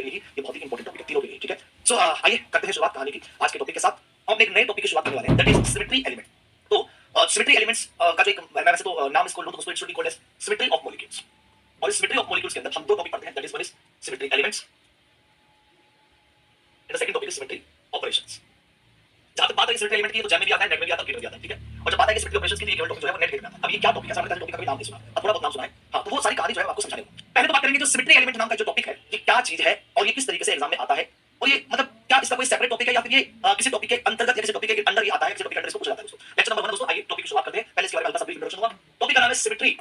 लिए ही ये बहुत ही इंपॉर्टेंट टॉपिक है, तीनों के लिए, ठीक है। सो आइए करते हैं शुरुआत कहानी की आज के टॉपिक के साथ। हम एक नए टॉपिक की शुरुआत करने वाले हैं, दैट इज सिमेट्री एलिमेंट। तो सिमेट्री एलिमेंट्स का जो एक मैं वैसे तो नाम इसको लूं तो उसको it should be called as symmetry of molecules. और इस सिमेट्री ऑफ मॉलिक्यूल्स के अंदर हम दो टॉपिक पढ़ते हैं, that is one is symmetry elements and the second topic is symmetry operations. जहां तक बात है सिमेट्री एलिमेंट की तो जैम में भी आता है, नेट में भी आता है, गेट में भी आता है, ठीक है। और जब बात है सिमेट्री ऑपरेशंस की एक केवल टॉपिक जो है वो नेट गेट में आता है। अब ये क्या टॉपिक है, सारा टॉपिक का कोई नाम नहीं सुना, थोड़ा बहुत नाम सुना है, हां, तो वो सारी कहानी जो है आपको समझाने दूंगा। पहले तो बात करेंगे जो सिमेट्री एलिमेंट नाम का जो टॉपिक है ये क्या चीज है और ये किस तरीके से एग्जाम में आता है, और ये मतलब क्या इसका कोई सेपरेट टॉपिक है या फिर ये किसी टॉपिक के अंतर्गत या किसी टॉपिक के अंदर ही आता है, किसी टॉपिक के अंदर इसको पूछा जाता है दोस्तों। लेक्चर नंबर 1 दोस्तों, आइए टॉपिक की शुरुआत करते हैं। पहले इसके बारे में हल्का सा ब्रीफ इंट्रोडक्शन हुआ। टॉपिक का नाम है symmetry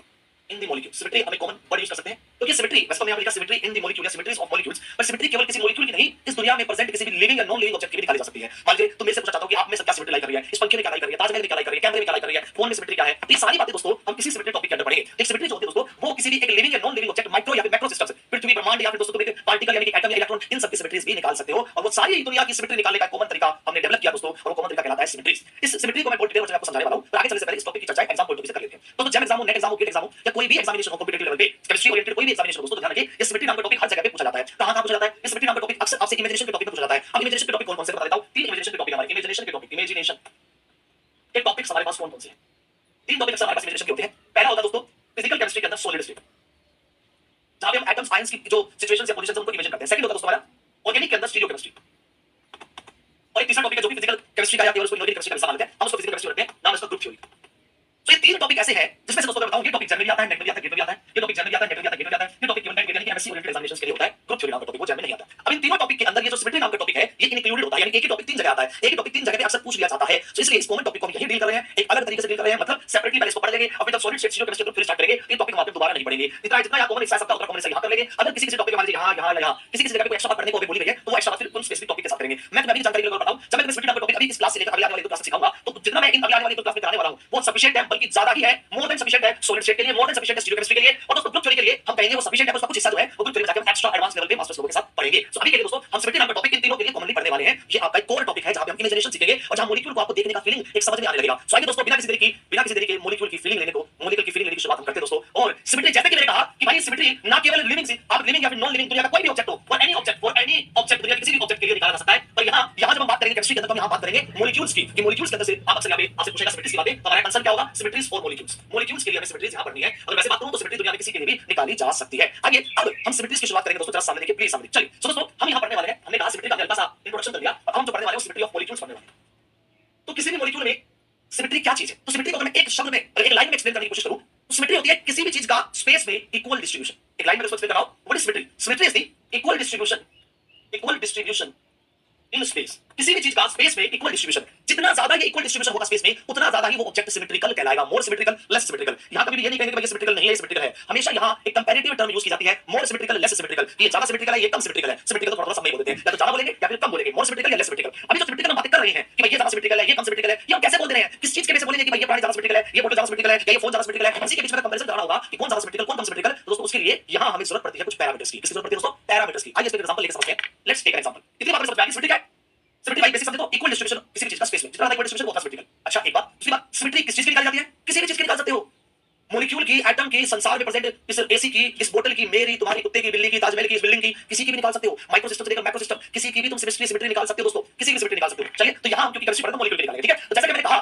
in the molecule. Symmetry हम एक कॉमन वर्ड यूज कर सकते हैं, तो ये सिमेट्री वैसे तो यहां पर लिखा सिमेट्री इन द मॉलिक्यूल या सिमेट्रीज ऑफ मॉलिक्यूल्स, पर सिमेट्री केवल किसी मॉलिक्यूल की नहीं, इस दुनिया में प्रेजेंट किसी भी लिविंग या नॉन लिविंग ऑब्जेक्ट की भी निकाली जा सकती है। मान लीजिए तो मेरे से पूछा चाहता हूं कि आप में सब क्या सिमेट्री लाई कर रही है, इस पंखे में क्या लाई कर रही है, ताजमहल में क्या लाई कर रही है, कैमरे में क्या लाई कर रही है, फोन में सिमेट्री क्या है, ये सारी बातें दोस्तों हम इसी सिमेट्री टॉपिक के अंदर पढ़ेंगे। एक सिमेट्री जो होती है दोस्तों वो किसी भी एक लिविंग या नॉन लिविंग ऑब्जेक्ट, माइक्रो या फिर मैक्रो सिस्टम्स, पृथ्वी ब्रह्मांड या फिर दोस्तों तुम एक पार्टिकल यानी कि एटम या इलेक्ट्रॉन, इन सब की सिमेट्रीज भी निकाल सकते हो। और वो सारी दुनिया की सिमेट्री निकालने का कॉमन तरीका हमने डेवलप किया दोस्तों, और वो कॉमन तरीका कहलाता है सिमेट्रीज। इस सिमेट्री को मैं बहुत डिटेल में आपको समझाने वाला हूं, पर आगे चलने से पहले इस टॉपिक की चर्चा एग्जाम पॉइंट ऑफ व्यू से कर लेते हैं। तो जब एग्जाम हो, नेट एग्जाम हो, गेट एग्जाम हो या कोई भी एग्जामिनेशन हो कॉम्पिटिटिव लेवल पे, केमिस्ट्री ओरिएंटेड कोई भी एग्जामिनेशन हो दोस्तों, तो ध्यान रखिए इस सिमेट्री नाम का टॉपिक हर जगह पे पूछा जाता है। कहां पूछा जाता है इस सिमेट्री नाम का टॉपिक? अक्सर आपसे इमेजिनेशन के टॉपिक पे पूछा जाता है। अब इमेजिनेशन के टॉपिक कौन कौन से बता देता हूं। तीन इमेजिनेशन के टॉपिक हमारे इमेजिनेशन के टॉपिक, इमेजिनेशन के टॉपिक्स हमारे पास कौन कौन से हैं? तीन टॉपिक्स हमारे पास इमेजिनेशन के होते हैं। पहला होता है दोस्तों फिजिकल केमिस्ट्री के अंदर सॉलिड स्टेट, जहां पे हम एटम्स आयंस की जो सिचुएशंस या पोजीशंस उनको इमेजिन करते हैं। सेकंड होता है दोस्तों हमारा ऑर्गेनिक के अंदर स्टीरियो केमिस्ट्री, और एक तीसरा टॉपिक है जो कि फिजिकल केमिस्ट्री का या केवल उसको इनऑर्गेनिक केमिस्ट्री का हिस्सा मानते हैं, हम उसको फिजिकल केमिस्ट्री रखते हैं, नाम इसका ग्रुप थ्योरी। तो ये तीन टॉपिक ऐसे हैं जिसमें से दोस्तों मैं बताऊं ये टॉपिक जैम में भी आता है, नेट में भी आता है, गेट में भी आता है। ये टॉपिक जैम में भी आता है, नेट में भी आता है, गेट में भी आता है। ये टॉपिक केवल नेट यानी कि एमएससी ओरिएंटेड एग्जामिनेशंस के लिए होता है। ग्रुप थ्योरी नाम का टॉपिक वो जैम में नहीं आता। अब इन तीनों टॉपिक के अंदर ये जो सिमेट्री नाम का टॉपिक है ये इंक्लूडेड होता है, यानी एक ही टॉपिक तीन जगह आता है, एक ही टॉपिक तीन जगह पे अक्सर पूछ लिया जाता है। तो इसलिए इस कॉमन टॉपिक को हम यही डील कर रहे हैं, एक अलग तरीके से डील कर रहे हैं, मतलब सेपरेटली पहले इसको पढ़ लेंगे, अब जब solid state stereo chemistry group theory start करेंगे ये टॉपिक हम दोबारा नहीं पढ़ेंगे। इतना यहाँ कॉमन हिस्सा सबका उतना कॉमन हिस्सा यहाँ कर लेंगे। अगर किसी टॉपिक मान लीजिए यहाँ यहाँ यहाँ किसी जगह पे कोई एक्स्ट्रा पढ़ने को बोली गई है तो वो एक्स्ट्रा फिर उन स्पेसिफिक टॉपिक के साथ करेंगे। मैं तुम्हें भी जानकारी लेकर बताऊं, जब मैं सिमेट्री नाम का टॉपिक अभी इस क्लास से लेकर अगले आने वाली क्लास सिखाऊंगा तो जितना मैं इन अगले आने वाली क्लास में कराने वाला हूं वो सफिशिएंट है, बल्कि ज्यादा ही है, मोर देन सफिशिएंट है सॉलिड स्टेट के लिए, मोर देन सफिशिएंट है स्टीरियो केमिस्ट्री के लिए, और दोस्तों ग्रुप थ्योरी के लिए हम कहेंगे वो सफिशिएंट है, उसका कुछ हिस्सा जो है वो ग्रुप थ्योरी में जाकर हम एक्स्ट्रा एडवांस लेवल पे मास्टर्स लोगों के साथ पढ़ेंगे। सो अभी के लिए दोस्तों हम सिमेट्री नाम का टॉपिक इन तीनों के लिए कॉमनली पढ़ने वाले हैं। ये आपका एक कोर टॉपिक है जहां पे हम इमेजिनेशन सीखेंगे और जहां मॉलिक्यूल को आपको देखने का फीलिंग एक समझ में आने लगेगा। सो आइए दोस्तों बिना किसी देरी के मॉलिक्यूल की फीलिंग लेने को, मॉलिक्यूल की फीलिंग लेने की शुरुआत हम करते हैं दोस्तों। और सिमेट्री जैसे कि मैंने कहा कि भाई सिमेट्री ना केवल लिविंग से आप लिविंग या फिर नॉन लिविंग दुनिया का कोई भी ऑब्जेक्ट हो, फॉर एनी ऑब्जेक्ट दुनिया के किसी भी ऑब्जेक्ट के लिए निकाला जा सकता है। पर यहां जब हम बात करेंगे केमिस्ट्री के अंदर तो हम यहां बात करेंगे मॉलिक्यूल्स की, कि मॉलिक्यूल्स के अंदर से आप अक्सर यहां पे आपसे पूछेगा सिमेट्री की बातें, तो हमारा कंसर्न क्या होगा? सिमेट्रीज फॉर मॉलिक्यूल्स, मॉलिक्यूल्स के लिए हमें सिमेट्रीज यहां पढ़नी है। अगर वैसे बात करूं तो सिमेट्री दुनिया में किसी के लिए भी निकाली जा सकती है। आइए अब हम सिमेट्रीज की शुरुआत करेंगे दोस्तों, जरा सामने देखिए प्लीज, सामने चलिए। सो दोस्तों हम यहां पढ़ने वाले हैं, हमने कहा सिमेट्री का हल्का सा इंट्रोडक्शन कर दिया, अब हम जो पढ़ने वाले हैं वो सिमेट्री ऑफ मॉलिक्यूल्स पढ़ने वाले हैं। तो किसी भी मॉलिक्यूल में सिमेट्री क्या चीज है? तो सिमेट्री को अगर मैं एक शब्द में और एक लाइन में एक्सप्लेन करने की कोशिश करूं तो सिमेट्री होती है किसी भी चीज का स्पेस में इक्वल डिस्ट्रीब्यूशन। एक लाइन में इसको एक्सप्लेन कर रहा हूं, what is symmetry? Symmetry is the equal distribution in space. किसी भी चीज का स्पेस में इक्वल डिस्ट्रीब्यूशन, जितना ज्यादा ये इक्वल डिस्ट्रीब्यूशन होगा स्पेस में उतना ज्यादा ही वो ऑब्जेक्ट सिमेट्रिकल कहलाएगा। मोर सिमेट्रिकल, लेस सिमेट्रिकल। यहां कभी भी ये नहीं कहेंगे कि ये सिमेट्रिकल नहीं है, ये सिमेट्रिकल है। हमेशा यहां एक कंपैरेटिव टर्म यूज की जाती है, मोर सिमेट्रिकल, लेस सिमेट्रिकल। ये ज्यादा सिमेट्रिकल है, ये कम सिमेट्रिकल है। सिमेट्रिकल तो थोड़ा सा बोल देते हैं, या तो ज्यादा बोलेंगे या फिर कम बोलेंगे, मोर सिमेट्रिकल या लेस सिमेट्रिकल। अभी जो सिमेट्रिकल हम बात कर रहे हैं कि भाई ये ज्यादा सिमेट्रिकल है, ये कम सिमेट्रिकल है, ये हम कैसे बोल रहे हैं? किस चीज के बेस पे बोलेंगे कि भाई ये प्राणी ज्यादा सिमेट्रिकल है, ये बोतल ज्यादा सिमेट्रिकल है, या ये फोन ज्यादा सिमेट्रिकल है? इसी के बीच में कंपैरिजन कराना होगा कि कौन ज्यादा सिमेट्रिकल, कौन कम सिमेट्रिकल। दोस्तों उसके लिए यहां हमें जरूरत पड़ती है कुछ पैरामीटर्स की। किसकी जरूरत पड़ती है दोस्तों? पैरामीटर्स की। आइए इसका एग्जांपल लेकर समझते हैं। Let's take an example. इतनी बात समझ में आ गई सिमेट्री क्या है? सिमेट्री बाय बेसिस समझे तो इक्वल डिस्ट्रीब्यूशन किसी भी चीज का स्पेस में, जितना इक्वल डिस्ट्रीब्यूशन वो सिमेट्रिकल। अच्छा एक बात, दूसरी बात, सिमेट्री किस चीज की निकाली जाती है? किसी भी चीज की निकाल सकते हो, मॉलिक्यूल की, एटम की, संसार में प्रेजेंट इस एसी की, इस बोतल की, मेरी, तुम्हारी, कुत्ते की, बिल्ली की, ताजमहल की, इस बिल्डिंग की, किसी की भी निकाल सकते हो। माइक्रो सिस्टम से लेकर मैक्रो सिस्टम, किसी की भी तुम सिमेट्री निकाल सकते हो दोस्तों, किसी की सिमेट्री निकाल सकते हो। चलिए तो यहां हम क्योंकि केमिस्ट्री पढ़ते हैं मॉलिक्यूल की निकालेंगे, ठीक है। तो जैसा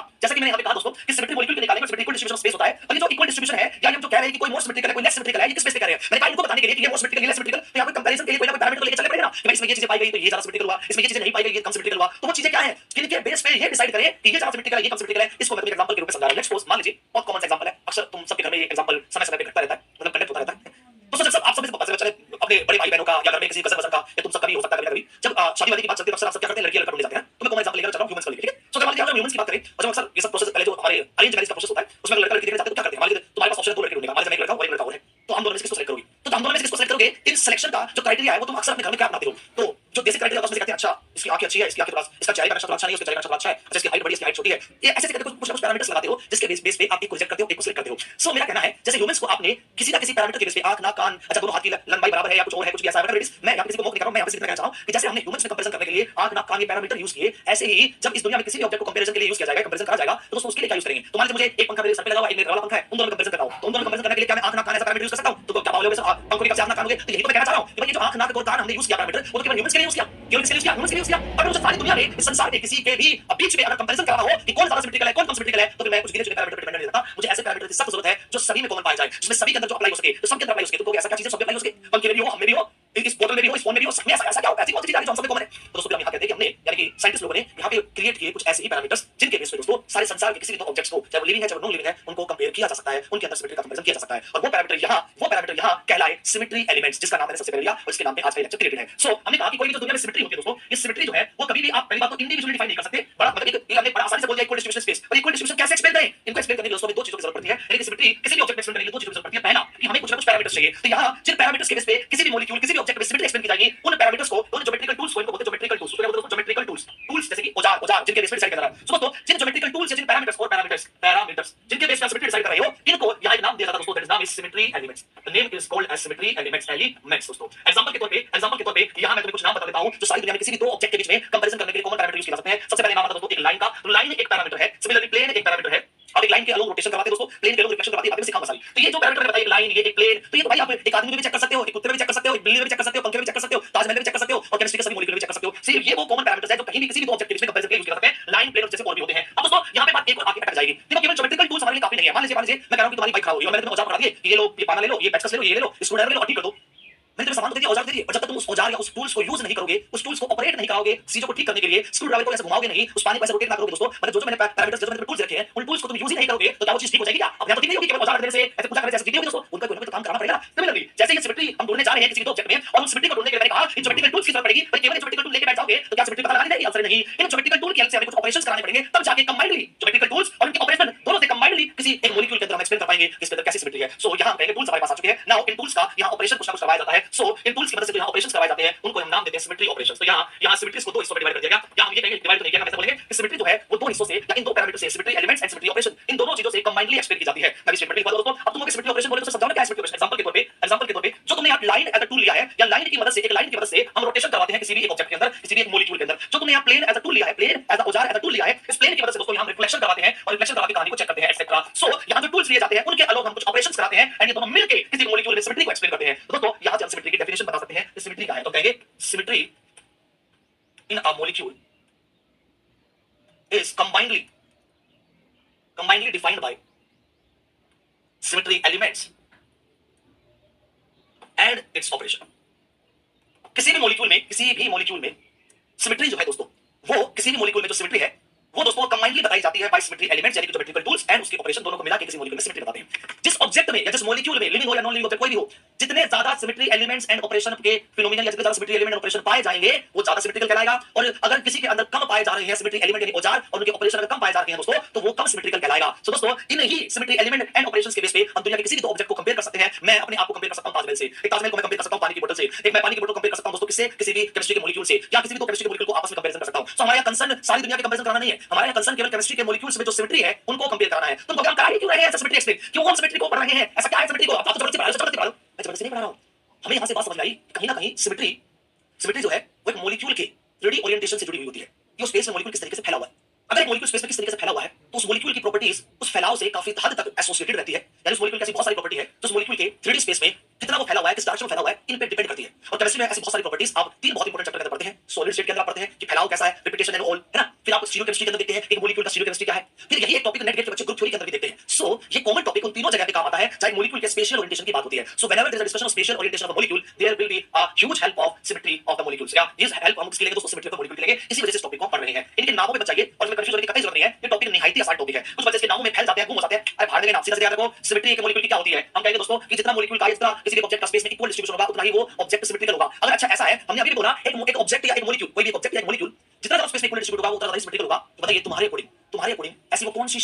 कि मैंने यहां पे कहा दोस्तों कि सिमेट्री मॉलिक्यूल की निकालेंगे, सिमेट्री इक्वल डिस्ट्रीब्यूशन स्पेस होता है। और ये जो इक्वल डिस्ट्रीब्यूशन है या हम जो कह रहे हैं कि कोई मोर सिमेट्रिकल है, कोई लेस सिमेट्रिकल है, ये किस बेस पे कह रहे हैं? मैंने कहा इनको बताने के लिए कि ये मोर सिमेट्रिकल, ये लेस सिमेट्रिकल, तो यहां पे कंपैरिजन के लिए कोई ना कोई पैरामीटर लेके चलने पड़ेगा ना कि भाई इसमें ये चीजें पाई गई तो ये ज्यादा सिमेट्रिकल हुआ, इसमें ये चीजें नहीं पाई गई ये कम सिमेट्रिकल हुआ। तो वो चीजें क्या है जिनके बेस पे ये डिसाइड करें कि ये ज्यादा सिमेट्रिकल है, ये कम सिमेट्रिकल है? इसको मैं तुम्हें एग्जांपल के रूप में समझा रहा हूं। लेट्स सपोज मान लीजिए बहुत कॉमन एग्जांपल है, अक्सर तुम सबके घर में ये एग्जांपल समय समय पे घटता रहता है, मतलब कंडक्ट होता रहता है। तो जब आप सब में पता चले अपने बड़े भाई बहनों का या घर में किसी कजन का या तुम सब कभी हो सकता है कभी जब शादी वादी की बात चलती है अक्सर आप सब क्या करते हैं, लड़की लड़का ढूंढने जाते हैं। तो मैं कॉमन एग्जांपल लेकर चल रहा हूं ह्यूमंस का लेके, ठीक है। सो जब मान लीजिए हम ह्यूमंस की बात करें और जब अक्सर ये सब प्रोसेस पहले जो हमारे अरेंज मैरिज का प्रोसेस होता है उसमें लड़का लड़की देखने जाते हैं तो क्या करते हैं? मान लीजिए तुम्हारे पास ऑप्शन है दो लड़के ढूंढने का, मान लीजिए एक लड़का और एक लड़का और है, तो हम दोनों में से किसको सेलेक्ट करोगे? तो हम दोनों में से किसको सेलेक्ट करोगे? इन सिलेक्शन का जो क्राइटेरिया है वो तुम अक्सर अपने घर में क्या अपनाते हो? तो जो बेसिक क्राइटेरिया उसमें से कहते हैं अच्छा इसकी आंखें अच्छी है, इसकी आंखें थोड़ा, इसका चेहरे का नक्शा थोड़ा अच्छा नहीं है, उसके चेहरे का नक्शा थोड़ा अच्छा है, अच्छा इसकी हाइट बड़ी है, इसकी हाइट छोटी है। ये ऐसे करके कुछ ना कुछ पैरामीटर्स लगाते हो जिसके बेस पे आप एक को रिजेक्ट करते हो, एक को सिलेक्ट करते हो। सो मेरा कहना है जैसे ह्यूमंस को आपने किसी ना किसी पैरामीटर के बेस पे आंख, नाक, कान, अच्छा दोनों हाथ की लंबाई बराबर है या कुछ और है, कुछ भी ऐसा है, मैं यहाँ किसी को मौका दिखा रहा हूँ, मैं यहाँ पे सिर्फ कहना चाह रहा हूँ कि जैसे हमने ह्यूमंस में कंपैरिजन करने के लिए आंख, नाक, कान ये पैरामीटर यूज किए, ऐसे ही जब इस दुनिया में किसी भी ऑब्जेक्ट को कंपैरिजन के लिए यूज किया जाएगा, कंपैरिजन करा जाएगा, तो दोस्तों उसके लिए क्या यूज करेंगे? तो मान लीजिए मुझे एक पंखा मेरे सर पे लगा हुआ है, एक मेरे वाला पंखा है, उन दोनों में कंपैरिजन कर रहा हूँ, तो उन दोनों कंपैरिजन करने के लिए क्या मैं आंख, नाक, कान ऐसा पैरामीटर यूज कर सकता हूँ? तो क्या पाओगे पंखों की कब से आंख, नाक, कान होंगे? तो यही तो मैं कहना चाह रहा हूँ कि भाई ये जो आंख, नाक और कान हमने यूज किया पैरामीटर, वो तो केवल ह्यूमंस के लिए यूज किया, केवल किसके लिए यूज किया? ह्यूमंस के लिए यूज किया। अगर मुझे सारी दुनिया में, इस संसार में किसी के भी बीच में अगर कंपैरिजन करना हो कि कौन ज्यादा सिमेट्रिकल है, कौन कम सिमेट्रिकल है, तो फिर मैं कुछ गिने चुने पैरामीटर पे डिपेंड नहीं रहता। मुझे ऐसे पैरामीटर की सख्त जरूरत है जो सभी में कॉमन पाए जाए, जिसमें सभी के अंदर जो अप्लाई हो सके, तो सबके अंदर अप्लाई हो सके। तो ऐसा क्या चीज है सब में अप्लाई हो सके? पंखे में भी हो, हम में भी हो, इस बोतल में भी हो, इस फोन में भी हो, सब में ऐसा क्या होगा? ऐसी कौन सी चीज है जो हम सब में कॉमन है? तो दोस्तों हम यहाँ कहते हैं कि हमने यानी कि साइंटिस्ट लोगों ने यहाँ पे क्रिएट किए कुछ ऐसे ही पैरामीटर्स जिनके बेस पे दोस्तों सारे संसार के किसी भी दो ऑब्जेक्ट्स को, चाहे वो लिविंग है चाहे वो नॉन लिविंग है, उनको कंपेयर किया जा सकता है, उनके अंदर सिमेट्री का कंपैरिजन किया जा सकता है। और वो पैरामीटर यहाँ कहलाए सिमेट्री एलिमेंट्स, जिसका नाम मैंने सबसे पहले लिया और इसके नाम पे आज का लेक्चर क्रिएटेड है। सो हमने कहा कि कोई भी जो दुनिया में सिमेट्री होती है दोस्तों, ये सिमेट्री जो है वो कभी भी आप पहली बात तो इंडिविजुअली डिफाइन नहीं कर सकते। बड़ा मतलब एक हमने बड़ा आसानी से बोल दिया इक्वल डिस्ट्रीब्यूशन स्पेस, और इक्वल डिस्ट्रीब्यूशन कैसे एक्सप्लेन करें? इनको एक्सप्लेन करने के लिए दोस्तों हमें दो चीजों की जरूरत पड़ती है, यानी कि सिमेट्री किसी भी ऑब्जेक्ट में एक्सप्लेन करने के लिए दो चीजों की जरूरत पड़ती है। पहला कि हमें कुछ ना कुछ पैरामीटर्स चाहिए, तो यहाँ जिन पैरामीटर्स के बेस पे किसी भी मॉलिक्यूल किसी भी ऑब्जेक्ट में सिमेट्री एक्सप्लेन की जाएगी, उन पैरामीटर्स को उन ज्योमेट्रिकल टूल्स को इनको बोलते हैं ज्योमेट्रिकल टूल्स। तो क्या बोलते हैं ज्योमेट्रिकल टूल्स? टूल्स जैसे कि औजार जिनके बेस पे डिसाइड कर रहा है। सो दोस्तों जिन ज्योमेट्रिकल टूल्स या जिन पैरामीटर्स और पैरामीटर्स जिनके बेस पे सिमेट्री डिसाइड कर रहे हो, इनको यहाँ एक नाम दिया जाता है दोस्तों, दैट इज नाम is symmetry elements. The name is called as symmetry elements दोस्तों। एग्जांपल के तौर पे यहाँ मैं तुम्हें कुछ नाम बता देता हूँ जो सारी दुनिया में किसी भी दो ऑब्जेक्ट के बीच में कंपैरिजन करने के लिए कॉमन पैरामीटर यूज किए जा सकते हैं। सबसे पहले नाम आता है दोस्तों एक लाइन का, तो लाइन एक पैरामीटर है, सिमिलरली प्लेन एक पैरामीटर है। अब एक लाइन के अलग रोटेशन करवाते हैं दोस्तों, प्लेन के अलग रिफ्लेक्शन करवाते हैं, बातें सिखाऊंगा सारी। तो ये जो पैरामीटर बताइए, एक लाइन, ये एक प्लेन, तो ये तो भाई आप एक आदमी में भी चेक कर सकते हो, एक कुत्ते में भी चेक कर सकते हो, एक बिल्ली में भी चेक कर सकते हो, पंखे में भी चेक कर सकते हो, ताजमहल में भी चेक कर सकते हो, और केमिस्ट्री के सभी मॉलिक्यूल में भी चेक कर सकते हो। सिर्फ ये वो कॉमन पैरामीटर्स है जो कहीं भी किसी भी दो ऑब्जेक्ट के बीच में कंपैरिजन के लिए यूज किए जाते हैं। लाइन, प्लेन और जैसे और भी होते हैं। अब दोस्तों यहाँ पे बात एक और आगे अटक जाएगी। देखो केवल ज्योमेट्रिकल टूल्स हमारे लिए काफी नहीं है। मान लीजिए मैं कह रहा हूं कि तुम्हारी बाइक खराब हो गई और मैंने तुम्हें औजार पकड़ा दिए, ये लो, ये पाना ले लो, ये पेचकस ले लो, ये ले लो, स्क्रूड्राइवर ले लो और ठीक कर दो। मैंने तुम्हें सामान तो दे दिया, औजार दे दिए, और जब तक तुम उस औजार या उस टूल्स को यूज नहीं करोगे, उस टूल्स को ऑपरेट नहीं कराओगे, चीजों को ठीक करने के लिए स्क्रू ड्राइवर को ऐसे घुमाओगे नहीं, उस पानी को ऐसे रोटेट ना करोगे दोस्तों, मतलब जो मैंने पैरामीटर्स जो मैंने टूल्स रखे हैं, उन टूल्स को तुम यूज ही नहीं करोगे, तो क्या वो चीज ठीक हो जाएगी क्या? अब यहाँ तो ठीक नहीं होगी, केवल औजार देने से ऐसे पूजा करने से ऐसे ठीक नहीं होगी दोस्तों, उनका कोई ना कोई तो काम कराना पड़ेगा। सिमिलरली जैसे ये सिमेट्री हम ढूंढने जा रहे हैं किसी भी दो ऑब्जेक्ट में, और उस सिमेट्री को ढूंढने के लिए मैंने कहा इन ज्योमेट्रिकल टूल्स की जरूरत पड़ेगी, पर केवल ज्योमेट्रिकल टूल लेके बैठ जाओगे तो क्या सिमेट्री पता लगानी रहेगी? आंसर नहीं। इन ज्योमेट्रिकल टूल की हेल्प से हमें कुछ ऑपरेशंस कराने पड़ेंगे, तब जाके कंबाइंडली ज्योमेट्रिकल टूल्स और उनके ऑपरेशन दोनों से कंबाइंडली किसी एक मॉलिक्यूल के अंदर हम एक्सप्लेन कर पाएंगे कि इसके अंदर कैसी सिमेट्री है। सो यहाँ हम कहेंगे टूल्स हमारे पास आ चुके हैं। नाउ इन टूल्स का यहाँ ऑपरेशन कुछ ना कुछ करवाया जाता है। सो इन टूल्स की मदद से जो यहाँ ऑपरेशंस करवाए जाते हैं उनको हम नाम देते हैं सिमेट्री ऑपरेशंस। तो यहाँ सिमेट्रीज को दो हिस्सों में डिवाइड कर दिया गया। या हम ये कहेंगे डिवाइड तो नहीं किया, हम ऐसा बोलेंगे कि सिमेट्री जो है वो दो हिस्सों से या इन दो पैरामीटर से, symmetry elements and symmetry operation, इन दोनों चीजों से कंबाइंडली एक्सप्लेन की जाती है। मैं स्टेटमेंट लिखवा दोस्तों, अब तुम सिमेट्री ऑपरेशन बोले तो समझाओ ना क्या सिमेट्री ऑपरेशन। एग्जांपल के तौर पे जो तुमने यहाँ लाइन एज अ टूल लिया है, या लाइन की मदद से, एक लाइन की मदद से हम रोटेशन करवाते हैं किसी भी एक ऑब्जेक्ट के अंदर, किसी भी एक मॉलिक्यूल के अंदर। जो तुमने यहाँ प्लेन एज अ टूल लिया है, प्लेन एज अ औजार एज अ टूल लिया है, इस प्लेन की मदद से दोस्तों यहाँ रिफ्लेक्शन करवाते हैं और रिफ्लेक्शन करवा के कहानी को चेक करते हैं एटसेट्रा। सो यहाँ जो टूल्स लिए जाते हैं उनके अलग हम कुछ ऑपरेशंस कराते हैं एंड ये दोनों मिलकर किसी मॉलिक्यूल में सिमेट्री को एक्सप्लेन करते हैं। तो दोस्तों यहाँ से हम सिमेट्री की डेफिनेशन बता सकते हैं, सिमेट्री क्या है? तो कहेंगे symmetry in a molecule is combinedly defined by symmetry elements and its operation। किसी भी मॉलिक्यूल में सिमेट्री जो है दोस्तों, वो किसी भी मॉलिक्यूल में जो सिमेट्री है वो दोस्तों कंबाइनली बताई जाती है बाय सिमेट्री एलिमेंट्स यानी कि ज्योमेट्रिकल टूल्स एंड उसके ऑपरेशन दोनों को मिला के किसी मॉलिक्यूल में सिमेट्री बताते हैं। जिस ऑब्जेक्ट में या जिस मॉलिक्यूल में, लिविंग हो या नॉन लिविंग ऑब्जेक्ट कोई भी हो, जितने ज्यादा सिमेट्री एलिमेंट्स एंड ऑपरेशन के फिनोमिनन या जितने ज्यादा सिमेट्री एलिमेंट एंड ऑपरेशन पाए जाएंगे वो ज्यादा सिमेट्रिकल कहलाएगा। और अगर किसी के अंदर कम पाए जा रहे हैं सिमेट्री एलिमेंट यानी औजार और उनके ऑपरेशन अगर कम पाए जा रहे हैं दोस्तों, तो वो कम सिमेट्रिकल कहलाएगा। सो दोस्तों इन ही सिमेट्री एलिमेंट एंड ऑपरेशंस के बेस पे हम दुनिया के किसी भी दो ऑब्जेक्ट को कंपेयर कर सकते हैं। मैं अपने आप को कंपेयर कर सकता हूं ताजमहल से, एक ताजमहल को मैं कंपेयर कर सकता हूं पानी की बोतल से, एक मैं पानी की बोतल कंपेयर कर सकता हूं दोस्तों किससे? किसी भी केमिस्ट्री के मॉलिक्यूल से, या किसी भी दो केमिस्ट्री के मॉलिक्यूल को आपस में कंपेरिजन कर सकता हूं। सो हमारा कंसर्न सारी दुनिया के कंपेरिजन कराना नहीं है, हमारा कंसर्न केवल केमिस्ट्री के मॉलिक्यूल्स में जो सिमेट्री है उनको कंपेयर कराना है। तुम प्रोग्राम करा ही क्यों रहे हैं ऐसा सिमेट्री एक्सप्लेन? क्यों हम सिमेट्री को पढ़ रहे हैं? ऐसा क्या है सिमेट्री को? आप तो जबरदस्ती पढ़ा लो, मैं जबरदस्ती नहीं पढ़ा रहा हूं। हमें यहां से बात समझ में आई कहीं ना कहीं सिमेट्री जो है वो एक मॉलिक्यूल के 3D ओरिएंटेशन से जुड़ी हुई होती है कि उस स्पेस में मॉलिक्यूल किस तरीके से फैला हुआ है। अगर एक मॉलिक्यूल स्पेस में किस तरीके से फैला हुआ है तो उस मॉलिक्यूल की प्रॉपर्टीज उस फैलाव से काफी हद तक एसोसिएटेड रहती है। यानी उस मॉलिक्यूल की ऐसी बहुत सारी प्रॉपर्टी है जो उस मॉलिक्यूल के 3D स्पेस में कितना वो फैला हुआ है, किस डायरेक्शन में फैला हुआ है, इन पे डिपेंड करती है। और केमिस्ट्री में ऐसी बहुत सारी प्रॉपर्टीज आप तीन बहुत इंपॉर्टेंट चैप्टर के अंदर पढ़ते हैं। सॉलिड स्टेट के अंदर पढ़ते हैं कि फैलाव कैसा है, रिपीटेशन एंड ऑल, है ना। फिर आप स्टीरियो केमिस्ट्री के अंदर देखते हैं एक मॉलिक्यूल का स्टीरियो केमिस्ट्री क्या है। फिर यही एक टॉपिक नेट गेट के बच्चे ग्रुप थ्योरी के अंदर भी देखते हैं। सो ये कॉमन टॉपिक उन तीनों जगह पे काम आता है चाहे मॉलिक्यूल के स्पेशियल ओरिएंटेशन की बात होती है। So whenever there is a discussion of spatial orientation of a molecule there will be a huge help of symmetry of the molecules. या दिस हेल्प हम किसके लिए दोस्तों सिमेट्री ऑफ द मॉलिक्यूल के लिए, इसी वजह से इस टॉपिक को पढ़ रहे हैं। इनके नामों पे बचाइए और इसमें कंफ्यूजन होने की कतई जरूरत नहीं है। ये टॉपिक निहायत ही आसान टॉपिक है। कुछ बच्चे इसके नामों में फैल जाते हैं, गुम हो जाते हैं। अरे भाड़ में नाम सीधा याद रखो सिमेट्री के मॉलिक्यूल की क्या होती है। हम कहेंगे दोस्तों कि जितना मॉलिक्यूल का जितना किसी भी ऑब्जेक्ट का स्पेस में इक्वल डिस्ट्रीब्यूशन होगा उतना ही वो ऑब्जेक्ट सिमेट्रिकल होगा। अगर अच्छा ऐसा है, हमने अभी भी बोला एक ऑब्जेक्ट या एक मॉलिक्यूल, कोई भी ऑब्जेक्ट या एक मॉलिक्यूल जितना ज्यादा स्पेस में इक्वल डिस्ट्रीब्यूट होगा उतना ज्यादा सिमेट्रिकल होगा। तो बताइए तुम्हारे अकॉर्डिंग ऐसी वो कौन सी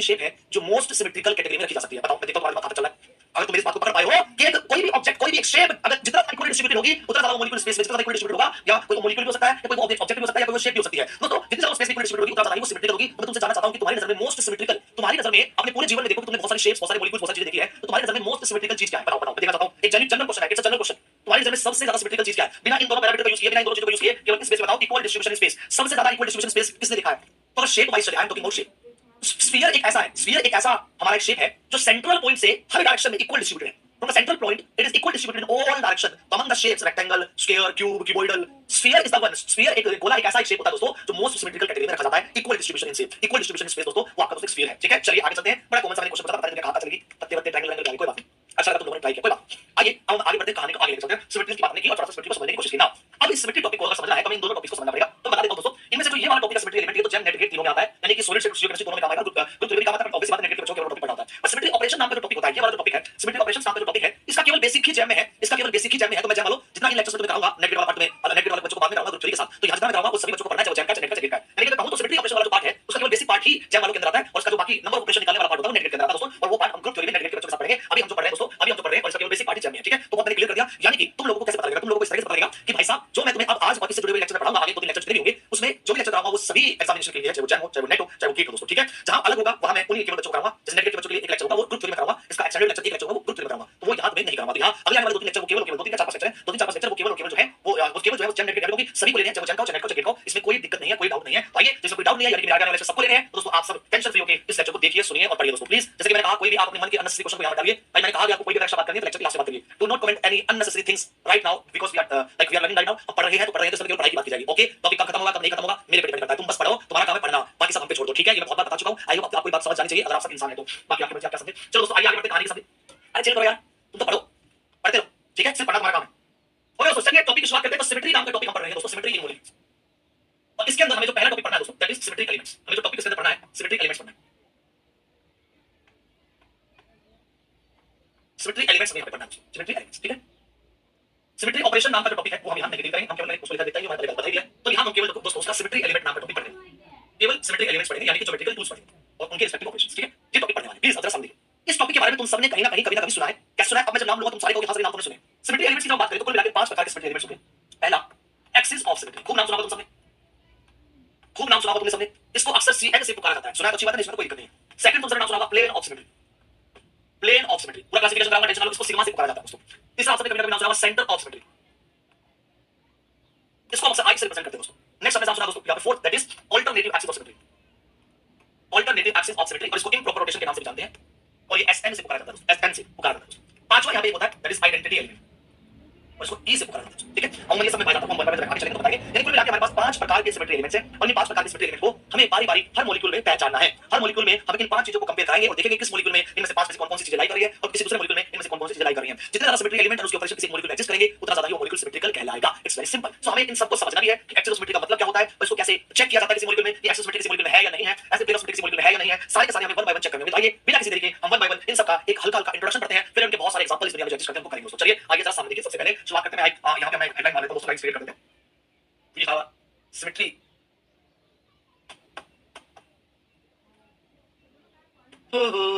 शेप है, जो मोस्ट सिमेट्रिकल कैटेगरी में रखी जा सकती है? बताओ, मैं देखता हूं तुम्हारे पास चल रहा है। अगर तुम इस बात को पकड़ पाए हो कि कोई भी ऑब्जेक्ट, कोई भी एक शेप अगर जितना इक्वली डिस्ट्रीब्यूटेड होगी उतना ज्यादा मॉलिक्यूल स्पेस में जितना इक्वली डिस्ट्रीब्यूटेड होगा, या कोई मॉलिक्यूल भी हो सकता है, या कोई ऑब्जेक्ट भी हो सकता है, या कोई शेप भी हो सकती है। दोस्तों जितनी ज्यादा स्पेस में इक्वली डिस्ट्रीब्यूटेड होगी उतना ज्यादा वो सिमेट्रिकल होगी। तो मैं तुमसे जानना चाहता हूं कि तुम्हारी नजर में मोस्ट सिमेट्रिकल, तुम्हारी नजर में अपने पूरे जीवन में देखो कि तुमने बहुत सारी शेप्स, बहुत सारे मॉलिक्यूल्स, बहुत सारी चीजें देखी है, तो तुम्हारी नजर में मोस्ट सिमेट्रिकल चीज क्या है? बताओ बताओ, मैं देखना चाहता हूं। एक जनरल क्वेश्चन है, इट्स अ जनरल क्वेश्चन। तुम्हारी नजर में सबसे ज्यादा सिमेट्रिकल चीज क्या है? बिना इन दोनों पैरामीटर का यूज किए, बिना इन दोनों चीजों का यूज किए, केवल स्पेस बताओ, इक्वल डिस्ट्रीब्यूशन स्पेस। सबसे ज्यादा इक्वल डिस्ट्रीब्यूशन स्पेस किसने देखा है? तो अगर शेप वाइज चले, I am talking about shape. Sphere एक ऐसा है, स्फीयर एक ऐसा हमारा एक शेप है जो सेंट्रल पॉइंट से हर डायरेक्शन में इक्वल डिस्ट्रीब्यूटेड है। From the central point, it is equal distributed in all direction. So among the shapes, rectangle, square, cube, cuboidal, sphere is the one. Sphere एक गोला, एक ऐसा एक शेप होता है दोस्तों जो मोस्ट सिमेट्रिकल कैटेगरी में रखा जाता है। Equal distribution in shape, equal distribution in space दोस्तों, वो आपका दोस्तों स्फीयर है। ठीक है, चलिए आगे चलते हैं। बड़ा कॉमन सा मैंने क्वेश्चन बताया, कहा था चलेगी पत्ते पत्ते ट्रायंगल ट्रायंगल, कोई बात नहीं, अच्छा लगा तुम लोगों ने ट्राई किया, कोई बात। आइए हम आगे बढ़ते हैं, कहानी को आगे लेकर चलते हैं। सिमेट्री की बात नहीं की और थोड़ा सा सिमेट्री को समझने की कोशिश की ना। अब इस सिमेट्री टॉपिक को अगर समझना है तो इन दोनों टॉपिक्स को समझना पड़ेगा। तो बता देता हूं दोस्तों, इनमें से जो ये वाला टॉपिक है सिमेट्री एलिमेंट, ये तो जेम नेट गेट तीनों में आता है, यानी कि सॉलिड शेप केमिस्ट्री दोनों में काम आएगा, ग्रुप थ्योरी काम आता है, ऑब्वियस बात है नेट गेट के बच्चों के टॉपिक पढ़ा होता है। पर सिमेट्री ऑपरेशन नाम का जो टॉपिक होता है, ये वाला जो टॉपिक है सिमेट्री ऑपरेशंस नाम का जो टॉपिक है, इसका केवल बेसिक ही जेम में है, इसका केवल बेसिक ही जेम में है। तो मैं जेम वालों जितना इन लेक्चर्स में तुम्हें कराऊंगा नेट गेट वाला पार्ट में, नेट गेट वाले बच्चों को बाद में कराऊंगा ग्रुप थ्योरी के साथ, तो यहां जितना मैं कराऊंगा वो सभी बच्चों को पढ़ना है, चाहे वो जेम का चाहे नेट का चाहे गेट का। यानी कि कहूं तो सिमेट्री ऑपरेशन वाला जो पार्ट है उसका केवल बेसिक पार्ट ही जेम वालों के अंदर आता है, और उसका जो बाकी नंबर ऑपरेशन निकालने वाला पार्ट होता है वो नेट गेट के अंदर आता है दोस्तों। और वो पार्ट हम ग्रुप थ्योरी में नेट गेट के बच्चों के साथ पढ़ेंगे। अभी हम जो पढ़ रहे हैं दोस्तों, अभी हम जो पढ़ रहे हैं और इसका केवल बेसिक पार्ट ही जेम में है। ठीक है, तो बहुत मैंने क्लियर कर दिया। यानी कि तुम लोगों को कैसे पता लगेगा, तुम लोगों को इस तरह से पता लगेगा कि भाई साहब जो मैं तुम्हें अब आज और इससे जुड़े हुए लेक्चर में पढ़ाऊंगा, आगे दो तीन लेक्चर जितने भी होंगे उसमें जो भी लेक्चर कराऊंगा वो सभी एग्जामिनेशन के लिए, चाहे वो जेम हो, चाहे वो नेट हो, चाहे वो गेट हो दोस्तों। ठीक है, जहां अलग होगा वहां मैं उन्हीं केवल बच्चों को कराऊंगा। जैसे नेट गेट के बच्चों के लिए एक लेक्चर होगा वो ग्रुप थ्योरी में कराऊंगा, इसका एक्सटेंडेड लेक्चर एक लेक्चर होगा वो ग्रुप थ्योरी में कराऊंगा, तो वो यहां तुम्हें नहीं कराऊंगा। तो यहां अगले आने वाले दो तीन लेक्चर वो केवल दो तीन चार पांच लेक्चर है, दो तीन चार पांच लेक्चर वो केवल जो है वो केवल जो है वो जेम नेट गेट होगी, सभी को लेने हैं, चाहे वो जेम का हो, चाहे नेट का हो, चाहे गेट का हो, इसमें कोई दिक्कत नहीं है, कोई डाउट नहीं है। तो आइए, जिसमें कोई डाउट नहीं है, यानी कि मेरे आगे वाले लेक्चर सबको लेने हैं, तो दोस्तों आप सब टेंशन फ्री होकर इस लेक्चर को देखिए, सुनिए और पढ़िए दोस्तों प्लीज। जैसे कि मैंने कहा, कोई भी आप अपने मन के अननेसेसरी क्वेश्चन को यहां डालिए। भाई मैंने कहा कि आपको कोई भी एक्स्ट्रा बात करनी है तो लेक्चर की लास्ट में बात करिए। Do not comment any unnecessary things right now because we are learning right now. हम पढ़ रहे हैं तो इस समय केवल पढ़ाई की बात की जाएगी। ओके, टॉपिक कब खत्म होगा कब नहीं खत्म होगा मेरे पे डिपेंड करता है। तुम बस पढ़ो, तुम्हारा काम है पढ़ना, बाकी सब हम पे छोड़ दो। ठीक है, ये मैं बहुत बार बता चुका हूं। आई होप आपको बात समझ जानी चाहिए अगर आप सब इंसान है तो। बाकी आपके बच्चे आप क्या समझे। चलो दोस्तों आइए आगे बढ़ते हैं कहानी के साथ। अरे चिल करो यार, तुम तो पढ़ो, पढ़ते रहो। ठीक है, सिर्फ पढ़ना तुम्हारा काम है। ओके दोस्तों, चलिए टॉपिक की शुरुआत करते हैं। तो सिमेट्री नाम का टॉपिक हम पढ़ रहे हैं दोस्तों, सिमेट्री इन मॉलिक्यूल्स। और इसके अंदर हमें जो पहला टॉपिक पढ़ना है दोस्तों दैट इज सिमेट्रिक एलिमेंट्स। हमें जो टॉपिक इसके अंदर पढ़ना है सिमेट्रिक एलिमेंट्स पढ़ना है। सिमेट्रिक एलिमेंट्स हमें पढ़ना है, सिमेट्रिक एलिमेंट्स। ठीक है, सिमेट्री ऑपरेशन नाम का जो टॉपिक है वो हम यहां नेगेटिव करेंगे। हम केवल उसको लिखा देता हूं, मैंने बता ही दिया। तो यहां हम केवल दोस्तों उसका सिमेट्री एलिमेंट नाम का टॉपिक पढ़ेंगे, केवल सिमेट्रिक एलिमेंट्स पढ़ेंगे, यानी कि ज्योमेट्रिकल टूल्स पढ़ेंगे और उनके रिस्पेक्टिव ऑपरेशंस। ठीक है, ये टॉपिक पढ़ने वाले प्लीज जरा समझिए। इस टॉपिक के बारे में तुम सबने कहीं ना कहीं कभी ना कभी सुना है। क्या सुना है? अब मैं जब नाम लूंगा तुम सारे कहोगे हां सर नाम तुमने सुने। सिमेट्री एलिमेंट्स की जब बात करें तो कुल मिलाकर पांच प्रकार के सिमेट्री एलिमेंट्स होते हैं। पहला एक्सिस ऑफ सिमेट्री, खूब नाम सुना होगा तुम सबने, खूब नाम सुना होगा तुमने सबने। इसको अक्सर सीएन से पुकारा जाता है। सुना है तो अच्छी बात है, इसमें कोई दिक्कत नहीं है। सेकंड तुम सबने नाम सुना होगा plane of symmetry, plane of symmetry पूरा क्लासिफिकेशन कराऊंगा, टेंशन ना लो, इसको सिग्मा से पुकारा जाता है दोस्तों। तीसरा आपने कभी ना कभी नाम सुना होगा सेंटर ऑफ सिमेट्री, इसको हम अक्सर आई से रिप्रेजेंट करते हैं दोस्तों। नेक्स्ट हमने नाम सुना दोस्तों यहां पे fourth that is alternative axis of symmetry, alternative axis of symmetry, और इसको इम्प्रॉपर रोटेशन के नाम से भी जानते हैं, और ये एसएन से पुकारा जाता है दोस्तों, एसएन से पुकारा जाता है दोस्तों। पांचवा यहां पे होता है दैट इज आइडेंटिटी एलिमेंट, और इसको ई से पुकारा जाता है। ठीक है, हम ये सब में पाया जाता है, हम वन बाय वन आगे चलेंगे तो बताएंगे। यानी कुल मिलाकर हमारे पास पांच प्रकार के सिमेट्री एलिमेंट्स हैं, और इन पांच प्रकार के सिमेट्री एलिमेंट को हमें बारी-बारी हर मॉलिक्यूल में पहचानना है। हर मॉलिक्यूल में हम इन पांच चीजों को कंपेयर कराएंगे और देखेंगे किस मॉलिक्यूल में इनमें से पांच में से कौन-कौन सी चीजें लाई कर रही है और किसी दूसरे मॉलिक्यूल में इनमें से कौन-कौन सी चीजें लाई कर रही हैं। जितने ज्यादा सिमेट्री एलिमेंट और उसके ऑपरेशन किसी मॉलिक्यूल में एडजस्ट करेंगे उतना ज्यादा ही वो मॉलिक्यूल सिमेट्रिकल कहलाएगा। It's very simple. सो हमें इन सबको समझना भी है कि एक्सिस ऑफ सिमेट्री का मतलब क्या होता है और इसको कैसे चेक किया जाता है किसी मॉलिक्यूल में, ये एक्सिस ऑफ सिमेट्री किसी मॉलिक्यूल में है या नहीं है, ऐसे प्लेन ऑफ सिमेट्री किसी मॉलिक्यूल में है या नहीं है, सारे के सारे हमें वन बाय वन चेक करने होंगे। तो आइए बिना किसी देरी के हम वन बाय वन इन सबका एक हल्का-हल्का इंट्रोडक्शन करते हैं, फिर उनके बहुत सारे एग्जांपल इस दुनिया में जो एग्जिस्ट करते हैं उनको करेंगे दोस्तों। चलिए आगे जरा सामने देखिए। सबसे पहले शुरुआत करते हैं, यहां पे मैं हेडलाइन मार लेता हूं दोस्तों, लाइट्स क्लियर कर देते हैं। लिखा हुआ सिमेट्री,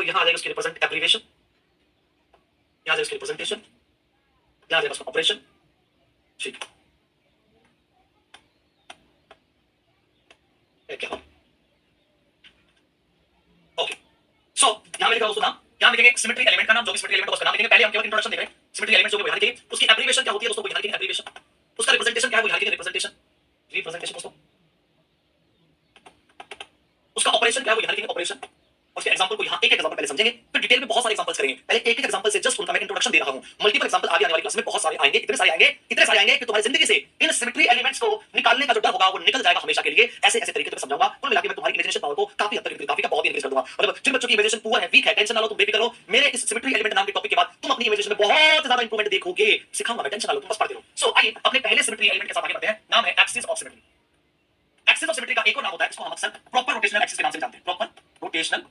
यहां आ जाएगा उसकी रिप्रेजेंट एब्रिविएशन, यहां आ जाएगा उसकी रिप्रेजेंटेशन, यहां आ जाएगा उसका ऑपरेशन। ठीक है, क्या ओके। सो यहां पे लिखा दोस्तों नाम, यहां लिखेंगे सिमेट्री एलिमेंट का नाम, जो भी सिमेट्री एलिमेंट है उसका नाम लिखेंगे। पहले हम केवल इंट्रोडक्शन देख रहे हैं, सिमेट्री एलिमेंट जो भी यहां लिखेंगे, उसकी एब्रिविएशन क्या होती है दोस्तों, वो यहां लिखेंगे एब्रिविएशन। उसका रिप्रेजेंटेशन क्या है वो यहां लिखेंगे रिप्रेजेंटेशन, रिप्रेजेंटेशन दोस्तों। उसका ऑपरेशन क्या है वो यहां लिखेंगे ऑपरेशन। उसके एग्जांपल को यहां एक एक एग्जांपल पहले समझेंगे, फिर डिटेल में बहुत सारे एग्जांपल्स करेंगे। पहले एक एक एग्जांपल से जस्ट उनका मैं इंट्रोडक्शन दे रहा हूं। मल्टीपल एग्जांपल आगे आने वाली क्लास में बहुत सारे आएंगे, इतने सारे आएंगे कि तुम्हारी जिंदगी से इन सिमेट्री एलिमेंट्स को निकालने का जो डर होगा वो निकल जाएगा हमेशा के लिए। ऐसे ऐसे तरीके से समझाऊंगा, कुल मिलाकर मैं तुम्हारी इमेजिनेशन पावर को काफी हद तक काफी का बहुत इंक्रीज कर दूंगा। मतलब जिन बच्चों की इमेजिनेशन पुअर है, वीक है, टेंशन ना लो, तुम बेफिक्र हो। मेरे इस सिमेट्री एलिमेंट नाम के टॉपिक के बाद तुम अपनी इमेजिनेशन में बहुत ज्यादा इंप्रूवमेंट देखोगे, सिखाऊंगा मैं, टेंशन ना लो, तुम बस पढ़ते रहो। सो आइए अपने पहले सिमेट्री एलिमेंट के साथ आगे बढ़ते हैं। नाम है axis of symmetry. Axis of symmetry का एक और नाम होता है, इसको हम अक्सर प्रॉपर रोटेशनल एक्सिस के नाम से जानते हैं, प्रॉपर रोटेशनल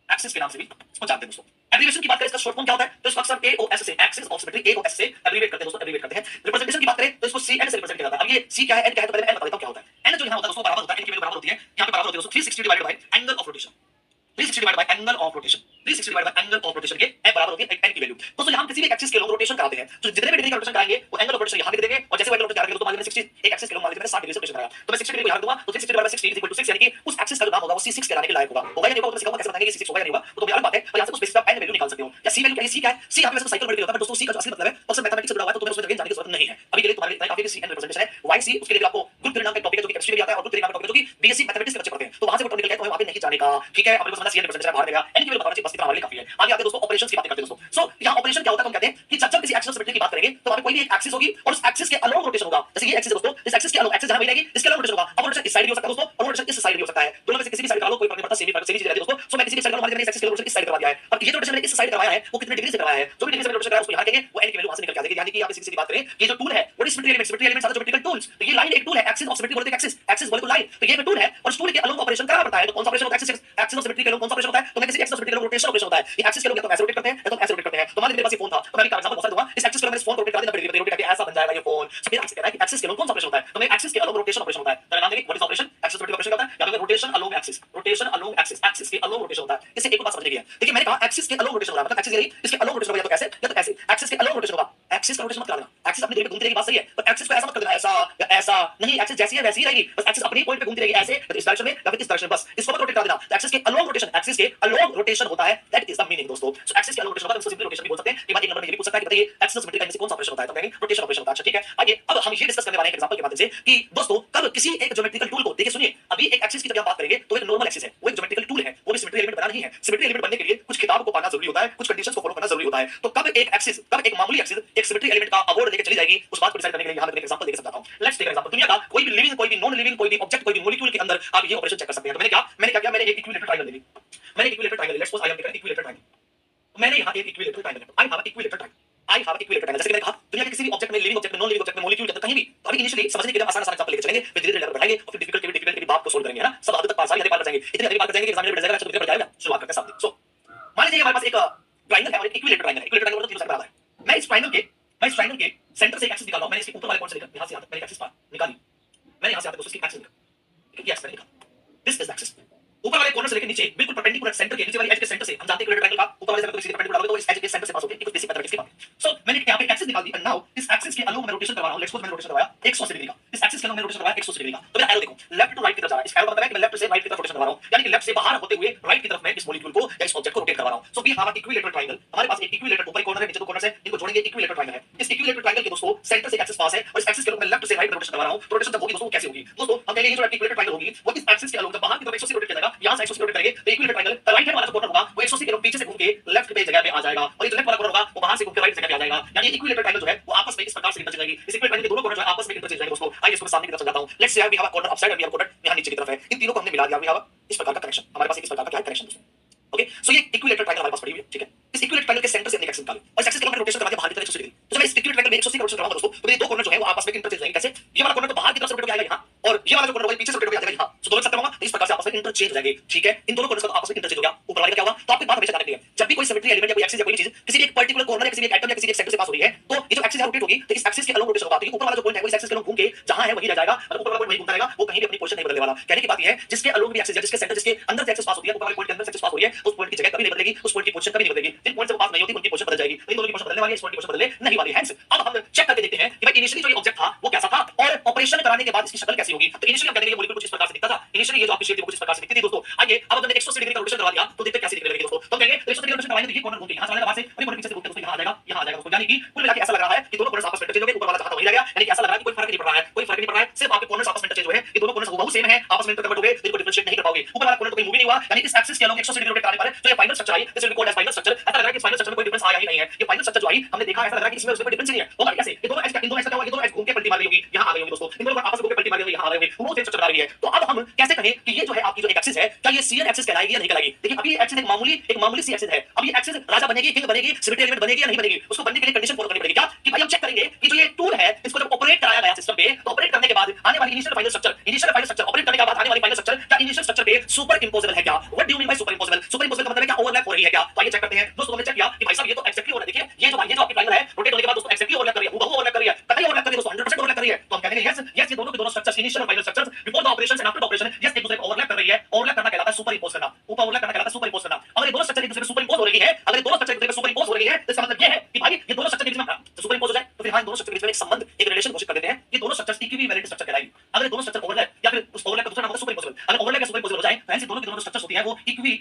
एक्सिस के नाम से भी इसको जानते हैं दोस्तों। एब्रिविएशन की बात करें, इसका शॉर्ट फॉर्म क्या होता है, तो इसको अक्सर एओएस से, एक्सिस ऑफ सिमेट्री एओएस से एब्रिविएट करते हैं दोस्तों, एब्रिविएट करते हैं। रिप्रेजेंटेशन की बात करें तो इसको सीएन से रिप्रेजेंट किया जाता है। अब ये सी क्या है, एन क्या है, तो पहले मैं एन बता देता हूं क्या होता है। एन जो यहां होता है दोस्तों बराबर होता है, एन की वैल्यू बराबर होती है, यहां पे बराबर होती है दोस्तों 360 divided by angle of rotation, 360 divided by angle of rotation, 360 divided by angle of rotation के बराबर होगी n की वैल्यू। दोस्तों यहां किसी भी एक्सिस के लोग रोटेशन कराते हैं तो जितने भी डिग्री का रोटेशन कराएंगे वो एंगल ऑफ रोटेशन यहां भी दे देंगे, और जैसे वो एंगल ऑफ रोटेशन कराएंगे तो मान लीजिए 60 एक एक्सिस के लोग मान लीजिए मैंने 60 डिग्री से रोटेशन कराया तो मैं 60 डिग्री को यहां दूंगा तो 60 डिवाइड बाय 60 इक्वल टू 6, यानी कि उस एक्सिस का जो नाम होगा वो C6 कहलाने के लायक होगा या नहीं होगा, तो मैं सिखाऊंगा कैसे बताएंगे कि C6 होगा या नहीं होगा, तो तुम्हें अलग बात है। और यहां से कुछ बेसिस आप n वैल्यू निकाल सकते हो या C वैल्यू क्या है, C क्या है, C यहां पे वैसे साइकिल मल्टीप्लाई होता है, पर दोस्तों C का जो असली मतलब है वो सिर्फ मैथमेटिक्स से जुड़ा हुआ है, तो तुम्हें उसमें जाने की जरूरत नहीं है। अभी के लिए तुम्हारे लिए काफी C n रिप्रेजेंटेशन है YC, उसके लिए आपको ग्रुप थ्योरी नाम का टॉपिक है जो कि केमिस्ट्री में आता है, और ग्रुप थ्योरी नाम का टॉपिक है जो कि बीएससी मैथमेटिक्स के बच्चे पढ़ते हैं, तो वहां से वो टॉपिक निकल गया, तो वहां पे नहीं जाने का, ठीक है। अपने को समझना C n रिप्रेजेंटेशन बाहर गया, n की वैल्यू बताना चाहिए, बस इतना हमारे लिए काफी है। आगे आते हैं दोस्तों ऑपरेशंस की बात करते हैं दोस्तों। सो यहां ऑपरेशन क्या होता है, हम कहते हैं कि जब किसी एक्सिस ऑफ सिमेट्री की बात करेंगे तो वहां पे कोई भी एक एक्सिस होगी और उस एक्सिस के अलोंग रोटेशन होगा, जैसे ये एक्सिस है दोस्तों, इस एक्सिस के अलोंग, एक्सिस जहां मिलेगी इसके अलोंग रोटेशन होगा। अब रोटेशन इस साइड भी हो सकता है दोस्तों और रोटेशन इस साइड भी हो सकता है, दोनों में से किसी भी साइड करा लो कोई फर्क नहीं पड़ता, सेम चीज रहती है दोस्तों। सो मैं किसी भी साइड का मान लीजिए मैंने इस एक्सिस के रोटेशन इस साइड करवा दिया है, अब ये जो रोटेशन मैंने इस साइड करवाया है वो कितने डिग्री से करवाया है, जो भी डिग्री से रोटेशन कराया उसको यहां करेंगे वो n की वैल्यू वहां से निकल के आ जाएगी। यानी कि आप सीधी बात करें ये जो टूल है वो सिमेट्री एलिमेंट सारा ज्योमेट्रिकल टूल्स, तो ये लाइन एक टूल है, एक्सिस ऑफ सिमेट्री बोलते हैं, एक्सिस एक्सिस बोले तो लाइन, तो ये टूल है और इस टूल के अलोंग ऑपरेशन करना पड़ता है। तो कौन सा ऑपरेशन होता है, एक्सिस ऑफ सिमेट्री के अलोंग कौन सा ऑपरेशन होता है, तो मैं किसी एक्सिस ऑफ सिमेट्री के अलोंग रोटेशन ऑपरेशन होता है। ये एक्सिस के अलोंग या तो ऐसे रोटेट करते हैं या तो ऐसे रोटेट करते हैं। तो मान लीजिए मेरे पास ये फोन था, तो मैं अभी का एग्जांपल बहुत सारा दूंगा, इस एक्सिस के अलोंग मैंने इस फोन को रोटेट कर दिया, मैं रोटेट करके ऐसा बन जाएगा ये फोन। सो मेरा एक्सिस कह रहा है कि एक्सिस के अलोंग कौन सा ऑपरेशन होता है, तो मैं एक्सिस के अलोंग रोटेशन ऑपरेशन होता है। तो नाम देंगे what is operation, axis symmetry operation होता है या फिर rotation along axis, rotation along axis, axis के अलोंग रोटेशन होता है। इससे एक बात समझने की है, देखिए मैंने कहा एक्सिस के अलोंग रोटेशन हो रहा है, मतलब एक्सिस यही इसके अलोंग रोटेशन होगा, या तो ऐसे या तो ऐसे, एक्सिस के अलोंग रोटेशन होगा। एक्सिस का रोटेशन मत करना, एक्सिस अपनी जगह पे घूमती रहेगी, बात सही है, पर एक्सिस को ऐसा मत कर देना ऐसा या ऐसा नहीं, एक्सिस जैसी है वैसी ही रहेगी, बस एक्सिस अपनी पॉइंट पे घूमती रहेगी, ऐसे या तो इस डायरेक्शन में या फिर इस डायरेक्शन में, बस इसको मत रोटेट कर देना। तो एक्सिस के अलोंग रोटेशन, एक्सिस के अलोंग रोटेशन होता है, दैट इज द मीनिंग दोस्तों। सो एक्सिस के अलोंग रोटेशन होता है, उसको सिंपली रोटेशन भी बोल सकते हैं। एक नंबर में ये भी पूछ सकता है कि बताइए एक्सिस ऑफ सिमेट्री का इनमें से कौन सा ऑपरेशन होता है, तो कहेंगे रोटेशन ऑपरेशन होता है। अच्छा ठीक है, आइए अब हम ये डिस्कस करने वाले हैं एग्जांपल के माध्यम से कि दोस्तों कब किसी एक ज्योमेट्रिकल टूल को, देखिए सुनिए, अभी एक एक्सिस की जब हम बात करेंगे तो एक नॉर्मल एक्सिस है, वो एक ज्योमेट्रिकल टूल है, वो भी सिमेट्री एलिमेंट बना नहीं है। सिमेट्री एलिमेंट बनने के लिए कुछ खिताब को पाना जरूरी होता है, कुछ कंडीशंस को फॉलो करना जरूरी होता है। तो कब एक एक्सिस, कब एक मामूली एक्सिस एक सिमेट्री एलिमेंट का अवॉर्ड लेके चली जाएगी, उस बात को डिसाइड करने के लिए यहां मैं एक एग्जांपल देके समझाता हूं। लेट्स टेक एग्जांपल, दुनिया का कोई भी लिविंग, कोई भी नॉन लिविंग, कोई भी ऑब्जेक्ट, कोई भी मॉलिक्यूल के अंदर आप ये ऑपरेशन चेक कर सकते हैं। तो मैंने क्या किया, मैंने एक इक्विलेटरल ट्रायंगल ले ली, मैंने equilateral triangle, let's suppose I am taking equilateral triangle, मैंने यहां एक equilateral triangle, I have equilateral triangle, I have equilateral triangle. जैसे मैंने कहा दुनिया के किसी भी ऑब्जेक्ट में, लिविंग ऑब्जेक्ट में, नॉन लिविंग ऑब्जेक्ट में, मॉलिक्यूल के अंदर कहीं भी, तो अभी इनिशियली समझने के लिए आसान एग्जांपल लेके चलेंगे, फिर धीरे-धीरे लेवल बढ़ाएंगे और फिर डिफिकल्ट की बात को सॉल्व करेंगे, है ना। सब हद तक पास आगे पार कर जाएंगे, इतनी आगे पार कर जाएंगे कि एग्जाम में बढ़ जाएगा, अच्छा तो बढ़ जाएगा। शुरुआत करते हैं सामने। सो मान लीजिए हमारे पास एक ट्रायंगल है और एक इक्विलेटरल ट्रायंगल है, इक्विलेटरल ट्रायंगल मतलब तीनों साइड बराबर है। मैं इस ट्रायंगल के सेंटर से एक एक्सिस निकाल रहा हूं, मैंने इसके ऊपर वाले पॉइंट से लेकर यहां से यहां तक मैंने एक्सिस पार निकाली, मैंने यहां से यहां तक उसकी एक्सिस निकाली, ये एक्सिस मैंने निकाला, दिस इज एक्सिस। ऊपर वाले कॉर्नर से लेकर नीचे बिल्कुल परपेंडिकुलर सेंटर के नीचे वाली एज के सेंटर से, हम जानते हैं इक्विलेटरल ट्रायंगल का ऊपर वाले से अगर सीधे परपेंडिकुलर होगा तो इस एज के सेंटर से पास होगी, कुछ बेसिक मैथमेटिक्स की बात है। सो मैंने यहां पे एक्सिस निकाल दी, एंड नाउ इस एक्सिस के अलोंग मैं रोटेशन करवा रहा हूं। लेट्स सपोज मैंने रोटेशन करवाया 180 डिग्री का, इस एक्सिस के अलोंग मैंने रोटेशन करवाया 180 डिग्री का। तो मेरा एरो देखो लेफ्ट टू राइट की तरफ जा रहा है, इस एरो का मतलब है कि मैं लेफ्ट से राइट की तरफ रोटेशन करवा रहा हूं, यानी कि लेफ्ट से बाहर होते हुए राइट की तरफ मैं इस मॉलिक्यूल को या इस ऑब्जेक्ट को रोटेट करवा रहा हूं। So we have a equilateral triangle, हमारे पास एक इक्विलेटर ऊपर कॉर्नर है, नीचे दो कॉर्नर है, इनको जोड़ेंगे इक्विलेटरल ट्रायंगल है। इस इक्विलेटरल ट्रायंगल के दोस्तों सेंटर से एक एक्सिस पास है और इस एक्सिस के अलोंग मैं लेफ्ट से राइट रोटेशन करवा रहा हूं। तो रोटेशन जब होगी दोस्तों कैसे होगी, दोस्तों हम कहेंगे ये जो इक्विलेटरल ट्रायंगल होगी वो इस एक्सिस के अलोंग जब बाहर की तरफ 180 रोटेट किया जाएगा, यहां से 180 रोटेट करेंगे तो इक्विलेटरल ट्रायंगल का राइट हैंड वाला जो कॉर्नर होगा वो 180 के पीछे से घूम के लेफ्ट पे जगह पे आ जाएगा, और ये जो लेफ्ट वाला कॉर्नर होगा वो बाहर से घूम के राइट जगह पे आ जाएगा। यानी इक्विलेटरल ट्रायंगल जो है वो आपस में इस प्रकार से इंटरचेंज जाएगी, इस इक्विलेटरल ट्रायंगल के दोनों कॉर्नर जो है आपस में इंटरचेंज जाएंगे दोस्तों। आइए इसको सामने की तरफ समझाता हूं। Let's say we have a corner upside and we have corner यहां नीचे की तरफ है, इन तीनों को हमने मिला दिया, वी हैव इस प्रकार का कनेक्शन, हमारे पास इस प्रकार का क्या कनेक्शन दोस्तों। ओके, सो ये इक्विलेटरल ट्रायंगल हमारे पास पड़ी हुई है, ठीक है। इस इक्विलेटरल ट्रायंगल के सेंटर से हमने एक्सिस निकाली और इस एक्सिस के अंदर रोटेशन करवा दिया बाहर की तरफ 180 डिग्री। तो जब मैं इस इक्विलेटरल ट्रायंगल में 180 का रोटेशन करवाऊंगा दोस्तों तो ये दो कॉर्नर जो है वो आपस में इंटरचेंज जाएंगे। कैसे, ये वाला कॉर्नर तो बाहर की तरफ से रोटेट होके आएगा यहां, और ये वाला जो कॉर्नर वो पीछे से रोटेट होके आ जाएगा यहां। सो दोनों सकते होगा, इस प्रकार से आपस में इंटरचेंज हो जाएंगे, ठीक है। इन दोनों कॉर्नर्स का आपस में इंटरचेंज हो गया, ऊपर वाले का क्या होगा, तो आपको बात हमेशा ध्यान रखनी है, जब भी कोई सिमेट्री एलिमेंट या कोई एक्सिस या कोई चीज किसी भी एक पर्टिकुलर कॉर्नर या किसी भी एक एटम या किसी भी एक सेंटर से पास हो रही है, तो ये जो एक्सिस रोटेट होगी तो इस एक्सिस के अलोंग रोटेशन होगा, तो ये ऊपर वाला जो पॉइंट है वो इस एक्सिस के अलोंग घूम के जहां है वहीं रह जाएगा, मतलब ऊपर वाला पॉइंट वहीं घूमता रहेगा, वो कहीं भी अपनी पोजीशन नहीं बदलने वाला। कहने की बात ये है जिसके अलोंग भी एक्सिस या जिसके सेंटर जिसके अंदर से एक्सिस पास होती है, ऊपर वाले पॉइंट के अंदर से एक्सिस पास हो रही है, उस पॉइंट की जगह कभी नहीं बदलेगी, उस पॉइंट की पोजीशन कभी नहीं बदलेगी, जिन पॉइंट से वो पास नहीं होती उनकी पोजीशन बदल जाएगी, इन दोनों की पोजीशन बदलने वाली है, इस पॉइंट की पोजीशन बदलने नहीं वाली है। हेंस अब हम चेक करके देखते हैं कि भाई इनिशियली जो ये ऑब्जेक्ट था वो कैसा था और ऑपरेशन कराने के बाद इसकी शक्ल कैसी होगी। तो इनिशियली हम कहते हैं ये मॉलिक्यूल कुछ इस प्रकार से दिखता था, इनिशियली ये जो आपकी शेप थी वो कुछ इस प्रकार से दिखती थी दोस्तों। आइए अब हमने 180 डिग्री का रोटेशन करवा दिया तो देखते कैसे दिखने लगेगी दोस्तों। तो कहेंगे 180 डिग्री रोटेशन करवाएंगे तो ये कॉर्नर घूम के यहां से आएगा बाहर से, और ये कॉर्नर पीछे से घूम के दोस्तों यहां आ जाएगा दोस्तों। यानी कि कुल मिला के ऐसा लग रहा है कि दोनों कॉर्नर्स आपस में इंटरचेंज हो गए, ऊपर वाला जहां था वहीं रह गया, यानी कि ऐसा लग रहा है कि कोई फर्क नहीं पड़ रहा है, कोई फर्क नहीं पड़ रहा है, सिर्फ आपके कॉर्नर्स आपस में इंटरचेंज हुए हैं, ये दोनों कॉर्नर्स हुबहू सेम है, आपस में इंटरकन्वर्ट हो गए, इनको डिफरेंशिएट नहीं कर पाओगे। ऊपर वाला कॉर्नर तो कोई मूव नहीं हुआ, यानी इस एक्सिस के अलोंग 180 डिग्री रोटेट कराने पर जो ये फाइनल स्ट्रक्चर आई, this will be called as final structure. ऐसा लग रहा है कि फाइनल स्ट्रक्चर में कोई डिफरेंस आया ही नहीं है, ये फाइनल स्ट्रक्चर जो आई हमने देखा, ऐसा लग रहा है कि इसमें उसमें कोई डिफरेंस नहीं है। होगा कैसे, ये दोनों एज क्या हुआ, ये दोनों एज घूम के पलटी मार रही होगी, यहां आ गई होगी दोस्तों, इन दोनों आपस में घूम के पलटी मार रही होगी, यहां आ गई होगी, वो सेम स्ट्रक्चर बना रही है। तो अब हम कैसे कहें कि ये जो है आपकी जो एक एक्सिस है क्या ये सीएन एक्सिस कहलाएगी या नहीं कहलाएगी। देखिए अभी एक्सिस एक मामूली सी एक्सिस है, अब ये एक्सिस राजा बनेगी, किंग बनेगी, सिमेट्री एलिमेंट बनेगी या नहीं बनेगी, उसको बनने के लिए कंडीशन फॉलो करनी पड़ेगी। क्या कि भाई हम चेक करेंगे कि जो ये टूल है इसको जब ऑपरेट कराया गया सिस्टम पे, तो ऑपरेट करने के बाद आने वाली इनिशियल फाइनल स्ट्रक्चर ऑपरेट करने के बाद आने वाली फाइनल स्ट्रक्चर क्या इनिशियल स्ट्रक्चर पे सुपर इंपोजेबल है क्या। What do you mean by superimposable, superimposable का मतलब है क्या ओवरलैप हो रही है क्या। तो आइए चेक करते हैं दोस्तों। हमने चेक किया कि भाई साहब ये तो एक्जेक्टली हो रहा है, देखिए ये जो आपकी ट्रायंगल है रोटेट होने के बाद दोस्तों एक्जेक्टली ओवरलैप कर रही है, वो ओवरलैप कर रही है, कतई ओवरलैप कर रही है दोस्तों, 100% ओवरलैप कर रही है तो हम कहेंगे यस यस, ये दोनों के दोनों स्ट्रक्चर्स, इनिशियल और final structures before the operation and after the operation, yes एक दूसरे को ओवरलैप कर रही है। ओवरलैप करना कहलाता है सुपर इंपोज करना, ऊपर ओवरलैप करना कहलाता है सुपर इंपोज करना। अगर ये दोनों स्ट्रक्चर एक दूसरे पे सुपर इंपोज हो रही है, अगर ये दोनों स्ट्रक्चर एक दूसरे पे सुपर इंपोज हो रही है, तो इसका मतलब ये है कि भाई ये दोनों स्ट्रक्चर के बीच में सुपर इंपोज हो जाए तो फिर हाँ, इन दोनों स्ट्रक्चर के बीच में एक संबंध, एक रिलेशन घोषित कर देते हैं। ये दोनों स्ट्रक्चर्स इक्विवेलेंट स्ट्रक्चर कहलाएंगे। अगर ये दोनों स्ट्रक्चर ओवरलैप या फिर उस ओवरलैप का दूसरा नाम होता है सुपर इंपोजिबल, अगर ओवरलैप या सुपर इंपोजिबल हो जाए तो ऐसे दोनों की दोनों स्ट्रक्चर्स होती है वो इक्वी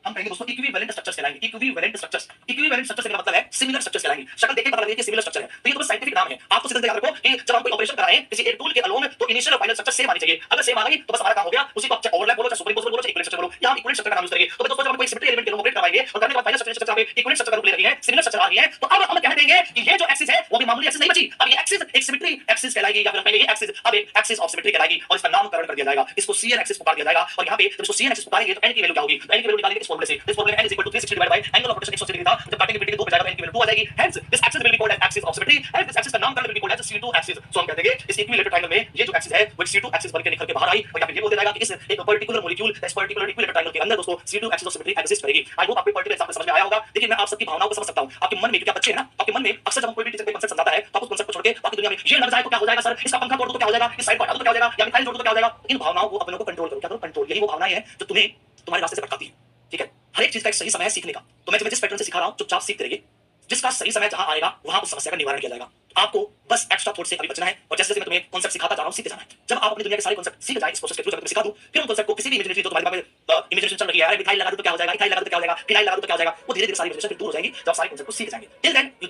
हम कहेंगे दोस्तों इक्विवेलेंट स्ट्रक्चर्स कहलाएंगे। इक्विवेलेंट स्ट्रक्चर्स, इक्विवेलेंट स्ट्रक्चर्स का मतलब है सिमिलर स्ट्रक्चर्स कहलाएंगे। शक्ल देख के पता लगे कि सिमिलर स्ट्रक्चर है, तो ये तो साइंटिफिक नाम है। आपको सिर्फ याद रखो कि जब हम कोई ऑपरेशन कराएं किसी एक टूल के अलोन तो इनिशियल और फाइनल स्ट्रक्चर सेम आनी चाहिए। अगर सेम आ गई तो बस हमारा काम हो गया। उसी को आप चाहे ओवरलैप बोलो, चाहे सुपर इंपोजिबल बोलो, चाहे इक्विवेलेंट स्ट्रक्चर बोलो, या हम इक्विवेलेंट स्ट्रक्चर का नाम यूज करेंगे। तो दोस्तों जब हम कोई सिमेट्री एलिमेंट के ऑपरेट करवाएंगे और करने के बाद फाइनल स्ट्रक्चर पे इक्विवेलेंट स्ट्रक्चर का रूप ले रही है, सिमिलर स्ट्रक्चर आ रही है, तो अब हम कह देंगे कि ये जो एक्सिस है वो भी मामूली एक्सिस नहीं बची, अब ये एक्सिस एक सिमेट्री एक्सिस कहलाएगी, या फिर हम कहेंगे ये एक्सिस अब एक एक्सिस ऑफ सिमेट्री कहलाएगी और इसका नामकरण कर दिया जाएगा। इसको सीएन एक्सिस पुकार दिया जाएगा। और यहां पे जब इसको सीएन एक्सिस पुकारेंगे तो n की वैल्यू क्या होगी? तो n की वैल्यू निकालेंगे इस फॉर्मूले से। इस फॉर्मूले में n 360 divide by angle of rotation 180 degree था। जब काटेंगे पीटेंगे 2 पे जाएगा तो n की वैल्यू 2 आ जाएगी। Hence this axis will be called as axis of symmetry and this axis का नामकरण will be called as C2 axis. So हम कहते हैं इस इक्विलेटरल ट्रायंगल में ये जो एक्सिस है वो C2 एक्सिस बन के निकल के बाहर आई, और या फिर ये बोल दिया जाएगा कि इस एक पर्टिकुलर मॉलिक्यूल इस पर्टिकुलर इक्विलेटरल ट्रायंगल के अंदर दोस्तों C2 axis of symmetry exist करेगी। आई होप आपको पर्टिकुलर एग्जांपल समझ में आया होगा। लेकिन मैं आप सबकी भावनाओं को समझ सकता हूं। आपके मन में, क्योंकि आप बच्चे हैं ना, आपके मन में अक्सर जब हम कोई भी टीचर कोई कांसेप्ट समझाता है तो आप उस कांसेप्ट को छोड़ के बाकी दुनिया में ये लग जाए तो क्या हो जाएगा सर, इसका पंखा तोड़ दो तो क्या हो जाएगा, इस साइड को हटा दो तो क्या हो जाएगा, या मिसाइल जोड़ दो तो क्या हो जाएगा। इन भावनाओं को अपनों को कंट्रोल करो। क्या करो? कंट्रोल। यही वो भावनाएं हैं जो तुम्हें तुम्हारे रास्ते से भटकाती है। ठीक है, हर एक चीज का एक सही समय है सीखने का। तो मैं तुम्हें जिस पैटर्न से सिखा रहा हूं चुपचाप सीखते रहिए। जिसका सही समय जहां आएगा वहां उस समस्या का निवारण किया जाएगा। आपको बस एक्स्ट्रा थॉट से अभी बचना है, और जैसे जैसे मैं तुम्हें कांसेप्ट सिखाता जा रहा हूं सीखते जाना है। जब आप अपनी दुनिया के सारे कांसेप्ट सीख जाए, इस प्रोसेस के थ्रू जब मैं सिखा दूं, फिर उन कांसेप्ट को किसी भी इमेजिनरी जो तुम्हारे दिमाग में इमेजिनेशन चल रही है, अरे मिठाई लगा दो तो क्या हो जाएगा, मिठाई लगा दो तो क्या हो जाएगा, फिनाइल लगा दो तो क्या हो जाएगा, वो धीरे धीरे सारी इमेजिनेशन फिर दूर हो जाएगी जब सारे कांसेप्ट को सीख जाएंगे। Till then you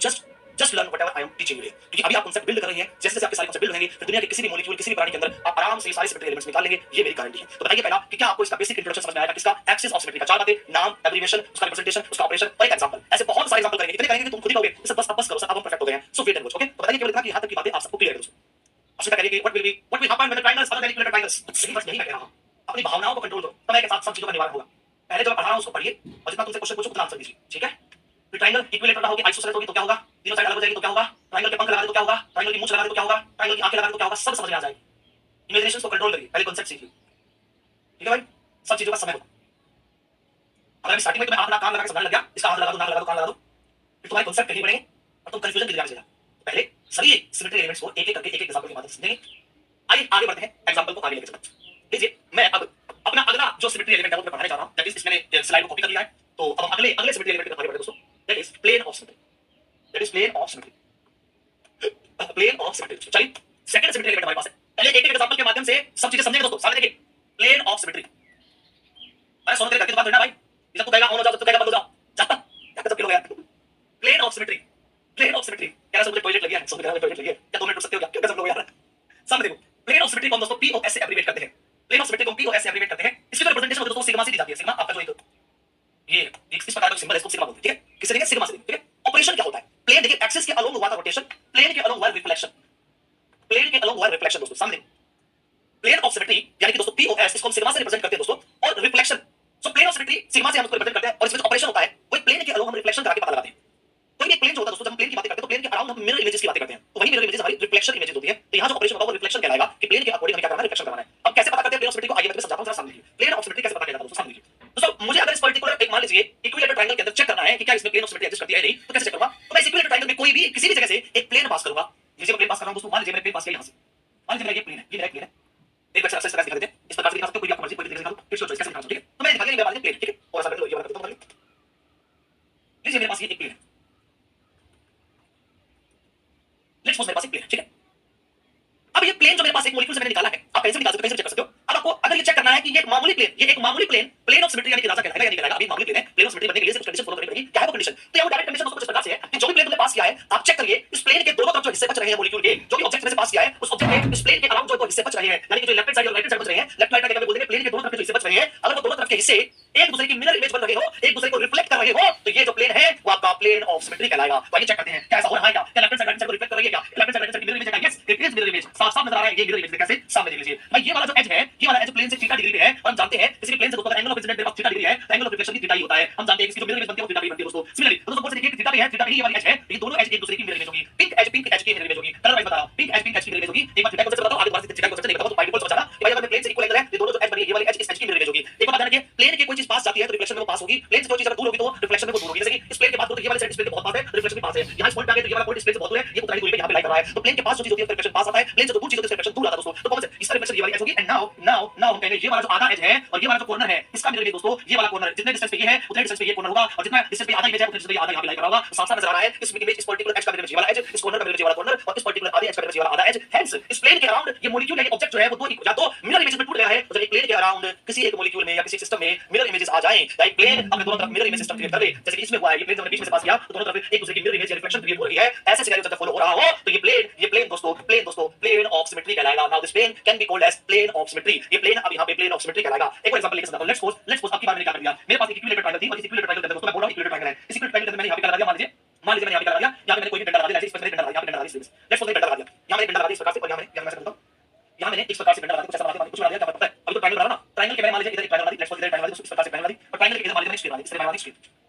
just learn whatever I am teaching you. क्योंकि अभी आप कांसेप्ट बिल्ड कर रहे हैं, जैसे जैसे आपके सारे कांसेप्ट बिल्ड होंगे फिर दुनिया के किसी भी मॉलिक्यूल किसी भी प्राणी के अंदर आप आराम से सारे सिमेट्री एलिमेंट्स निकाल लेंगे। ये मेरी गारंटी है। तो बताइए पहला कि क्या आपको इसका बेसिक इंट्रोडक्शन समझ में आया? किसका? एक्सिस ऑफ सिमेट्री का। 4 बातें, नाम, एब्रिविएशन, उसका रिप्रेजेंटेशन, उसका ऑपरेशन और एक एग्जांपल। ऐसे बहुत सारे एग्जांपल करेंगे, इतने करेंगे कि तुम खुद ही कहोगे सर बस करो सर, अब हम परफेक्ट हो गए हैं। सो वेट एंड वॉच। ओके, तो बताइए केवल इतना कि यहां तक की बातें आप सबको क्लियर है दोस्तों। अब सीधा करिए कि what will happen when the triangles are equilateral triangles. सही बस यही मैं कह रहा हूं। अपनी भावनाओं को कंट्रोल करो, समय के साथ सब चीजों का निवारण होगा। पहले जो मैं पढ़ा रहा हूं उसको पढ़िए और जितना तुमसे क्वेश्चन पूछो उतना आंसर दीजिए। ठीक है, ट्रायंगल इक्विलेटरल होगी, आइसोसेलेस होगी तो क्या होगा, तीनों साइड अलग हो जाएगी तो क्या होगा, ट्रायंगल के पंख लगा दे तो क्या होगा, ट्रायंगल की मूंछ लगा दे तो क्या होगा, ट्रायंगल की आंखें लगा दे तो क्या होगा, सब समझ में आ जाएगा। इमेजिनेशन को कंट्रोल करिए, पहले कांसेप्ट सीखिए। ठीक है भाई, सब चीजों का समय होगा। अगर अभी स्टार्टिंग में तुम्हें आंख नाक कान लगा के समझाने लग गया, इसका आंख लगा दो, नाक लगा दो, कान लगा दो, फिर तुम्हारे कांसेप्ट कहीं बढ़ेंगे और तुम कंफ्यूजन की दिशा में चले जाओगे। पहले सभी सिमेट्री एलिमेंट्स को एक एक करके एक एक एग्जांपल के माध्यम से समझेंगे। आइए आगे बढ़ते हैं, एग्जांपल को आगे लेकर चलते हैं। लीजिए, मैं अब अपना अगला जो सिमेट्री एलिमेंट है वो मैं पढ़ाने जा रहा हूं। दैट इज इसमें स्लाइड को कॉपी कर लिया है। तो अब हम अगले सिमेट्री एलिमेंट पे आगे बढ़ते हैं दोस्तों। That is plane of symmetry. That is plane of symmetry. Plane of symmetry. चलिए, सेकंड सिमेट्री एलिमेंट हमारे पास है। पहले एक एक एग्जांपल के माध्यम से सब चीजें समझेंगे दोस्तों। सामने देखिए, प्लेन ऑफ सिमेट्री। अरे सोनो तेरे घर की बात ना भाई, इधर तू कहेगा ऑन हो जाओ, तू कहेगा बंद हो जाओ, जाता क्या सब लोग यार। Plane of symmetry, plane of symmetry. क्या मुझे टॉयलेट लगी है, सोनो कह रहा है टॉयलेट लगी है, क्या 2 मिनट रुक सकते हो क्या सब लोग यार। सामने देखो, प्लेन ऑफ सिमेट्री को हम दोस्तों P और S से एब्रिविएट करते हैं। प्लेन ऑफ सिमेट्री को P और S से एब्रिविएट करते हैं। इसकी जो रिप्रेजेंटेशन होती है दोस्तों सिग्मा से दी जाती है। सिग्मा आपका जो एक ये इस प्रकार का सिंबल है, इसको सिग्मा बोलते हैं। ठीक है, किससे देंगे? सिग्मा से देंगे। ठीक है, ऑपरेशन क्या होता है? प्लेन देखिए, एक्सिस के अलोंग हुआ था रोटेशन, प्लेन के अलोंग हुआ रिफ्लेक्शन, प्लेन के अलोंग हुआ रिफ्लेक्शन दोस्तों। सामने प्लेन ऑफ सिमेट्री यानी कि दोस्तों P और S इसको हम सिग्मा से रिप्रेजेंट करते हैं दोस्तों, और reflection. So plane of symmetry sigma से हम उसको रिप्रेजेंट करते हैं, और इसमें जो ऑपरेशन होता है वो प्लेन के अलोंग हम रिफ्लेक्शन करा के पता लगाते हैं। तो ये प्लेन जो होता है दोस्तों, जब हम प्लेन की बातें करते हैं तो प्लेन के अराउंड हम मिरर इमेजेस की बातें करते हैं। तो वही मिरर इमेजेस हमारी रिफ्लेक्शन इमेजेस होती है। तो यहां जो ऑपरेशन होगा वो रिफ्लेक्शन कहलाएगा कि प्लेन के अकॉर्डिंग हमें क्या करना है, रिफ्लेक्शन करना है। अब कैसे पता करते हैं प्लेन ऑफ सिमेट्री को? आइए मैं तुम्हें समझाता हूं, जरा समझ लीजिए। प्लेन ऑफ सिमेट्री कैसे पता चलेगा दोस्तों, समझ लीजिए दोस्तों। मुझे अगर इस पर्टिकुलर एक मान लीजिए इक्विलेटरल ट्रायंगल के अंदर चेक करना है कि क्या इसमें प्लेन ऑफ सिमेट्री एग्जिस्ट करती है या नहीं, तो कैसे चेक करूंगा? तो मैं इस इक्विलेटरल ट्रायंगल में कोई भी किसी भी जगह से एक प्लेन पास करूंगा। जैसे मैं प्लेन पास कर रहा हूं दोस्तों, मान लीजिए मैंने प्लेन पास किया यहां से, मान लीजिए मेरा ये प्लेन है, ये मेरा प्लेन है। एक बच्चा अक्सर दिखा देते हैं, इस प्रकार से दिखा सकते हो, कोई भी आपको मर्जी कोई भी दिखा दो, फिर सोचो कैसे दिखा दो। ठीक है, तो मैं दिखा दिया, ये वाला प्लेन। ठीक है, और ऐसा कर लो, ये वाला कर दो, लीजिए मेरे पास ये एक प्लेन है। लेट्स सपोज मेरे पास एक प्लेन है। ठीक है, अब ये प्लेन जो मेरे पास एक मॉलिक्यूल से मैंने निकाला है, आप पेंसिल निकाल सकते हो, पेंसिल चेक कर सकते हो। अब आपको अगर ये चेक करना है कि ये एक मामूली प्लेन, ये एक मामूली प्लेन प्लेन ऑफ सिमेट्री यानी कि राजा कहलाएगा या नहीं कहलाएगा। अभी मामूली प्लेन है, प्लेन ऑफ सिमेट्री बनने के लिए सिर्फ कंडीशन फॉलो करनी पड़ेगी। क्या है वो कंडीशन? तो ये वो डायरेक्ट कंडीशन दोस्तों कुछ इस प्रकार से है कि जो भी प्लेन तुमने पास किया है, आप चेक करिए इस प्लेन के दोनों तरफ जो हिस्से बच रहे हैं मॉलिक्यूल के, जो भी ऑब्जेक्ट में से पास किया है उस ऑब्जेक्ट के इस प्लेन के अराउंड जो हिस्से बच रहे हैं, यानी कि जो लेफ्ट हैंड साइड और राइट हैंड साइड बच रहे हैं, लेफ्ट राइट हैंड बोल देंगे प्लेन के दोनों तरफ के हिस्से बच रहे हैं, अगर वो दोनों तरफ के हिस्से एक दूसरे की मिरर इमेज बन रहे हो, एक दूसरे को रिफ्लेक्ट कर रहे हो, तो ये जो प्लेन है वो आपका प्लेन ऑफ सिमेट्री कहलाएगा। तो आइए चेक करते हैं क्या ऐसा हो रहा है। क्या left hand side right hand side को रिफ्लेक्ट कर रही है? क्या left hand side right hand की मिरर इमेज है? Yes, it is mirror image. साफ साफ नजर आ रहा है ये मिरर इमेज। कैसे? सामने देख लीजिए भाई, ये वाला जो एज है, ये वाला एज प्लेन से थीटा डिग्री पे है, और हम जानते हैं किसी भी प्लेन से दोस्तों एंगल ऑफ इंसिडेंट मेरे पास थीटा डिग्री है, एंगल ऑफ रिफ्लेक्शन भी थीटा ही होता है। हम जानते हैं इसकी जो मिरर इमेज बनती है वो थीटा भी बनती है दोस्तों। सिमिलरली दोस्तों सपोज देखिए थीटा भी है, थीटा भी ये वाली एज है, ये दोनों एज एक दूसरे की मिरर इमेज होगी। पिंक एज की मिरर इमेज होगी। कलर वाइज बता रहा हूं, पिंक एज की मिरर इमेज होगी। एक बार थीटा को बताओ, आगे बात थीटा को नहीं बताओ तो बाय डिफॉल्ट समझना कि भाई अगर प्लेन से इक्वल एंगल है, ये दोनों जो एज बनी है, ये वाली एज इस एज की मिरर इमेज होगी। एक बात ध्यान रखिए, प्लेन के कोई चीज पास जाती है तो रिफ्लेक्शन में वो पास होगी, प्लेन से जो चीज अगर दूर होगी तो रिफ्लेक्शन में वो दूर होगी। जैसे कि इस प्लेन के पास तो ये वाली साइड इस प्लेन के बहुत पास है, रिफ्लेक्शन भी पास है। यहां इस पॉइंट पे आ गए तो ये वाला पॉइंट इस प्लेन से बहुत दूर है, ये उतनी दूरी पे यहां पे लाई कर रहा है, तो प्लेन के पास जो चीज होती है रिफ्लेक्शन पास आता है, प्लेन से जो दूर चीज होती है रिफ्लेक्शन दूर आता है दोस्तों। तो कौन सा इसका रिफ्लेक्शन ये वाली एज होगी। एंड नाउ हम कहेंगे ये वाला जो आधा एज है और ये वाला जो कॉर्नर है इसका मिरर इमेज दोस्तों, ये वाला कॉर्नर जितने डिस्टेंस पे ये है उतने डिस्टेंस पे ये कॉर्नर होगा, और जितना डिस्टेंस पे आधा इमेज है उतने डिस्टेंस पे आधा यहां पे लाई करा होगा। साफ साफ नजर आ रहा है इस इमेज इस पर्टिकुलर एज का मिरर इमेज ये वाला एज, इस कॉर्नर का मिरर इमेज ये वाला कॉर्नर, और इस पर्टिकुलर आधे एज का मिरर इमेज ये वाला आधा एज। हेंस इस प्लेन के अराउंड ये मॉलिक्यूल है, ये ऑब्जेक्ट जो है वो दो या तो मिरर इमेज में टूट गया है, तो जब एक प्लेन के अराउंड किसी एक मॉलिक्यूल में या किसी सिस्टम में मिरर इमेजेस आ जाएं, या एक प्लेन अपने दोनों तरफ मिरर इमेज सिस्टम क्रिएट कर ले, जैसे कि इसमें हुआ है, ये प्लेन जब बीच में से पास किया तो दोनों तरफ एक दूसरे की मिरर इमेज या रिफ्लेक्शन क्रिएट हो रही है। ऐसे सिनेरियो जब फॉलो हो रहा हो तो ये प्लेन दोस्तों प्लेन ऑफ सिमेट्री कहलाएगा। Now this plane can be called as plane of symmetry. ये प्लेन अब यहां पे प्लेन ऑफ सिमेट्री कहलाएगा। एक और एग्जांपल लेके समझाता हूं। लेट्स सपोज आपकी बात मैंने क्या कर दिया, मेरे पास एक इक्विलेटरल ट्रायंगल थी और इस इक्विलेटरल ट्रायंगल के अंदर दोस्तों मैं बोल रहा हूं इक्विलेटरल ट्रायंगल है, इस इक्विलेटरल ट्रायंगल के अंदर मैंने यहां पे क्या लगा दिया, मान लीजिए मैंने यहां पे क्या लगा दिया, यहां पे मैंने कोई भी डंडा लगा दिया, इस पर मैंने डंडा लगा दिया, यहां पे डंडा लगा दिया, लेट्स सपोज मैंने डंडा लगा दिया, यहां मैंने डंडा लगा दिया इस प्रकार से, और यहां मैं करता हूं यहां मैंने इस प्रकार से डंडा लगा दिया, कुछ ऐसा बना दिया, कुछ बना दिया, क्या पता है अभी तो ट्रायंगल बना ना, ट्रायंगल के मैंने मान लीजिए इधर एक ट्रायंगल बना दी, लेट्स सपोज इधर ट्रायंगल बना दी, इस प्रकार से ट्रायंगल बना दी, और ट्रायंगल के इधर मान लीजिए मैंने स्क्वायर बना दी, इस तरह बना दी स्क्वायर।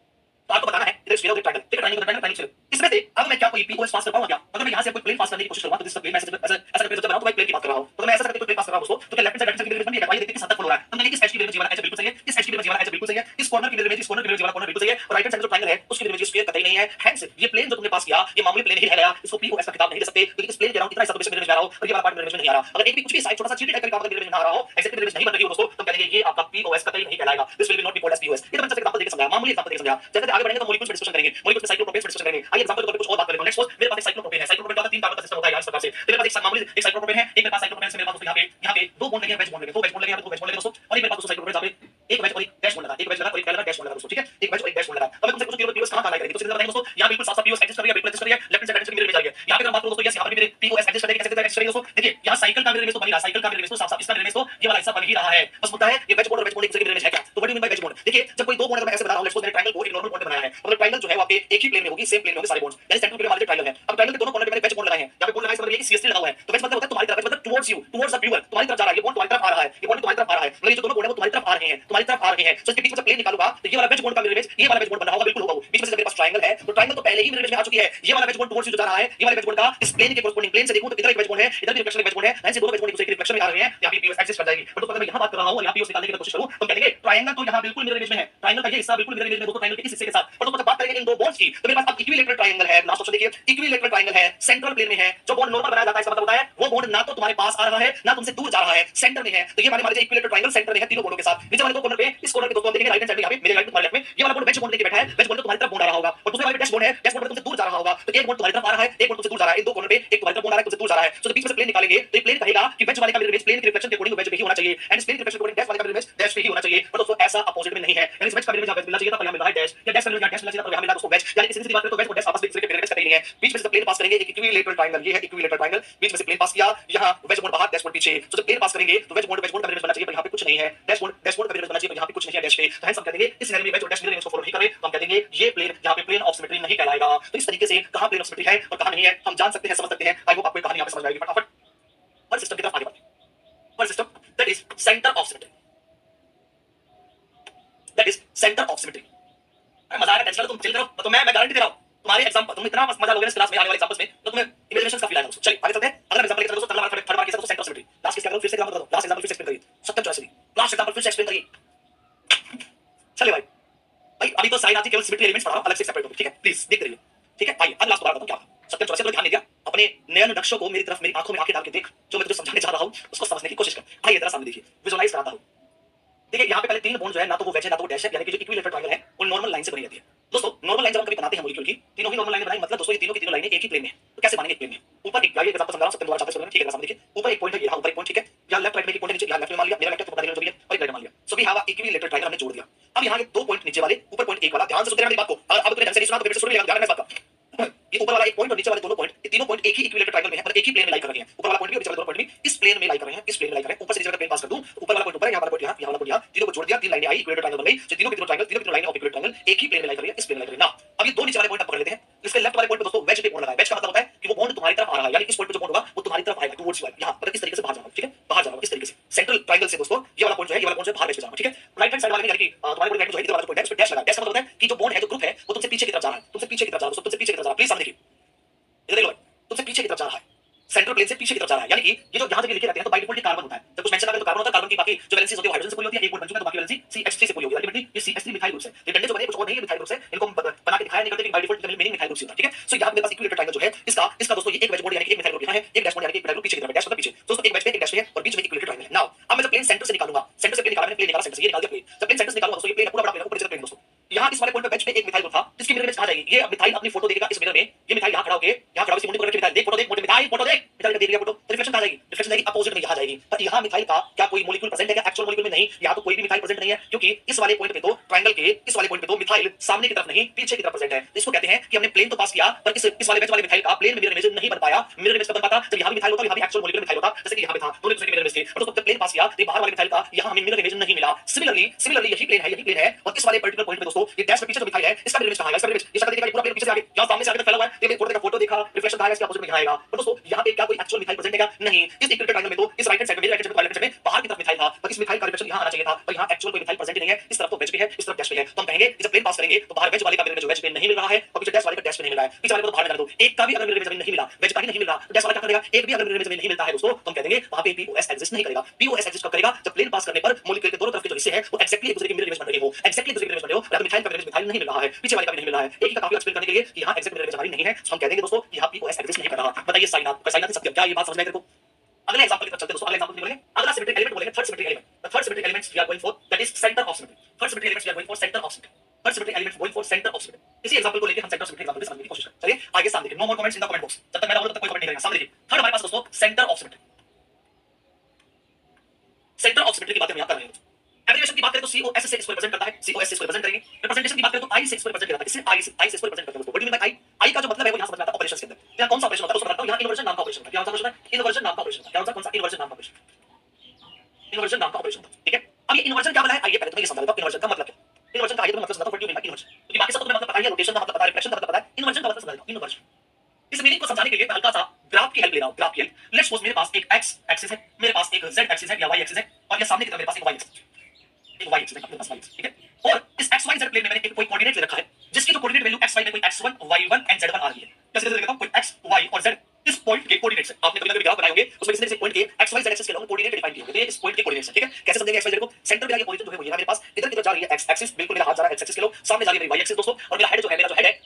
तो आपको बताना है इधर स्फीयर और ट्रायंगल, ठीक है, ट्रायंगल स्फीयर, इसमें से अब मैं क्या कोई पीओएस पास कर पाऊंगा क्या? अगर मैं यहां से कोई प्लेन पास करने की कोशिश करूंगा तो दिस प्लेन मैसेज ऐसा करके जब बनाऊं तो मैं प्लेन की बात कर रहा हूं, तो मैं ऐसा करके कोई प्लेन पास कर रहा हूं दोस्तों, तो क्या लेफ्ट हैंड साइड की मिरर बन गई है, आइए देखते हैं किस हद तक फॉलो हो रहा है। तो मैंने किस एज की मिरर वाला एज बिल्कुल सही है, इस एज की मिरर वाला एज बिल्कुल सही है, इस कॉर्नर की मिरर इमेज इस कॉर्नर की मिरर वाला कॉर्नर बिल्कुल सही है, और राइट हैंड साइड जो ट्रायंगल है उसकी मिरर इमेज स्फीयर कतई नहीं है। हेंस ये प्लेन जो तुमने पास किया ये मामूली प्लेन ही है गया, इसको पीओएस का खिताब नहीं दे सकते, क्योंकि इस प्लेन के अराउंड इतना हिस्सा तो मिरर इमेज आ रहा हो और ये वाला पार्ट मिरर इमेज में नहीं आ रहा। अगर एक भी कुछ भी साइड छोटा सा चीटी टाइप का मिरर इमेज ना आ रहा हो, एग्जैक्ट मिरर इमेज नहीं बन रही हो दोस्तों, तो कहेंगे ये आपका पीओएस कतई नहीं कहलाएगा। This will be not be called as P O S. ये तो मैंने एग्जांपल देके समझाया, मामूली एग्जांपल देके समझाया। जैसे आगे बढ़ेंगे तो मॉलिक्यूल्स पे डिस्कशन करेंगे, मॉलिक्यूल्स पे साइक्लोप्रोपेन पे डिस्कशन करेंगे। आइए एग्जांपल के तौर पे कुछ और बात करेंगे। लेट्स सपोज मेरे पास एक साइक्लोप्रोपेन है, साइक्लोप्रोपेन का तीन कार्बन का सिस्टम होता है यार इस प्रकार से। मेरे पास एक मामूली एक साइक्लोप्रोपेन है, एक मेरे पास साइक्लोप्रोपेन से मेरे पास यहां पे दो बॉन्ड लगे हैं, वेज बॉन्ड लगे, दो वेज बॉन्ड लगे, दो वेज बॉन्ड लगे दोस्तों, और एक मेरे पास दोस्तों साइक्लोप्रोपेन जहां पे एक वेज और एक डैश बॉन्ड लगा, एक वेज लगा और एक लगा डैश बॉन्ड लगा दोस्तों, ठीक है, एक वेज और एक डैश बॉन्ड लगा। अब मैं तुमसे पूछूं पीओएस कहां लाइक करेंगे, तो सीधे बताएंगे दोस्तों यहां बिल्कुल साफ-साफ पीओएस एग्जिस्ट कर रही है, बिल्कुल एग्जिस्ट कर रही है, left hand side mirror image आ रही है। यहां पे अगर बात करूं दोस्तों यस यहां पर भी मेरे पीओएस एग्जिस्ट कर रही है, कैसे एग्जिस्ट कर रही है दोस्तों, देखिए यहां साइकिल का मिरर इमेज तो बन ही रहा है, साइकिल का मिरर इमेज तो साफ-साफ इसका मिरर इमेज तो ये वाला हिस्सा बन ही रहा है। बस मुद्दा है ये वेज बॉन्ड और वेज बॉन्ड एक दूसरे के मिरर इमेज है क्या, तो what do you mean by wedge bond. देखिए जब कोई दो बॉन्ड अगर मैं ऐसे बना रहा हूं, लेट्स सपोज मैंने ट्रायंगल को एक नॉर्मल बॉन्ड बनाया है, मतलब ट्रायंगल जो है वो आपके एक ही प्लेन में होगी, सेम प्लेन में होंगे सारे बॉन्ड्स, यानी सेंट्रल प्लेन में हमारे ट्रायंगल है। अब ट्रायंगल के दोनों कॉर्नर पे मैंने वेज बॉन्ड लगाए हैं, यहां पे बॉन्ड लगाए इसका मतलब ये कि सीएसटी लगा हुआ है, तो वेज मतलब होता है तुम्हारी तरफ, वेज मतलब towards you, towards the viewer, तुम्हारी तरफ जा रहा है, ये बॉन्ड तुम्हारी तरफ आ रहा है, ये बॉन्ड तुम्हारी तरफ आ रहा है, मतलब ये जो दोनों बॉन्ड है वो तुम्हारी तरफ आ रहे हैं, तुम्हारी तरफ आ रहे हैं। तो इसके बीच में से प्लेन निकालूंगा तो ये वाला वेज बॉन्ड का मिरर इमेज ये वाला वेज बॉन्ड बना होगा, बिल्कुल होगा वो। बीच में से मेरे पास ट्रायंगल है तो ट्रायंगल तो पहले ही मिरर इमेज में आ चुकी है, ये वाला वेज बॉन्ड टुवर्ड्स यू जो जा रहा है, ये वाले वेज बॉन्ड का इस प्लेन के कॉरेस्पॉन्डिंग प्लेन से देखूं तो इधर एक वेज बॉन्ड है, इधर भी रिफ्लेक्शन वेज बॉन्ड है, ऐसे दोनों वेज बॉन्ड एक दूसरे के रिफ्लेक्शन में आ रहे हैं, यहां पे पीओएस एग्जिस्ट कर जाएगी। बट तो अगर मैं यहां बात कर रहा हूं और यहां पीओएस निकालने की कोशिश करूं तो कहेंगे ट्रायंगल तो यहां बिल्कुल मिरर इमेज में है, ट्रायंगल का ये हिस्सा बिल्कुल मिरर इमेज में दोस्तों ट्रायंगल के इस हिस्से के साथ। पर तो बात करेंगे इन दो बॉन्ड्स की, तो मेरे पास अब इक्विलेटरल ट्रायंगल है, लास्ट ऑप्शन देखिए इक्विलेटरल ट्रायंगल है, सेंट्रल प्लेन में है, जो बॉन्ड नॉर्मल बनाया जाता है इसका मतलब होता है वो बॉन्ड ना तो तुम्हारे पास आ रहा है ना तुमसे दूर जा रहा है, सेंटर में है। तो ये मान लीजिए इक्विलेटरल ट्रायंगल सेंटर में है तीनों बॉन्डों के साथ। नीचे वाले दो कॉर्नर पे इस कॉर्नर के दोस्तों हम देखेंगे राइट हैंड साइड में, यहां पे मेरे राइट तुम्हारे लेफ्ट में ये वाला बॉन्ड वेज बॉन्ड लेके बैठा है, वेज बॉन्ड तो तुम्हारी तरफ बॉन्ड आ रहा होगा, और दूसरे वाले डैश बॉन्ड है, डैश बॉन्ड तुमसे दूर जा रहा होगा। तो एक बॉन्ड तुम्हारी तरफ आ रहा है, एक बॉन्ड तुमसे दूर जा रहा है, इन दो कॉर्नर पे एक तुम्हारी तरफ बॉन्ड आ रहा है, तुमसे दूर जा रहा है। तो बीच में से प्लेन निकालेंगे तो ये प्लेन कहेगा कि वेज वाले का मिरर इमेज प्लेन के रिफ्लेक्शन के अकॉर्डिंग वेज पे ही होना चाहिए, एंड इस प्लेन के रिफ्लेक्शन के अकॉर्डिंग डैश वाले का मिरर इमेज डैश पे ही होना चाहिए। पर दोस्तों ऐसा अपोजिट में नहीं है, यानी इस वेज का मिरर इमेज वेज मिलना चाहिए था पर यहां मिल रहा है डैश, या डैश का मिरर डैश मिलना चाहिए था पर यहां मिल रहा है दोस्तों वेज, यानी सीधी सी बात करें तो वेज और डैश आपस में एक दूसरे के मिरर इमेज कतई नहीं है। बीच में से प्लेन पास करेंगे एक इक्विलेटरल ट्रायंगल, ये है इक्विलेटरल ट्रायंगल, बीच में से प्लेन पास किया, यहां वेज बॉन्ड बाहर डैश बॉन्ड पीछे, तो जब प्लेन पास करेंगे तो वेज बॉन्ड का मिरर इमेज बनना चाहिए पर यहां पे कुछ नहीं है, डैश बॉन्ड का मिरर इमेज बनना चाहिए पर यहां पे कुछ नहीं है डैश पे। तो हम कह देंगे इस सिनेरियो में वेज और डैश मिरर इमेज को फॉलो नहीं कर रहे, तो हम कह देंगे ये प्लेन यहां पे प्लेन ऑफ सिमेट्री नहीं कहलाएगा। तो इस तरीके से कहां प्लेन ऑफ सिमेट्री है और कहां नहीं है हम जान सकते हैं, समझ सकते हैं। आई होप आपको कहानी यहां पे समझ आएगी। फटाफट पर सिस्टम की तरफ आगे बढ़ते हैं। पर system that is centre of symmetry, that is centre of symmetry. मजा आ रहा है, टेंशन तुम चिल करो, तो मैं गारंटी दे रहा हूं तुम्हारे एग्जांपल तुम इतना मजा लोगे इस क्लास में आने वाले एग्जांपल्स में, तो तुम्हें इमेजिनेशन का फील आएगा। चलिए आगे चलते हैं, अगला एग्जांपल लेकर दोस्तों अगला वाला थर्ड वाला केस है तो centre of symmetry. Last case क्या करो फिर से क्या बताओ, लास्ट एग्जांपल फिर से एक्सप्लेन करिए, सत्यम चौरसिया लास्ट एग्जांपल फिर से एक्सप्लेन करिए। चलिए भाई भाई अभी तो साइन आज केवल सिमेट्री एलिमेंट्स पढ़ा रहा हूं, अलग से सेपरेट होगी, ठीक है, प्लीज देखते रहिए, ठीक है। आइए अब लास्ट दोबारा बताऊं क्या था। सत्यम चौरसिया को ध्यान नहीं दिया, अपने नयन नक्शों को मेरी तरफ मेरी आंखों में आंखें डाल के देख, जो मैं तुझे समझाने जा रहा हूं उसको समझने की कोशिश कर। आइए जरा सामने देखिए, विजुअलाइज कराता हूं। देखिए यहाँ पे पहले तीन बॉन्ड जो है ना तो वो वेज है ना तो वो डैश है, यानी कि जो इक्विलेटरल ट्रायंगल है वो नॉर्मल लाइन से बनी रहती है। दोस्तों नॉर्मल लाइन जब हम कभी बनाते हैं मॉलिक्यूल की, तीनों ही नॉर्मल लाइन बनाई, मतलब दोस्तों ये तीनों की तीनों लाइनें एक ही प्लेन में है। तो कैसे बनेंगे एक प्लेन में, ऊपर एक एग्जांपल समझा रहा हूं, सत्यम द्वारा चाहते हैं, ठीक है सामने देखिए, ऊपर एक पॉइंट है, यहाँ ऊपर एक पॉइंट, ठीक है, यहाँ लेफ्ट राइट में एक पॉइंट है, नीचे यहाँ लेफ्ट में मान लिया, मेरा लेफ्ट है बता देना जो भी है, और एक राइट मान लिया। So we have a equilateral triangle हमने जोड़ दिया। अब यहाँ ये दो पॉइंट नीचे वाले, ऊपर पॉइंट एक वाला, ध्यान से सुनते रहना मेरी बात को, अगर अब तुमने ढंग से नहीं सुना तो फिर से सुन लेना, ध्यान रखना इस बात का। ये ऊपर वाला एक पॉइंट और नीचे वाले दोनों पॉइंट, ये तीनों पॉइंट एक ही इक्विलेटरल ट्रायंगल में है, मतलब एक ही प्लेन में लाई कर रहे हैं। ऊपर वाला पॉइंट भी और नीचे वाले दोनों पॉइंट भी इस प्लेन में लाई कर रहे हैं, इस प्लेन में लाई कर रहे हैं। ऊपर से नीचे वाला प्लेन पास कर दूं, ऊपर वाला पॉइंट ऊपर है, यहाँ वाला पॉइंट यहाँ, यहाँ वाला पॉइंट यहाँ, तीनों को जोड़ दिया, तीन लाइनें आई, इक्विलेटरल ट्रायंगल बन गई। जो तीनों के तीनों ट्रायंगल, तीनों की तीनों लाइनें ऑफ इक्विलेटरल ट्रायंगल एक ही प्लेन में लाई कर रही है, इस प्लेन में लाई कर रही है ना। अब ये दो नीचे वाले पॉइंट पकड़ लेते हैं, इसके लेफ्ट वाले पॉइंट पे दोस्तों वेज पे बॉन्ड लगा है। वेज का मतलब होता है कि वो बॉन्ड तुम्हारी तरफ आ रहा है, यानी इस पॉइंट पे जो बॉन्ड होगा वो तुम्हारी तरफ आएगा, टुवर्ड्स यू, यहाँ मतलब इस तरीके से बाहर जाना, ठीक है, बाहर जाना इस तरीके से सेंट्रल ट्रायंगल से दोस्तों। ये वाला पॉइंट जो है, ये वाला पॉइंट जो है बाहर वेज पे जाना, ठीक है। राइट हैंड साइड वाले में यानी कि तुम्हारे पॉइंट राइट में जो है इधर वाला पॉइंट है, उस पे डैश लगा है। डैश का मतलब होता है कि जो बॉन्ड है, जो ग्रुप है वो तुमसे पीछे की तरफ जा रहा है, तुमसे पीछे की तरफ जा रहा है दोस्तों, तुमसे पीछे की तरफ जा रहा है। प्लीज सामने देखिए, इधर देख लो, तुमसे पीछे की तरफ जा रहा है, सेंट्रल प्लेन से पीछे की तरफ जा रहा है, यानी कि ये जो यहाँ जब लिखे रहते हैं तो बाय डिफॉल्ट ये कार्बन होता है, जब कुछ मेंशन आता है तो कार्बन होता है, कार्बन की बाकी जो वैलेंसीज होती है हाइड्रोजन से पूरी होती है, एक बॉन्ड बन चुका है तो बाकी वैलेंसी CH3 से पूरी होगी। अल्टीमेटली ये CH3 मिथाइल ग्रुप्स है, ये डंडे जो बने कुछ और नहीं है मिथाइल ग्रुप्स है, इनको बना के दिखाया नहीं करते कि by default meaning methyl groups होता है, ठीक है। सो यहाँ मेरे पास इक्विलेटरल ट्रायंगल जो है इसका दोस्तों ये एक वेज बॉन्ड यानी कि एक मिथाइल ग्रुप यहाँ है, एक डैश बॉन्ड यानी कि एक मिथाइल ग्रुप पीछे की तरफ, डैश मतलब पीछे, दोस्तों एक वेज में एक डैश है और बीच में इक्विलेटरल ट्रायंगल है। नाउ अब मैं जब प्लेन सेंटर से निकालूंगा, सेंटर से प्लेन निकाला, मैंने प्लेन निकाला सेंटर से, ये निकाल दिया प्लेन, जब प्लेन सेंटर से निकालूंगा दोस्तों ये प्लेन पूरा बड़ा प्लेन है, ऊपर से प्लेन दोस्तों, यहाँ इस वाले पॉइंट पे वेज में एक मिथाइल ग्रुप था जिसकी मिरर इमेज कहां जाएगी, ये मिथाइल अपनी फोटो देखेगा इस मिरर में, ये मिथाइल यहाँ खड़ा होके यहाँ खड़ा होकर मुंडी पकड़ के मिथाइल देख फोटो देख मोटे मिथाइल फोटो देख, मिथाइल का देख लिया फोटो, तो रिफ्लेक्शन कहां जाएगी, रिफ्लेक्शन जाएगी अपोजिट में यहाँ जाएगी। पर यहाँ मिथाइल का क्या कोई मॉलिक्यूल प्रेजेंट है क्या, एक्चुअल मॉलिक्यूल में नहीं, यहाँ तो कोई भी मिथाइल प्रेजेंट नहीं है, क्योंकि इस वाले पॉइंट पे तो ट्रायंगल के इस वाले पॉइंट पे तो मिथाइल सामने की तरफ नहीं पीछे की तरफ प्रेजेंट है। इसको कहते हैं कि हमने प्लेन तो पास किया पर इस वाले वेज वाले मिथाइल का प्लेन में मिरर इमेज नहीं बन पाया, मिरर इमेज कब बन पाता जब यहाँ भी मिथाइल होता, यहाँ भी एक्चुअल मॉलिक्यूल मिथाइल होता, जैसे कि यहाँ पे था दोनों दूसरे के मिरर इमेज थे, और जब प्लेन पास किया तो बाहर वाले मिथाइल का यहाँ हमें मिरर इमेज नहीं मिला। सिमिलरली यही प्लेन है और इस वाले पर्टिकुलर पॉइंट पे दोस्तों ये डैश में पीछे जो मिथाइल है इसका मिरर इमेज कहां है, इसका मिरर इमेज ये शक्ल देखिएगा पूरा प्लेन पीछे से आगे यहाँ सामने से आगे तक फैला हुआ है, ये फोटो देखा रिफ्लेक्शन कहां है इसके अपोजिट में यहाँ आएगा। पर दोस्तों यहाँ पे क्या कोई एक्चुअल मिथाइल प्रेजेंट है क्या, नहीं, इस इक्विलेटरल ट्रायंगल में तो इस राइट हैंड साइड में मेरे राइट हैंड साइड में बाहर की तरफ मिथाइल था, पर इस मिथाइल का रिफ्लेक्शन यहाँ आना चाहिए था, पर यहाँ एक्चुअल कोई मिथाइल प्रेजेंट नहीं है, इस तरफ तो वेज पे है इस तरफ डैश पे है, तो हम कहेंगे कि जब प्लेन पास करेंगे तो बाहर वेज वाले का मिरर इमेज वेज पे नहीं मिल रहा है और पीछे डैश वाले का डैश पे नहीं मिल रहा है, पीछे वाले को तो बाहर में जाने दो, एक का भी अगर मिरर इमेज नहीं मिला, वेज का ही नहीं मिल रहा, तो डैश वाला क्या करेगा, एक भी अगर मिरर इमेज नहीं मिलता है दोस्तों तो हम कह देंगे वहां पे POS एग्जिस्ट नहीं करेगा। POS एग्जिस्ट कब करेगा, जब प्लेन पास करने पर मॉलिक्यूल के दोनों तरफ के जो हिस्से हैं वो एक्जेक्टली एक दूसरे के मिरर इमेज बन रहे हो, एक्जेक्टली एक दूसरे के मिरर इमेज बन रहे हो, या तो मिथाइल का मिरर इमेज मिथाइल नहीं मिल रहा है, पीछे वाले का भी नहीं मिल रहा है, एक ही का काफी एक्सप्लेन करने के लिए कि यहां एक्जेक्ट मिरर इमेज हमारी नहीं है, तो हम कह देंगे दोस्तों यहां POS एग्जिस्ट नहीं कर रहा। बताइए साइन ऑफ सत्य, क्या ये बात समझ में आई तेरे को। अगले एग्जांपल की तरफ चलते हैं दोस्तों, अगले एग्जांपल बोलेंगे, अगला सिमेट्रिक एलिमेंट बोलेंगे third symmetric element, the third symmetric element we are going for that is centre of symmetry, third symmetric element we are going for centre of symmetry, third symmetric element going for centre of symmetry. इसी example को लेके हम centre of symmetry example समझने की कोशिश करें। चलिए आगे सामने देखिए, no more comments in the comment box, जब तक मैं ना बोलूं तब तक कोई कमेंट नहीं करेगा। सामने देखिए थर्ड हमारे पास दोस्तों centre of symmetry, centre of symmetry की बातें हम यहां कर रहे हैं। एब्रिविएशन की बात करें तो COS से इसको रिप्रेजेंट करता है, COS से इसको रिप्रेजेंट करेंगे। रिप्रेजेंटेशन की बात करें तो I से इसको रिप्रेजेंट करता है, इससे I से इसको रिप्रेजेंट करते हैं दोस्तों। What do you mean bye I का जो मतलब है वो यहां समझ में आता है ऑपरेशंस के अंदर। यहां कौन सा ऑपरेशन होता है उसको बताता हूं, यहां इन्वर्जन नाम का ऑपरेशन होता है। क्या होता है इन्वर्जन नाम का ऑपरेशन, क्या होता है कौन सा इन्वर्जन नाम का ऑपरेशन, इन्वर्जन नाम का ऑपरेशन होता है, ठीक है। अब ये इन्वर्जन क्या बोला है आइए पहले तो मैं ये समझा देता हूं इन्वर्जन का मतलब क्या है। इन्वर्जन का आइए तो मैं मतलब समझाता हूं, what do you mean bye inversion, क्योंकि बाकी सब तो तुम्हें मतलब पता है, रोटेशन का मतलब पता है, रिफ्लेक्शन का मतलब पता है, इन्वर्जन का मतलब समझा देता हूं। इन्वर्जन इस मीनिंग को समझाने के लिए मैं हल्का सा ग्राफ की हेल्प ले रहा हूं, ग्राफ की हेल्प। लेट्स सपोज मेरे पास एक x एक्सिस है, मेरे पास एक z एक्सिस है या y एक्सिस है, और ये सामने की तरफ मेरे पास एक y एक्सिस है, एक y एक्सिस है, अपने पास y एक्सिस, ठीक है। और इस x y z प्लेन में मैंने एक कोई कोऑर्डिनेट ले रखा है जिसकी जो कोऑर्डिनेट वैल्यू x y में कोई x1 y1 एंड z1 आ रही है। कैसे देखता हूं, कोई x y और z इस पॉइंट के कोऑर्डिनेट्स है, आपने कभी ग्राफ बनाए होंगे उसमें किसी पॉइंट के x y z एक्सिस के अलॉन्ग कोऑर्डिनेट डिफाइन किए होंगे, तो ये इस पॉइंट के कोऑर्डिनेट्स है, ठीक है। कैसे समझेंगे x y z को, सेंटर पे आगे ओरिजिन जो है वो ये रहा मेरे पास, इधर की तरफ जा रही है x एक्सिस, बिल्कुल मेरा हाथ जा रहा है x एक्सिस के लोग, सामने जा रही है मेरी y एक्सिस दोस्तों, और मेरा हेड जो है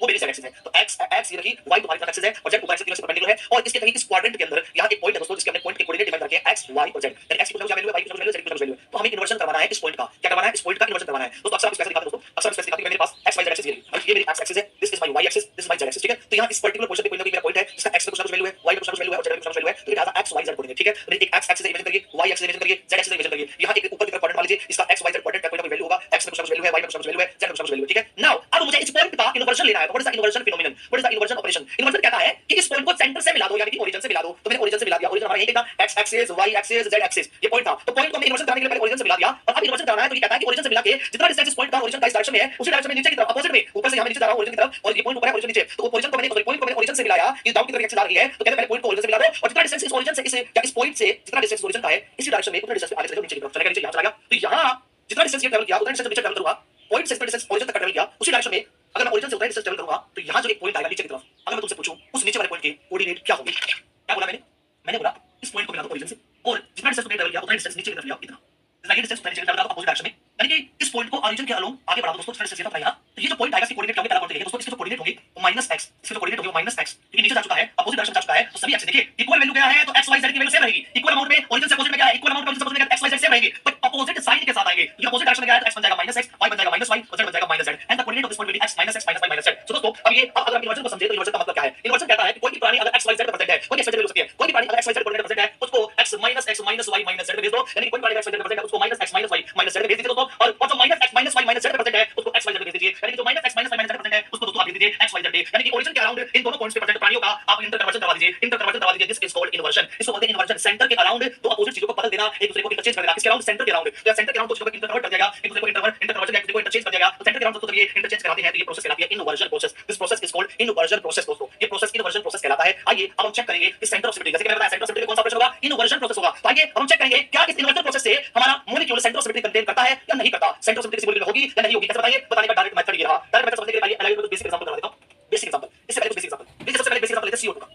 वो मेरी z एक्सिस है। तो x ये रही, y तुम्हारी तरफ एक्सिस है और z ऊपर एक्सिस से परपेंडिकुलर है, और इसके कहीं इस क्वाड्रेंट के अंदर यहां एक पॉइंट है दोस्तों जिसके हमने पॉइंट के कोऑर्डिनेट डिफाइन करके x y और z, यानी x की कुछ वैल्यू है, y की कुछ वैल्यू है, z की कुछ वैल्यू है, तो हमें इन्वर्जन करवाना है इस पॉइंट का। क्या करवाना है, इस पॉइंट का इन्वर्जन करवाना है दोस्तों। अक्सर स्पेशली दिखाते हैं दोस्तों, अक्सर स्पेशली दिखाते हैं मेरे पास x y z एक्सिस ये मेरी x एक्सिस है, this is my y axis, this is my z axis, ठीक है। तो यहां इस पर्टिकुलर पोजीशन पे कोई ना कोई मेरा पॉइंट है जिसका x में कुछ ना कुछ वैल्यू है, y में कुछ ना कुछ वैल्यू है और z में कुछ ना कुछ वैल्यू है, तो ये आता x y z कोऑर्डिनेट, ठीक है। तो एक x एक्सिस इमेजिन करिए, y एक्सिस इमेजिन करिए, z एक्सिस इमेजिन करिए, यहां एक ऊपर की तरफ क्वाड्रेंट मान लीजिए, इसका x y z क्वाड्रेंट का कोई ना कोई वैल्यू होगा, x में कुछ ना कुछ वैल्यू है, y में कुछ ना कुछ वैल्यू है, z में कुछ ना कुछ वैल्यू है, ठीक है। नाउ अब मुझे इस पॉइंट का इन्वर्जन लेना है, तो what is the inversion phenomenon, what is the inversion operation. Inversion कहता है कि इस पॉइंट को सेंटर से मिला दो, यानी कि ओरिजिन से मिला दो। तो मैंने ओरिजिन से मिला दिया, ओरिजिन हमारा यही था, x axis y axis z axis, ये पॉइंट था। तो पॉइंट को हमने इन्वर्जन करने के लिए पहले ओरिजिन से मिला दिया, और अब इन्वर्जन करना है तो ये कहता है कि ओरिजिन से मिला के जितना डिस्टेंस इस पॉइंट का ओरिजिन का इस डायरेक्शन में है उसी डायरेक्शन में नीचे की तरफ अपोजिट में, ऊपर से यहां नीचे जा रहा हूं ओरिजिन की तरफ, और ये पॉइंट ऊपर है ओरिजिन नीचे, तो ओरिजिन को मैंने ओरिजिन से मिलाया, ये डाउन की तरफ एक्सिस आ रही है, तो कहते हैं पहले पॉइंट को ओरिजिन से मिला दो, और जितना डिस्टेंस इस ओरिजिन से इस पॉइंट से जितना डिस्टेंस ओरिजिन का है इसी डायरेक्शन में उतना डिस्टेंस आगे चले जाओ, नीचे की तरफ चलेगा, नीचे यहां चला गया। तो यहां जितना डिस्टेंस ये ट्रैवल किया उतना डिस्टेंस नीचे ट्रैवल करूंगा, पॉइंट से इतना डिस्टेंस ओरिजिन तक ट्रैवल किया उसी डायरेक्शन में, अगर मैं ओरिजिन से उतना डिस्टेंस ट्रैवल करूंगा तो यहां जो एक पॉइंट आएगा नीचे की तरफ, अगर मैं तुमसे पूछूं उस नीचे वाले पॉइंट की कोऑर्डिनेट क्या होगी, क्या बोला मैंने बोला इस पॉइंट को मिला दो ओरिजिन से, और जितना डिस्टेंस तुमने ट्रैवल किया उतना डिस्टेंस नीचे की तरफ लिया, इतना लाइक डिस्टेंस नीचे की तरफ अपोजिट डायरेक्शन में, यानी कि इस पॉइंट को ओरिजिन के अलोंग आगे बढ़ा दो दोस्तों, डिस्टेंस ये था यहां। तो ये जो पॉइंट आएगा इसकी कोऑर्डिनेट क्या होगी, पहला पॉइंट देखिए दोस्तों, इसके जो कोऑर्डिनेट होगी वो -x, इसके जो कोऑर्डिनेट होगी वो -x, क्योंकि नीचे जा चुका है, अपोजिट डायरेक्शन जा चुका है, तो सभी एक्सिस देखिए इक्वल वैल्यू क्या है, तो x y z की वैल्यू सेम रहेगी, इक्वल अमाउंट में ओरिजिन से अपोजिट में क्या है, इक्वल अमाउंट में ओरिजिन से अपोजिट में x y z सेम रहेगी, बट अपोजिट साइन के साथ आएंगे। ये अपोजिट डायरेक्शन में क्या है, तो x बन जाएगा -x, y बन जाएगा -y और z बन जाएगा -z, and the coordinate of this point will be x -x -y -z। सो दोस्तों अब अगर आप इन्वर्जन को समझे तो इन्वर्जन का मतलब क्या है। इन्वर्जन कहता है कि कोई भी प्राणी अगर x y z प्रेजेंट है, कोई x y z हो सकती है, कोई भी प्राणी अगर x y z coordinate present है उसको x y z भेज दो, यानी कोई प्राणी x y z प्रेजेंट है उसको -x -y -z भेज दीजिए दोस्तों, और जो -x -y -z प्रेजेंट है उसको x y z भेज दीजिए, यानी कि जो -x -y -z प्रेजेंट है उसको दोस्तों आप भेज दीजिए x y z, यानी कि ओरिजिन के अराउंड इन दोनों पॉइंट्स पे प्रेजेंट प्राणियों का आप इंटर कन्वर्जन करवा दीजिए, दिस इज कॉल्ड इन्वर्जन। इसको बोलते हैं इन्वर्जन, सेंटर के अराउंड दो अपोजिट चीजों को बदल देना, एक दूसरे को इंटरचेंज कर देना, किसके अराउंड, सेंटर के अराउंड, तो सेंटर के अराउंड दो चीजों को इंटरकन्वर्ट कर दिया गया, एक दूसरे को इंटरकन्वर्जन एक दूसरे को इंटरचेंज कर दिया गया, तो सेंटर के अराउंड दोस्तों जब ये इंटरचेंज कराते हैं तो ये प्रोसेस कहलाती है inversion process. This process is called inversion process दोस्तों, ये प्रोसेस इन्वर्जन प्रोसेस कहलाता है। आइए अब हम चेक करेंगे कि सेंटर ऑफ सिमेट्री, जैसे कि मैंने बताया सेंटर ऑफ सिमेट्री में कौन सा ऑपरेशन होगा, इन्वर्जन प्रोसेस होगा। तो आइए अब हम चेक करेंगे क्या इस इन्वर्जन प्रोसेस से हमारा molecule centre of symmetry contain करता है या नहीं करता, सेंटर ऑफ सिमेट्री किसी मॉलिक्यूल में होगी या नहीं होगी, कैसे बताइए, बताने का डायरेक्ट मेथड ये रहा। डायरेक्ट मेथड समझने के लिए आइए बेसिक एग्जांपल बता देता हूं, बेसिक एग्जांपल, इससे पहले कुछ बेसिक एग्जांपल देखिए। सबसे पहले बेसिक एग्जांपल लेते हैं CO2 का,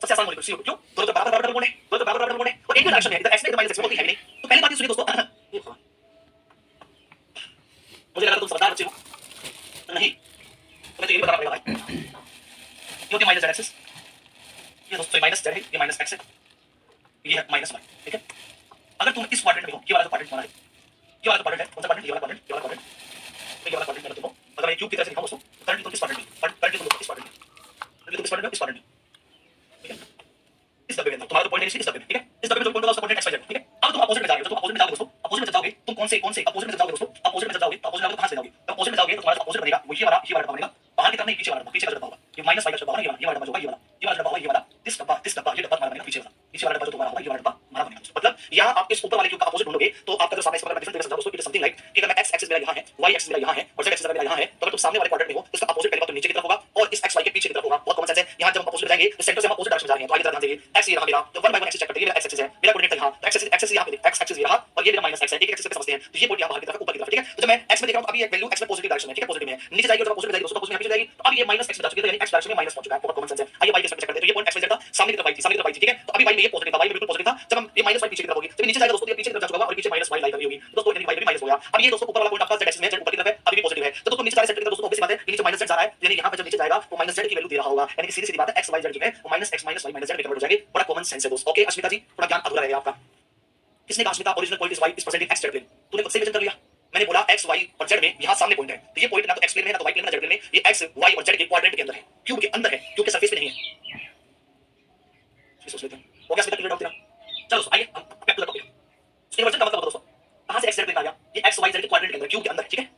सबसे आसान मॉलिक्यूल CO2, क्यों, दोनों तो बराबर बराबर बॉन्ड है, दोनों तो बराबर बराबर बॉन्ड है, एक ही डायरेक्शन है, इधर x में इधर माइनस x में, कोई है नहीं। तो पहली बात ये सुनिए दोस्तों, मुझे लगा तुम समझदार बच्चे हो, नहीं तुम्हें तो ये बताना पड़ेगा भाई, ये होती है माइनस z एक्सिस, ये दोस्तों माइनस z है, ये माइनस x है, ये है माइनस y, ठीक है। अगर तुम इस क्वाड्रेंट में हो, ये वाला जो क्वाड्रेंट हमारा है, ये वाला जो क्वाड्रेंट है, कौन सा क्वाड्रेंट, ये वाला क्वाड्रेंट, ये वाला क्वाड्रेंट, ये वाला क्वाड्रेंट, मैं तुमको अगर मैं क्यूब की तरह से दिखाऊं दोस्तों, करंट तुम इस क्वाड्रेंट में, करंट तुम इस क्वाड्रेंट में, तुम इस क्वाड्रेंट में, इस क्वाड्रेंट में, ठीक है, इस डब्बे में अंदर तुम्हारा तो पॉइंट है इस डब्बे में, ठीक है, इस डब्बे में जो पॉइंट होगा उसका पॉइंट है x y z, ठीक है। अब तुम अपोजिट में जा रहे हो, तो तुम अपोजिट में जाओगे दोस्तों, अपोजिट में जाओगे तुम कौन से अपोजिट में जाओगे दोस्तों, अपोजिट में जाओगे तो अपोजिट में कहां से जाओगे, तो अपोजिट में जाओगे तो तुम्हारा अपोजिट बनेगा वो ये वाला डब्बा बनेगा, बाहर की तरफ नहीं, पीछे वाला डब्बा, पीछे का डब्बा होगा, ये माइनस y का डब्बा होगा, ये वाला डब्बा होगा, ये वाला डब्बा होगा, ये वाला दिस डब्बा, ये डब्बा तुम्हारा बनेगा, पीछे वाला डब्बा जो तुम्हारा होगा, ये वाला डब्बा हमारा बनेगा। मतलब यहाँ आप इस ऊपर वाले क्यूब का अपोजिट ढूंढोगे तो आपका जो सामने इसका डिफरेंस समझाओ दोस्तों, इट इज समथिंग लाइक कि अगर मैं x एक्सिस मेरा यहाँ है, y एक्सिस मेरा यहाँ है और z एक्सिस मेरा यहाँ है, तो अगर तुम सामने वाले क्वाड्रेंट में हो तो इसका अपोजिट पहले तो नीचे की तरफ होगा और इस x y के पीछे की तरफ होगा। बहुत कॉमन सेंस है, यहाँ जब हम अपोजिट में जाएंगे तो सेंटर से हम अपोजिट डायरेक्शन में जा रहे हैं, तो आगे ध्यान देंगे x ये रहा मेरा, तो 1/1 एक्सिस चेक करते हैं, ये मेरा x एक्सिस है, मेरा कोऑर्डिनेट था यहाँ, तो x एक्सिस यहाँ पे x एक्सिस ये रहा और ये मेरा माइनस x है, एक एक्सिस पे समझते हैं, तो ये पॉइंट यहाँ बाहर की तरफ ऊपर की तरफ, ठीक है। तो जब मैं x में देख रहा हूँ अभी एक वैल्यू x में पॉजिटिव डायरेक्शन में, ठीक है, पॉजिटिव में नीचे जाएगी और जब अपोजिट में जाएगी दोस्तों, अपोजिट में पीछे जाएगी, तो अब ये माइनस x में जा चुकी है, तो यानी x डायरेक्शन में माइनस पहुंच चुका है, बहुत कॉमन सेंस है। आइए y के चेक करते हैं, तो ये पॉइंट x में था, सामने की तरफ y थी, सामने की तरफ y थी, ठीक है। तो अभी y में ये पॉजिटिव था, y में बिल्कुल पॉजिटिव था, जब हम ये माइनस y पीछे की तरफ होगी, तो नीचे जाएगा दोस्तों, ये पीछे की तरफ जा चुका होगा और पीछे माइनस y लाई करनी होगी दोस्तों, यानी y भी माइनस हो गया। अब ये दोस्तों ऊपर वाला पॉइंट आपका z एक्सिस में, z ऊपर की तरफ है, अभी भी पॉजिटिव है, तो दोस्तों नीचे जा रहे सेंटर की तरफ दोस्तों, ऑब्वियस बात है कि नीचे माइनस z जा रहा है, यानी यहाँ पे जब नीचे जाएगा वो माइनस z की वैल्यू दे रहा होगा, यानी कि सीधी सीधी बात है x y z जो है वो minus x minus y minus z में कन्वर्ट हो जाएगी। बड़ा कॉमन सेंस है दोस्तों, ओके। अस्मिता जी थोड़ा ज्ञान अधूरा रहेगा आपका। किसने कहा Asmita original point is y is present in x z plane, तूने खुद से मेंशन कर लिया, मैंने बोला x y और z में यहाँ सामने पॉइंट है, तो ये पॉइंट ना तो x प्लेन में ना तो y प्लेन में ना z प्लेन में, ये x y और z के क्वाड्रेंट के अंदर है, क्यूब के अंदर है, क्यूब के सरफेस पे नहीं है। सोच लेते हैं हो गया अस्मिता, क्लियर डाउट तेरा। चलो दोस्तों आइए हम back to the topic. Inversion का मतलब दोस्तों कहां से x z प्लेन आ गया, ये x y z के क्वाड्रेंट के अंदर, क्यूब के अंदर, ठीक है।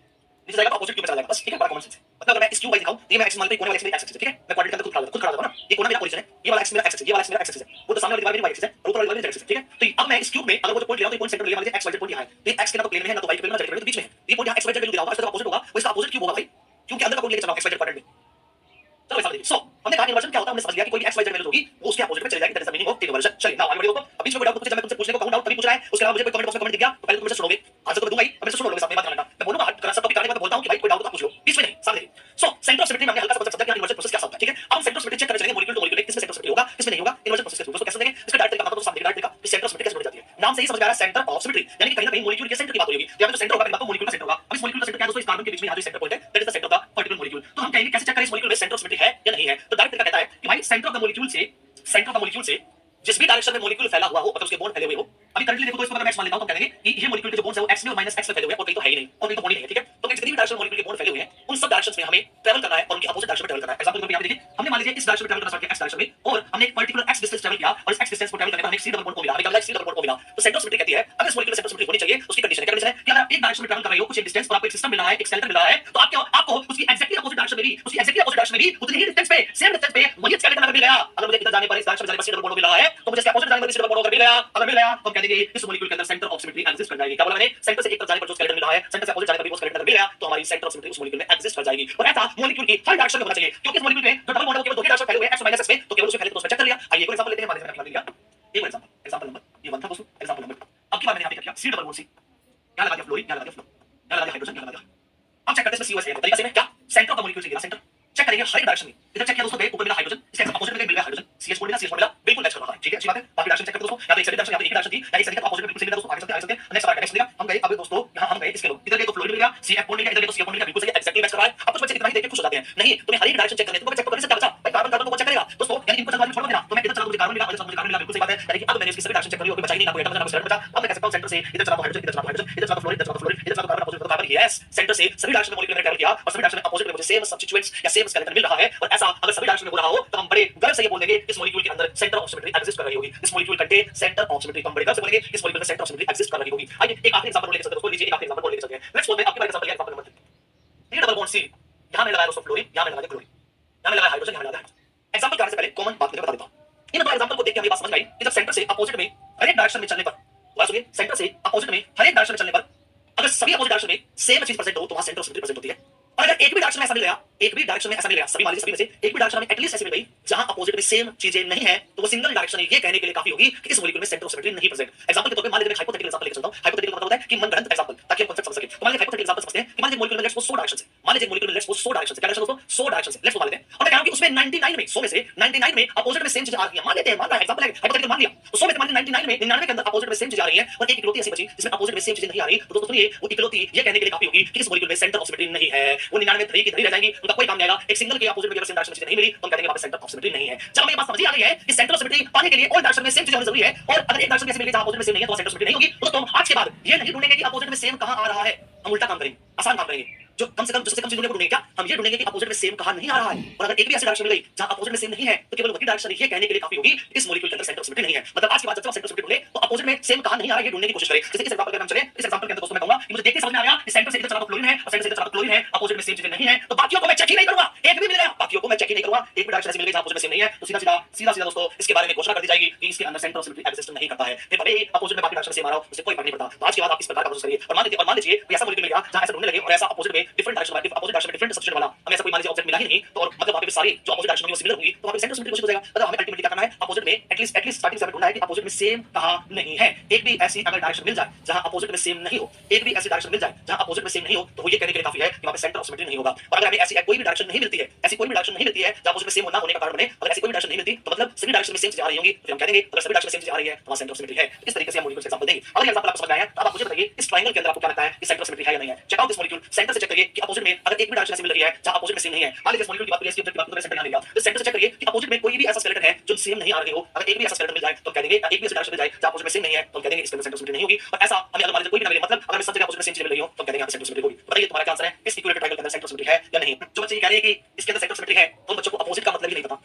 नीचे जाएगा तो अपोजिट क्यूब में चला जाएगा, बस ठीक है, बड़ा कॉमन सेंस है। मतलब अगर मैं इस क्यूब वाइज दिखाऊं तो ये मैं x मान लेता हूं, कोने वाला x मेरा x एक्सिस है, ठीक है, मैं क्वाड्रेंट के अंदर खुद खड़ा रहता हूं ना, ये कोना मेरा ओरिजिन है, ये वाला x मेरा x एक्सिस है, ये वाला x मेरा x एक्सिस है, वो तो सामने वाली दीवार मेरी y एक्सिस है और ऊपर वाली दीवार मेरी z एक्सिस है, ठीक है। तो अब मैं इस क्यूब में अगर वो जो पॉइंट ले रहा हूं तो पॉइंट सेंटर ले मान लीजिए x y z पॉइंट यहां है, तो ये x के ना तो प्लेन में है ना तो y के प्लेन में ना z के प्लेन में, तो बीच में है, ये पॉइंट यहां x y z वैल्यू दे रहा होगा, इसका अपोजिट होगा, वो इसका अपोजिट क्यूब होगा भाई, क्यूब के अंदर का पॉइंट लेके चला x y z क्वाड्रेंट में। चलो ऐसा देखिए, सो हमने कहा इन्वर्जन क्या होता है, हमने समझ लिया कि कोई भी x y z वैल्यू होगी वो उसके अपोजिट में चली जाएगी, that is the meaning of inversion. चलिए नाउ आगे बढ़िए दोस्तों, अभी इसमें कोई डाउट पूछे, जब मैं तुमसे पूछने को कहूं डाउट तभी पूछ रहा है, उसके अलावा मुझे कोई कमेंट बॉक्स में कमेंट दिख गया तो पहले तुम मुझे सुनोगे, आंसर तो मैं दूंगा ही, मैं सुन लोगे, सामने बात करना, मैं बोलूंगा हर सब टॉपिक करने के बाद बोलता हूं कि भाई कोई डाउट तो पूछ लो, बीच में नहीं, सामने देखिए। सो सेंटर ऑफ सिमेट्री में हमने हल्का सा कॉन्सेप्ट समझा कि इन्वर्जन प्रोसेस क्या होता है, ठीक है। अब हम सेंटर ऑफ सिमेट्री चेक करने चलेंगे मॉलिक्यूल टू मॉलिक्यूल, किसमें सेंटर ऑफ सिमेट्री होगा किसमें नहीं होगा, इन्वर्जन प्रोसेस के थ्रू। दोस्तों कैसे देंगे इसका डायरेक्ट तरीका मतलब तो सामने डायरेक्ट तरीका, सेंटर ऑफ सिमेट्री कैसे बन जाती है, नाम से ही समझ आ रहा है सेंटर ऑफ सिमेट्री, यानी कि कहीं ना कहीं मॉलिक्यूल के सेंटर की बात होगी, तो यहां पे जो सेंटर होगा पहले बात तो मॉलिक्यूल का सेंटर होगा। अब इस मॉलिक्यूल का सेंटर क्या है दोस्तों, इस कार्बन के बीच में यहां जो सेंटर पॉइंट है that is the centre of the particular molecule. तो हम कहेंगे कैसे चेक करें इस मॉलिक्यूल में सेंटर ऑफ सिमेट्री है या नहीं है, तो डायरेक्ट तरीका कहता है कि भाई सेंटर ऑफ द मॉलिक्यूल से जिस भी डायरेक्शन में मॉलिक्यूल फैला हुआ हो, मतलब उसके बॉन्ड फैले हुए हो, अभी करंटली देखो तो इसको अगर मैं x मान लेता हूं तो कहेंगे कि ये मॉलिक्यूल के जो बॉन्ड्स है वो x में और माइनस x में फैले हुए हैं और कहीं तो है ही नहीं और कहीं तो बॉन्ड ही नहीं है, ठीक है। तो जितनी भी डायरेक्शन मॉलिक्यूल के बॉन्ड फैले हुए हैं उन सब डायरेक्शंस में हमें ट्रैवल करना है और उनके अपोजिट डायरेक्शन में ट्रैवल करना है। एग्जांपल के तौर पे यहां पे देखिए, हमने मान लीजिए इस डायरेक्शन में ट्रैवल करना स्टार्ट किया x डायरेक्शन में और हमने एक पर्टिकुलर x डिस्टेंस ट्रैवल किया और इस x डिस्टेंस को ट्रैवल करने पर हमें c डबल बॉन्ड को मिला, हमें क्या मिला, c डबल बॉन्ड को मिला। तो सेंटर ऑफ सिमेट्री कहती है अगर इस मॉलिक्यूल में सेंटर ऑफ सिमेट्री होनी चाहिए उसकी कंडीशन है, क्या कंडीशन है कि अगर आप एक डायरेक्शन में ट्रैवल कर रहे हो कुछ एक डिस्टेंस और आपको एक सिस्टम मिल रहा है, एक स्केलेटन मिल रहा है, तो आपको उसकी एग्जैक्टली अपोजिट डायरेक्शन में भी उतनी ही डिस्टेंस पे सेम डिस्टेंस पे वही स्केलेटन अगर मिल गया, अगर मुझे इधर जाने पर इस डायरेक्शन में जाने पर c डबल बॉन्ड मिल रहा है तो मुझे इसके अपोजिट जाने पर c डबल बॉन्ड अगर मिल गया, अगर मिल गया तो हम कह देंगे इस मॉलिक्यूल के अंदर सेंटर ऑफ सिमेट्री एग्जिस्ट कर जाएगी। क्या बोला मैंने, सेंटर से एक तरफ जाने पर जो स्केलेटन मिल रहा है सेंटर से अपोजिट जाने पर भी वो स्केलेटन मिल गया तो हमारी सेंटर ऑफ सिमेट्री उस मॉलिक्यूल में एग्जिस्ट कर जाएगी। और ऐसा मॉलिक्यूल की हर डायरेक्शन में होना चाहिए, क्योंकि इस मॉलिक्यूल में जो डबल बॉन्ड है केवल दो ही डायरेक्शन फैले हुए हैं x माइनस x में, तो केवल उसमें फैले तो उसमें चेक कर लिया। आइए एक एग्जांपल लेते हैं, मान लीजिए मैंने लिया एक एग्जांपल नंबर ये 1 था दोस्तों, एग्जांपल नंबर अब की बार मैंने यहां पे क्या किया, c डबल बॉन्ड c यहां लगा दिया फ्लोरीन, यहां लगा दिया फ्लो, यहां लगा दिया हाइड्रोजन, यहां लगा दिया। अब चेक करते हैं इसमें c o h तरीका से क्या सेंटर ऑफ द मॉलिक्यूल से गिरा, सेंटर चेक करेंगे हर एक डायरेक्शन में। इधर चेक किया दोस्तों, ऊपर मिला हाइड्रोजन, इसके अपोजिट में मिल गया हाइड्रोजन, CH बॉन्ड मिला, बिल्कुल मैच कर रहा है, ठीक है, अच्छी बात है। बाकी डायरेक्शन चेक करते दोस्तों, यहां पे एक सेकंड डायरेक्शन, यहां पे एक डायरेक्शन थी, यानी सेकंड अपोजिट में बिल्कुल मिला दोस्तों, आगे चलते हैं नेक्स्ट पार्ट नेक्स्ट दिया हम गए। अब दोस्तों यहां हम गए इसके लोग, इधर गए तो फ्लोरीन मिल गया, CF बॉन्ड मिल गया, इधर गए तो CF बॉन्ड मिल गया, बिल्कुल सही एग्जैक्टली मैच कर रहा है। अब कुछ बच्चे इतना ही देख के खुश हो जाते हैं, नहीं तुम्हें हर एक डायरेक्शन चेक करनी है, तुमको चेक करने से क्या बचा भाई, कार्बन कार्बन को चेक करेगा दोस्तों, यानी इनको चलवा छोड़ देना, तो मैं इधर चला मुझे कार्बन मिला, मुझे कार्बन मिला, बिल्कुल सही बात है। यानी कि अब मैंने इसकी सभी डायरेक्शन चेक कर ली और कोई बचा ही नहीं, ना कोई एटम बचा ना कोई स्लेट बचा। अब मैं कह सकता हूं सेंटर से इधर चला हाइड्रोजन, इधर चला हाइड्रोजन, इधर चला फ्लोरीन, इधर चला फ्लोरीन, इधर चला carbon, opposite carbon, yes centre से सभी डायरेक्शन में मॉलिक्यूल ने ट्रैवल किया और सभी डायरेक्शन में अपोजिट में मुझे सेम सब्स्टिट्यूएंट्स या सेम स्केलेटन मिल रहा है। और ऐसा अगर सभी डायरेक्शन में हो रहा हो तो हम बड़े गर्व से ये बोल देंगे इस मॉलिक्यूल के अंदर सेंटर ऑफ सिमेट्री एग्जिस्ट कर रही होगी, इस molecule contain centre of symmetry, हम बड़े गर्व से बोलेंगे इस मॉलिक्यूल में सेंटर ऑफ सिमेट्री एग्जिस्ट कर रही होगी। आइए एक आखिरी एग्जांपल लेके चलते हैं दोस्तों, लीजिए एक आखिरी एग्जांपल लेके चलते हैं। लेट्स बोलते हैं आपके बारे में example number 3 double bond C, यहां में लगाया दोस्तों फ्लोरीन, यहां में लगाया क्लोरीन, यहां में लगाया हाइड्रोजन, यहां में लगाया हाइड्रोजन। एग्जांपल करने से पहले कॉमन बात मैं बता देता हूं, इन दो एग्जांपल को देख के हमें बात समझ आई कि जब सेंटर से अपोजिट में हर एक डायरेक्शन में चलने पर, बात सुनिए, सेंटर से अपोजिट में हर एक डायरेक्शन में चलने पर अगर सभी अपोजिट डायरेक्शन में सेम चीज प्रेजेंट हो तो वहां सेंटर ऑफ सिमेट्री प्रेजेंट होती है। और अगर एक भी डायरेक्शन में ऐसा मिल गया, एक भी डायरेक्शन में ऐसा मिल गया, सभी मान लीजिए सभी में से एक भी डायरेक्शन में एटलीस्ट ऐसी मिल गई जहां अपोजिट में सेम चीजें नहीं है, तो वो सिंगल डायरेक्शन है, ये कहने के लिए काफी होगी कि इस मॉलिक्यूल में सेंटर ऑफ सिमेट्री नहीं प्रेजेंट। एग्जांपल के तौर पे मान लीजिए मैं हाइपोथेटिकल एग्जांपल लेके चलता हूं, हाइपोथेटिकल मतलब होता है कि मनगढ़ंत एग्जांपल, ताकि हम कांसेप्ट समझ सके। तो मान लीजिए हाइपोथेटिकल एग्जांपल समझते हैं कि मान लीजिए मॉलिक्यूल में लेट्स सपोज 100 डायरेक्शन है, मान लीजिए मॉलिक्यूल में लेट्स सपोज 100 डायरेक्शन है, क्या डायरेक्शन दोस्तों 100 डायरेक्शन है, लेट्स मान लेते हैं। और मैं कह रहा हूं कि उसमें 99 में 100 में से 99 में अपोजिट में सेम चीज आ रही है, मान लेते हैं, मान रहा है एग्जांपल है, हाइपोथेटिकल मान लिया, तो 100 में से मान 99 में 99 के अंदर अपोजिट में सेम चीज आ रही है और एक इकलौती ऐसी बची जिसमें अपोजिट में सेम चीज नहीं आ रही। तो दोस्तों सुनिए, वो इकलौती ये कहने के लिए काफी होगी कि इस मॉलिक्यूल में सेंटर ऑफ सिमेट्री नहीं है, वो 99 धरी की धरी रह जाएंगी, उनका कोई काम नहीं आएगा। एक सिंगल के अपोजिट में अगर सेम डायरेक्शन में चीज नहीं मिली तो हम कहेंगे वहां पे सेंटर ऑफ सिमेट्री नहीं है। जब हमें ये बात समझ आ गई है कि सेंटर ऑफ सिमेट्री पाने के लिए ऑल डायरेक्शन में सेम चीज होनी जरूरी है, और अगर एक डायरेक्शन में से मिल गई जहां अपोजिट में सेम नहीं है तो सेंटर ऑफ सिमेट्री नहीं होगी। तो दोस्तों आज के बाद ये नहीं ढूंढेंगे कि अपोजिट में सेम कहां आ रहा है, हम उल्टा काम करेंगे, आसान काम करेंगे, जो कम से कम चीजों को ढूंढेंगे। क्या हम ये ढूंढेंगे कि अपोजिट में सेम कहां नहीं आ रहा है, और अगर एक भी ऐसी डायरेक्शन मिल गई जहां अपोजिट में सेम नहीं है तो केवल वही डायरेक्शन ये कहने के लिए काफी होगी इस मॉलिक्यूल के अंदर सेंटर ऑफ सिमेट्री नहीं है। मतलब आज के बाद जब आप सेंटर ऑफ सिमेट्री ढूंढे तो अपोजिट में सेम कहां नहीं आ रहा है ये ढूंढने की कोशिश करें। जैसे इस एग्जांपल के अंदर हम चले, इस एग्जांपल के अंदर दोस्तों मैं कहूंगा कि मुझे देखते समझ में आ गया कि सेंटर से इधर चला तो क्लोरीन है और सेंटर से इधर चला तो क्लोरीन है, अपोजिट में सेम चीजें नहीं है, तो बाकियों को मैं चेक ही नहीं करूंगा, एक भी मिल गया बाकियों को मैं चेक ही नहीं करूंगा, एक भी डायरेक्शन ऐसी मिल गई जहां अपोजिट में सेम नहीं है तो सीधा सीधा सीधा सीधा दोस्तों इसके बारे में घोषणा कर दी जाएगी कि इसके अंदर सेंटर ऑफ सिमेट्री एग्जिस्ट नहीं करता है। फिर भले ही अपोजिट में बाकी डायरेक्शन सेम आ रहा हो उससे कोई फर्क नहीं पड़ता। तो आज के बाद आप इस प्रकार का प्रोसेस करिए और मान लीजिए कोई ऐसा मॉलिक्यूल मिल गया जहां ऐसा ढूंढने लगे और ऐसा अपोजिट में डिफरेंट डायरेक्शन वाला अपोजिट डायरेक्शन में डिफरेंट सब्स्टिट्यूशन वाला हमें ऐसा कोई मान लीजिए ऑब्जेक्ट मिला ही नहीं, तो और मतलब वहां पे सारी जो अपोजिट डायरेक्शन में सिमिलर होंगी तो वहां पे सेंटर ऑफ सिमेट्री कोशिश हो जाएगा। मतलब हमें अल्टीमेटली क्या करना है, अपोजिट में एटलीस्ट स्टार्टिंग से हमें ढूंढना है कि अपोजिट में सेम कहां नहीं है। एक भी ऐसी अगर डायरेक्शन मिल जाए जहां अपोजिट में सेम नहीं हो, एक भी ऐसी डायरेक्शन मिल जाए जहां अपोजिट में सेम नहीं हो तो वो ये कहने के लिए काफी है कि वहां पे सेंटर ऑफ सिमेट्री नहीं होगा। और अगर हमें ऐसी कोई भी डायरेक्शन नहीं मिलती है, ऐसी कोई भी डायरेक्शन नहीं मिलती है जहां अपोजिट में सेम ना होने का कारण बने, अगर ऐसी कोई भी डायरेक्शन नहीं मिलती तो मतलब सभी डायरेक्शन में सेम चीज आ रही होंगी, तो हम कह देंगे अगर सभी डायरेक्शन में सेम चीज आ रही है तो वहां सेंटर ऑफ सिमेट्री है। इस तरीके से हम मॉलिक्यूल से एग्जांपल देंगे। अगर एग्जांपल आपको समझ आया तो अब आप मुझे बताइए इस ट्रायंगल के अंदर आपको क्या लगता है कि सेंटर ऑफ सिमेट्री है या नहीं है। Check out this molecule, centre से चेक करिए कि अपोजिट में अगर एक भी डायरेक्शन ऐसी मिल रही है जहां अपोजिट में सेम नहीं है। मान लीजिए इस मॉलिक्यूल की बात करें, इसकी ऑब्जेक्ट की बात करें, सेंटर यहां ले लिया, तो सेंटर से चेक करिए कि अपोजिट में कोई भी ऐसा स्केलेटन है जो सेम नहीं आ रही हो। अगर एक भी ऐसा स्केलेटन मिल जाए तो कह देंगे, एक भी ऐसी डायरेक्शन मिल जाए जहां अपोजिट में सेम नहीं है तो कह देंगे इसके अंदर सेंटर ऑफ सिमेट्री नहीं होगी। और ऐसा हमें अगर मान लीजिए कोई भी ना मिले, मतलब अगर सब जगह अपोजिट में सेम चीज मिल रही हो तो कह देंगे सेंटर ऑफ सिमेट्री होगी। बताइए तुम्हारा क्या आंसर है, इस इक्विलेटरल ट्रायंगल के अंदर सेंटर ऑफ सिमेट्री है या नहीं। जो बच्चे ये कह रहे हैं कि इसके अंदर सेंटर ऑफ सिमेट्री है तो बच्चों को अपोजिट का मतलब ही नहीं पता।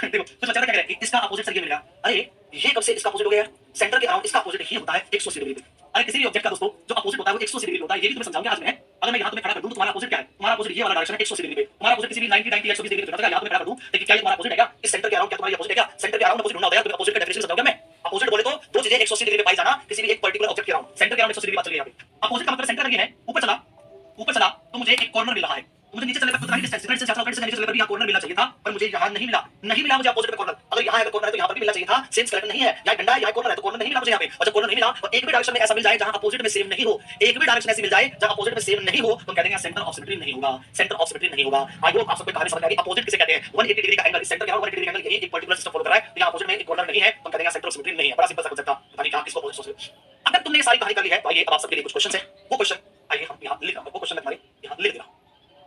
देखो कुछ बच्चे क्या कह रहे हैं कि इसका अपोजिट सर ये मिलेगा, अरे ये कब से इसका अपोजिट हो गया, सेंटर के अराउंड इसका अपोजिट ही होता है 180 डिग्री पे। अरे किसी भी ऑब्जेक्ट का दोस्तों जो अपोजिट होता है वो 180 डिग्री होता है, ये भी तुम्हें समझाऊंगा आज मैं। अगर मैं यहां तुम्हें खड़ा कर दूं तो तुम्हारा अपोजिट क्या है, तुम्हारा अपोजिट ये वाला डायरेक्शन है 180 डिग्री पे, तुम्हारा अपोजिट किसी भी 90 90 120 डिग्री पे होता है। यहां तुम्हें खड़ा कर दूं लेकिन क्या ये तुम्हारा अपोजिट है क्या, इस सेंटर के अराउंड क्या तुम्हारा अपोजिट है क्या, सेंटर के अराउंड अपोजिट ढूंढना होता है। तुम्हें अपोजिट का डेफिनेशन समझाऊंगा मैं। अपोजिट बोले तो दो चीजें 180 डिग्री पे पाई जाना किसी भी एक पर्टिकुलर ऑब्जेक्ट के अराउंड, सेंटर के अराउंड 180 डिग्री बात चल रही है यहां पे। अपोजिट का मतलब सेंटर अगर ये है, ऊपर चला तो मुझे एक कॉर्नर मिल रहा है, मुझे नीचे चलने पर कितना ही डिस्टेंस डिफरेंस चाहता हूं, नीचे चलने पर भी यहां कॉर्नर मिलना चाहिए था पर मुझे यहां नहीं मिला मुझे अपोजिट में कॉर्नर। अगर यहां अगर कॉर्नर है तो यहां पर भी मिलना चाहिए था, सेम स्केलेटन नहीं है, यहां डंडा है यहां कॉर्नर है तो कॉर्नर नहीं मिला मुझे यहां पे। और जब कॉर्नर नहीं मिला और एक भी डायरेक्शन में ऐसा मिल जाए जहां अपोजिट में सेम नहीं हो, एक भी डायरेक्शन ऐसी मिल जाए जहां अपोजिट में सेम नहीं हो तो कह देंगे सेंटर ऑफ सिमेट्री नहीं होगा, सेंटर ऑफ सिमेट्री नहीं होगा। आई होप आप सबको कहानी समझ आ गई। अपोजिट किसे कहते हैं, 180 डिग्री का एंगल, सेंटर के अराउंड 180 डिग्री का एंगल यही एक पर्टिकुलर सिस्टम फॉलो कर रहा है। यहां अपोजिट में एक कॉर्नर नहीं है तो कह देंगे सेंटर ऑफ सिमेट्री नहीं है। बड़ा सिंपल सा कांसेप्ट था, पता नहीं कहां किसको अपोजिट सोच रहे। अगर तुमने ये सारी कहानी कर ली है तो आइए अब आप सबके लिए कुछ क्वेश्चन है, वो क्वेश्चन आइए हम यहां लिख रहा हूं, वो क्वेश्चन मैं तुम्हारे यहां लिख दे रहा हूं।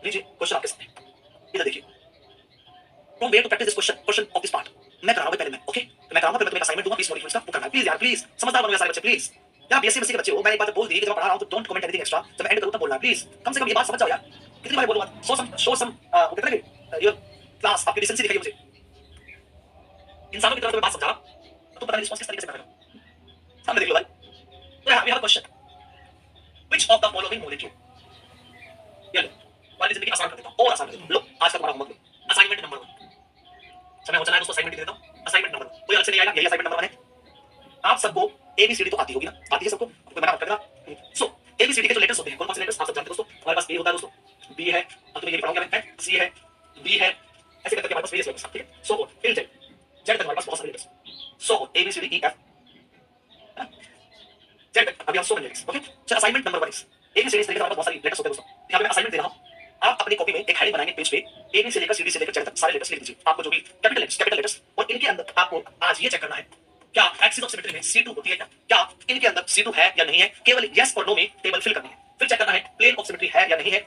लीजिए क्वेश्चन आपके सामने, इधर देखिए। From where to practice this question of this part? मैं कराऊंगा पहले मैं, ओके? तो मैं कराऊंगा फिर मैं तुम्हें असाइनमेंट दूंगा, प्लीज मॉडिफाई इसका वो करना प्लीज यार, प्लीज समझदार बनो यार सारे बच्चे प्लीज। यार बीएससी के बच्चे हो, मैंने एक बात बोल दी कि जब मैं पढ़ा रहा हूं तो डोंट कमेंट एनीथिंग एक्स्ट्रा, जब मैं एंड करूं तब बोलना प्लीज। कम से कम ये बात समझ जाओ यार, कितनी बार बोलूंगा, शो सम वो कहते हैं योर क्लास, आपकी डिसेंसी दिखाइए मुझे। इंसानों की तरफ से मैं बात समझा रहा हूं तो पता नहीं रिस्पांस किस तरीके से करेगा, सामने देख लो भाई। तो यहां we have a question, which of the following molecule, ये लो वाली जिंदगी आसान कर देता हूं और आसान कर देता हूं। लो आज का तुम्हारा होमवर्क लो, असाइनमेंट नंबर 1। समय हो चला है दोस्तों, असाइनमेंट देता हूं। असाइनमेंट नंबर 1 कोई अलग से नहीं आएगा, यही असाइनमेंट नंबर 1 है। आप सबको एबीसीडी तो आती होगी ना, आती है सबको, कोई मना मत करना। सो एबीसीडी के जो लेटर्स होते हैं, कौन कौन से लेटर्स आप सब जानते हो दोस्तों। हमारे पास ए होता है दोस्तों, बी है, अब तुम्हें ये पढ़ाऊंगा मैं, सी है, डी है, ऐसे करके हमारे पास वेरियस लेटर्स, ठीक है। सो फिर जेड तक हमारे पास बहुत सारे letters. So A B C D E F Z तक अभी हम सो मेनी लेटर्स, ओके। चलो असाइनमेंट नंबर 1 इज एबीसीडी से लेकर हमारे पास बहुत सारे लेटर्स होते हैं दोस्तों। यहां पे मैं असाइनमेंट दे रहा हूं, आप अपनी कॉपी में एक हेडिंग बनाएंगे पेज पे, ए बी से लेकर सी डी से लेकर जेड तक सारे लेटर्स लिख दीजिए। आपको जो भी कैपिटल लेटर्स और इनके अंदर आपको आज ये चेक करना है क्या एक्सिस ऑफ सिमेट्री में C2 होती है क्या इनके अंदर C2 है या नहीं है, केवल यस और नो में टेबल फिल करनी है। फिर चेक करना है प्लेन ऑफ सिमेट्री है या नहीं है।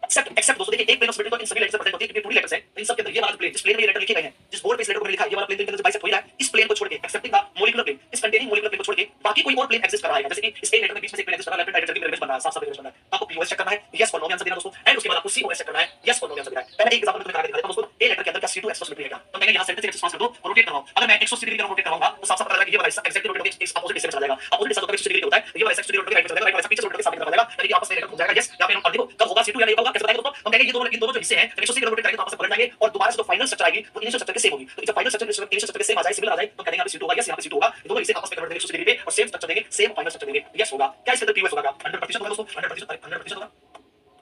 एक्सेप्ट दोस्तों देखिए, एक प्लेन ऑफ सिमेट्री तो इन सभी लेटर्स से प्रेजेंट होती है क्योंकि पूरी लेटर्स है, इन सब के अंदर ये वाला प्लेन, जिस प्लेन में ये लेटर लिखे गए हैं, जिस बोर्ड पे इस लेटर को मैंने लिखा है, ये वाला प्लेन के अंदर बाइसेक्ट हो रहा है, इस प्लेन को छोड़ के एक्सेप्टिंग द मॉलिक्यूलर प्लेन, इस कंटेनिंग मॉलिक्यूलर प्लेन को छोड़ के बाकी कोई और प्लेन एग्जिस्ट कर रहा है। जैसे कि इस एक लेटर के बीच में से एक प्लेन एग्जिस्ट कर रहा है, लेफ्ट राइट की इमेज बन रहा है, साफ साफ इमेज बन रहा है। आपको पीओएस चेक करना है, यस और नो में आंसर देना दोस्तों, एंड उसके बाद आपको सीओएस चेक करना है, यस और नो में आंसर देना है। पहले एक एग्जांपल तुम्हें करा दिखा देता हूं दोस्तों, ए लेटर के अंदर क्या C2 एक्स सिमेट्री है क्या, तो मैंने यहां सेंटर से एक्सपांड कर दो और रोटेट करवाओ। अगर मैं 180 डिग्री का रोटेट करवाऊंगा तो साफ साफ पता लगेगा ये वाला हिस्सा एग्जैक्टली रोटेट होकर इस अपोजिट हिस्से में चला जाएगा। अपोजिट हिस्सा तो 180 डिग्री होता है, ये वाला 180 डिग्री रोटेट करके राइट में चला जाएगा, पीछे रोटेट करके सामने चला जाएगा, यानी कि आपस में लेटर घूम जाएगा। यस यहां पे हम देखो कब होगा C2 या नहीं होगा कैसे बताएंगे दोस्तों, हम कहेंगे ये दोनों जो हिस्से हैं 180 डिग्री रोटेट करेंगे तो आपस में पलट जाएंगे और दोबारा से जो फाइनल स्ट्रक्चर आएगी वो इनिशियल स्ट्रक्चर के सेम होगी। तो जब फाइनल स्ट्रक्चर इनिशियल स्ट्रक्चर के सेम आ जाए, सिमिलर आ जाए तो कहेंगे यहां पे C2 होगा, यस यहां पे C2 होगा, दोनों हिस्से आपस में कन्वर्ट करेंगे 180 डिग्री पे और सेम स्ट्रक्चर देंगे, सेम फाइनल स्ट्रक्चर देंगे, यस होगा। क्या इसके अंदर पीओएस होगा 100% होगा दोस्तों, 100% होगा।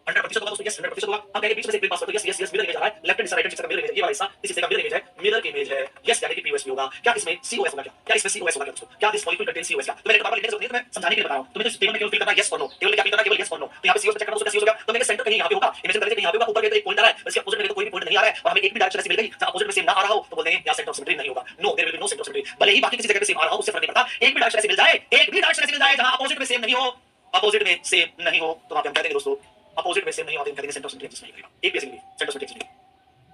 100% होगा दोस्तों, यस 100% होगा। हम कहेंगे बीच में से एक प्लेन पास कर, तो yes yes yes mirror image आ रहा है, left hand side right hand mirror image है, ये वाला हिस्सा इस हिस्से का मिरर इमेज है, मिरर इमेज है, यस यानी कि पीओएस भी होगा। क्या इसमें सीओएस होगा? क्या इसमें सीओएस होगा दोस्तों? क्या दिस मॉलिक्यूल कंटेन सीओएस? क्या तो मैंने बार-बार लिखने की जरूरत नहीं है, मैं समझाने के लिए बता रहा हूं। तुम्हें तो टेबल में केवल फिल करना है यस और नो, टेबल में क्या फिल करना है? केवल यस और नो। तो यहां पे सीओएस चेक करना, उसका सीओएस हो गया, तो मेरे सेंटर कहीं यहां पे होगा, इमेजिन करें कहीं यहां पे होगा, ऊपर गए तो एक पॉइंट आ रहा है, इसके अपोजिट में तो कोई भी पॉइंट नहीं आ रहा है, और हमें एक भी डायरेक्शन ऐसी मिल गई जहां अपोजिट में सेम ना आ रहा हो, तो बोलते हैं यहां सेंटर ऑफ सिमेट्री नहीं होगा। No, there will be no centre of symmetry. भले ही बाकी किसी जगह पे सेम आ रहा हो, उससे फर्क नहीं पड़ता, एक भी डायरेक्शन ऐसी मिल जाए, एक भी डायरेक्शन ऐसी मिल जाए जहां अपोजिट में सेम नहीं हो, अपोजिट में सेम नहीं हो, तो वहां पे हम कह देंगे दोस्तों अपोजिट में सेम नहीं हो, हम कह देंगे सेंटर ऑफ सिमेट्री एग्जिस्ट नहीं करेगा। एक भी ऐसी नहीं सेंटर ऑफ सिमेट्री एग्जिस्ट नहीं।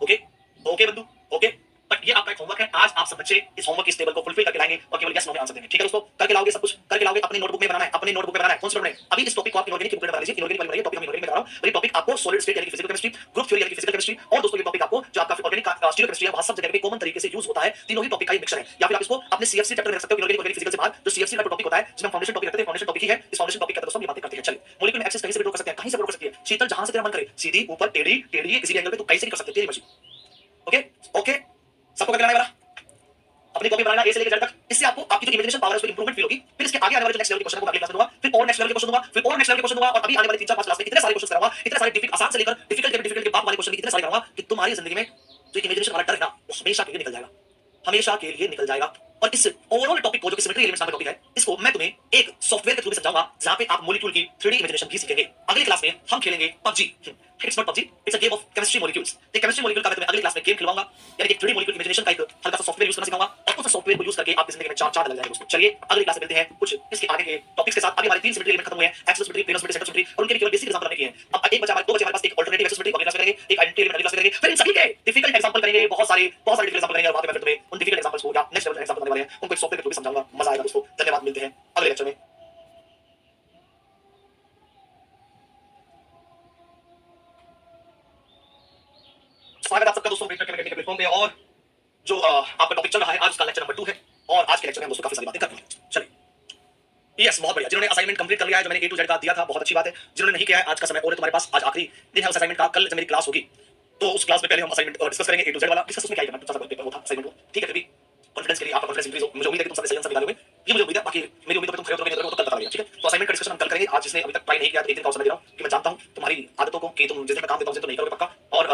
ओके ओके बंधु, ओके। बट ये आपका एक होमवर्क है, आज आप सब बच्चे इस होमवर्क की इस टेबल को फुलफिल करके लाएंगे और केवल यस नो में आंसर देंगे। ठीक है दोस्तों, करके लाओगे, सब कुछ करके लाओगे, अपनी नोटबुक में बनाना है, अपनी नोटबुक में बनाना है। कौन सा नोट में? अभी इस टॉपिक को आप इनऑर्गेनिक बना लीजिए, इनऑर्गेनिक वाली टॉपिक हम इनऑर्गेनिक में बता रहा हूं, और ये टॉपिक आपको सॉलिड स्टेट यानी कि फिजिकल केमिस्ट्री, ग्रुप थ्योरी यानी कि फिजिकल केमिस्ट्री, और दोस्तों ये टॉपिक आपको जो आपका ऑर्गेनिक स्टीरियो केमिस्ट्री है, वहां सब जगह पे कॉमन तरीके से यूज होता है। तीनों ही टॉपिक का एक मिक्सचर है, या फिर आप इसको अपने सीएफसी चैप्टर में रख सकते हो, इनऑर्गेनिक ऑर्गेनिक फिजिकल से बाहर जो सीएफसी का टॉपिक होता है, जिसमें फाउंडेशन टॉपिक रखते हैं, फाउंडेशन टॉपिक ही है, इस फाउंडेशन टॉपिक का दोस्तों हम बातें करते हैं। चलिए, मॉलिक्यूल में एक्सेस कहीं से भी ड्रॉ कर सकते हैं, कहीं से भी ड्रॉ कर सकती है, शीतल जहां से तेरा मन करे, सीधी ऊपर टेढ़ी टेढ़ी किसी भी एंगल पे तू कहीं से भी कर सकते हैं, तेरी मर्जी। ओके ओके, सबको करके लाना है मेरा, अपनी कॉपी बनाना ए से लेकर जेड तक। इससे आपको आपकी जो इमेजिनेशन पावर है उसमें इंप्रूवमेंट फील होगी। फिर इसके आगे आने वाले जो नेक्स्ट लेवल के क्वेश्चन को मैं अगली क्लास में दूंगा, फिर और नेक्स्ट लेवल के क्वेश्चन दूंगा, फिर और नेक्स्ट लेवल के क्वेश्चन दूंगा, और अभी आने वाले 3-4-5 क्लास में इतने सारे क्वेश्चन कराऊंगा, इतने सारे डिफिकल्ट आसान से लेकर डिफिकल्ट के बाद वाले क्वेश्चन भी इतने सारे कराऊंगा कि तुम्हारी जिंदगी में जो इमेजिनेशन वाला डर है ना, वो हमेशा के लिए निकल जाएगा, हमेशा के लिए निकल जाएगा। और इस ओवरऑल टॉपिक को जो कि सिमेट्री एलिमेंट्स नाम का टॉपिक है, इसको मैं तुम्हें एक सॉफ्टवेयर के थ्रू समझाऊंगा जहां पे आप मॉलिक्यूल की 3D इमेजिनेशन भी सीखेंगे। अगली क्लास में हम खेलेंगे PUBG. It's not PUBG, it's a game of chemistry molecules. एक केमिस्ट्री मॉलिक्यूल का मैं तुम्हें अगली क्लास में गेम खिलवाऊंगा, यानी कि 3D मॉलिक्यूल इमेजिनेशन का एक हल्का सा सॉफ्टवेयर यूज करना सिखाऊंगा, और उस सॉफ्टवेयर को यूज करके आपकी जिंदगी में चार चांद लग जाएंगे दोस्तों। चलिए अगली क्लास में मिलते हैं कुछ इसके आगे के टॉपिक्स के साथ। अभी हमारे 3 सिमेट्री एलिमेंट खत्म हुए हैं, axis symmetry, plano symmetry, centre symmetry, और उनके केवल बेसिक एग्जांपल हमने किए हैं। अब एक बचा हमारे, दो बचे हमारे पास, एक अल्टरनेटिव एक्सिस सिमेट्री अगली क्लास में करेंगे, एक आइडेंटिटी एलिमेंट अगली क्लास में करेंगे, फिर इन सभी के डिफिकल्ट एग्जांपल करेंगे, बहुत सारे डिफिकल्ट एग्जांपल करेंगे, और वहां पे मैं तुम्हें उन डिफिकल्ट एग्जांपल्स को या नेक्स्ट लेवल एग्जांपल बनाने वाले हैं उनको एक सॉफ्टवेयर के थ्रू समझाऊंगा। मजा आएगा दोस्तों। धन्यवाद, मिलते हैं अगले लेक्चर में। स्वागत आप सबका दोस्तों पेपर के प्लेटफॉर्म पे, और जो आपका टॉपिक चल रहा है आज उसका लेक्चर नंबर 2 है, और आज के लेक्चर में हम दोस्तों काफी सारी बातें कर रहे हैं। चलिए यस, बहुत बढ़िया। जिन्होंने असाइनमेंट कंप्लीट कर लिया है, जो मैंने A to Z का दिया था, बहुत अच्छी बात है। जिन्होंने नहीं किया है, आज का समय और है तुम्हारे पास, आज आखिरी दिन है उस असाइनमेंट का। कल जब मेरी क्लास होगी तो उस क्लास में पहले हम असाइनमेंट डिस्कस करेंगे, A to Z वाला डिस्कस। उसमें क्या करना, छोटा सा पेपर वो था असाइनमेंट वो, ठीक है। फिर भी कॉन्फिडेंस के लिए आपका कॉन्फिडेंस इंक्रीज हो, मुझे उम्मीद है कि तुम सब सही आंसर निकालोगे, ये मुझे उम्मीद है। बाकी मेरी उम्मीद है तुम फेल करोगे नहीं करोगे तो कल बता देना, ठीक है। तो असाइनमेंट का डिस्कशन हम कल करेंगे। आज जिसने अभी तक ट्राई नहीं किया, एक दिन का अवसर दे रहा हूं कि मैं जानता हूं तुम्हारी आदतों को, कि तुम जिस दिन मैं काम देता हूं तो नहीं करोगे पक्का। और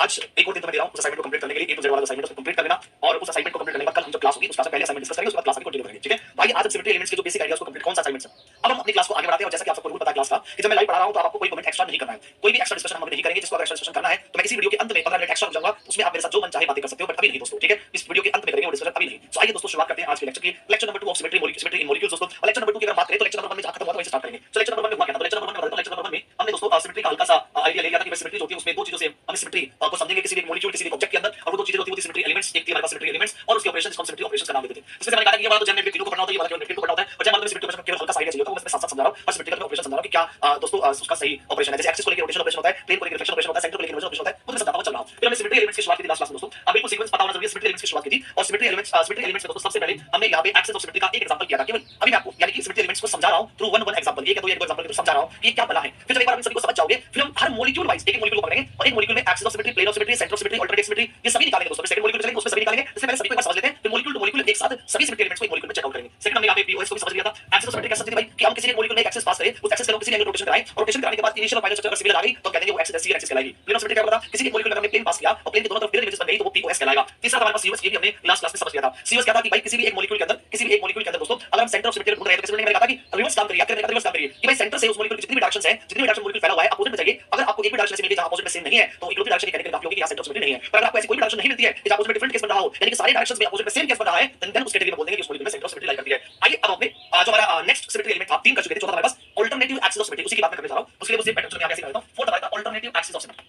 आज एक और दिन तुम्हें दे रहा हूं उस असाइनमेंट को कंप्लीट करने के लिए। A to Z वाला असाइनमेंट कंप्लीट कर लेना, और उस असाइनमेंट को कंप्लीट करने के बाद कल हम जब क्लास होगी उस क्लास में पहले असाइनमेंट डिस्कस करेंगे, उसके बाद क्लास को कंटिन्यू करेंगे, ठीक है। भाई आज सिमेट्री एलिमेंट्स के जो बेसिक आइडियाज को कंप्लीट, कौन सा असाइनमेंट है, अब हम अपनी क्लास को आगे बढ़ाते हैं। और जैसा कि आप सबको रूल पता है क्लास का, कि जब मैं लाइव पढ़ा रहा हूं तो आपको कोई कमेंट एक्स्ट्रा नहीं करना है, कोई भी एक्स्ट्रा डिस्कशन हम नहीं करेंगे। जिसको अगर एक्स्ट्रा डिस्कशन करना है तो मैं किसी वीडियो के अंत में 15 मिनट एक्स्ट्रा रुक जाऊंगा, उसमें आप मेरे साथ जो मन चाहे बातें कर सकते हो, बट अभी नहीं दोस्तों, ठीक है। इस वीडियो के अंत में करेंगे वो डिस्कशन, अभी नहीं। तो आइए दोस्तों शुरुआत करते हैं आज के लेक्चर की, lecture number 2 of symmetry in molecules दोस्तों। और लेक्चर नंबर 2 की अगर बात करें तो लेक्चर नंबर 1 में जहां खत्म हुआ था वहीं से स्टार्ट करेंगे। तो लेक्चर नंबर 1 में हुआ क्या था, लेक्चर नंबर 1 में लेक्चर नंबर 1 में हमने दोस्तों सिमेट्री का हल्का सा आइडिया ले लिया था कि सिमेट्री जो होती है उसमें दो चीजों से हम सिमेट्री को समझेंगे, किसी भी मॉलिक्यूल किसी भी ऑब्जेक्ट के अंदर, और वो दो चीजें होती है सिमेट्री एलिमेंट्स। एक थी हमारे पास सिमेट्री एलिमेंट्स और उसके ऑपरेशंस, इसको सिमेट्री ऑपरेशंस का नाम देते थे। इसमें से मैंने कहा कि ये वाला तो जनरेट फिल्ड को पढ़ना होता है, ये वाला केवल नेटफिल्ड को पढ़ना होता है, और जब मतलब सिमेट्री ऑपरेशन केवल हल्का सा आइडिया चाहिए होता है, वो मैं साथ साथ समझा रहा हूं, और सिमेट्रिकल ऑपरेशन समझा रहा हूं कि क्या दोस्तों उसका सही ऑपरेशन है। जैसे एक्सिस को लेकर रोटेशन ऑपरेशन होता है, प्लेन को लेकर रिफ्लेक्शन ऑपरेशन होता है, सेंटर को लेकर इन्वर्जन ऑपरेशन होता है, वो मैं समझाता हुआ चल रहा हूं। फिर हमने सिमेट्री एलिमेंट्स की शुरुआत की थी लास्ट क्लास में दोस्तों। अब बिल्कुल सीक्वेंस पता होना जरूरी है। सिमेट्री एलिमेंट्स की शुरुआत की थी, और सिमेट्री एलिमेंट्स में दोस्तों सबसे पहले हमने यहां पे एक्सेस ऑफ सिमेट्री का एक एग्जांपल किया था केवल। अभी मैं आपको यानी कि सिमेट्री एलिमेंट्स को समझा रहा हूं थ्रू वन एग्जांपल, एक या दो एग्जांपल के थ्रू समझा रहा हूं कि क्या बना है। फिर जब एक बार आप इन सभी को समझ जाओगे, फिर हम हर मॉलिक्यूल वाइज एक एक मॉलिक्यूल को पढ़ेंगे, और एक मॉलिक्यूल में axes of symmetry, plane of symmetry, centre of symmetry, alternative symmetry, ये सभी निकालेंगे दोस्तों। फिर सेकंड मॉलिक्यूल चलेंगे, उसमें सभी निकालेंगे। इससे पहले सभी को एक बार समझ लेते हैं, फिर मॉलिक्यूल टू मॉलिक्यूल एक साथ सभी सिमेट्री एलिमेंट्स को एक मॉलिक्यूल में चेक आउट करेंगे। सेकंड हमने यहां पे पीओएस को भी समझ लिया था। एक्सेस ऑफ सिमेट्री कैसे समझते भाई, कि हम किसी एक मॉलिक्यूल में एक एक्सेस पास करें, उस एक्सेस के लोग किसी एंगल रोटेशन कराएं, और रोटेशन कराने के बाद इनिशियल और फाइनल स्ट्रक्चर अगर सिमिलर आ गई तो कह देंगे वो एक्सेस एससी एक्सेस कहलाएगी। प्लेन ऑफ सिमेट्री क्या होता है, किसी एक मॉलिक्यूल में हमने प्लेन पास किया और प्लेन के दोनों तरफ मिरर इमेजेस बन गई तो वो पीओएस कहलाएगा। तीसरा हमारे पास सीओएस, ये भी हमने लास्ट क्लास में समझ लिया था। सीओएस क्या था कि भाई किसी भी एक मॉलिक्यूल के अंदर, किसी भी एक मॉलिक्यूल के अंदर दोस्तों अगर हम सेंटर ऑफ सिमेट्री ढूंढ रहे हैं तो कैसे ढूंढेंगे, मैंने कहा था कि रिवर्स काम करिए, रिवर्स काम करिए कि भाई सेंटर से उस मॉलिक्यूल की जितनी भी डायरेक्शंस है, जितनी भी डायरेक्शन मॉलिक्यूल फैला हुआ है, अपोजिट में जाइए। अगर आपको एक भी डायरेक्शन मिल गई जहां अपोजिट में सेम नहीं है तो इक्वल डायरेक्शन कहने के काफी होगी कि यहां सेंटर ऑफ सिमेट्री नहीं है। पर अगर आपको ऐसी कोई भी डायरेक्शन नहीं मिलती है कि अपोजिट में डिफरेंट केस बन रहा हो, यानी कि सारी डायरेक्शंस में अपोजिट में सेम केस बन रहा है, देन उस कैटेगरी में बोल देंगे कि उस मॉलिक्यूल में सेंटर ऑफ सिमेट्री लाई करती है। आइए अब अपने जो हमारा नेक्स्ट सिमेट्री एलिमेंट आप 3 कर चुके थे, चौथा हमारे पास अल्टरनेटिव एक्सिस ऑफ सिमेट्री, उसी की बात मैं करने जा रहा हूं। उसके लिए मुझे पैटर्न में आगे ऐसे कर देता हूं। फोर्थ हमारा alternative axis of symmetry,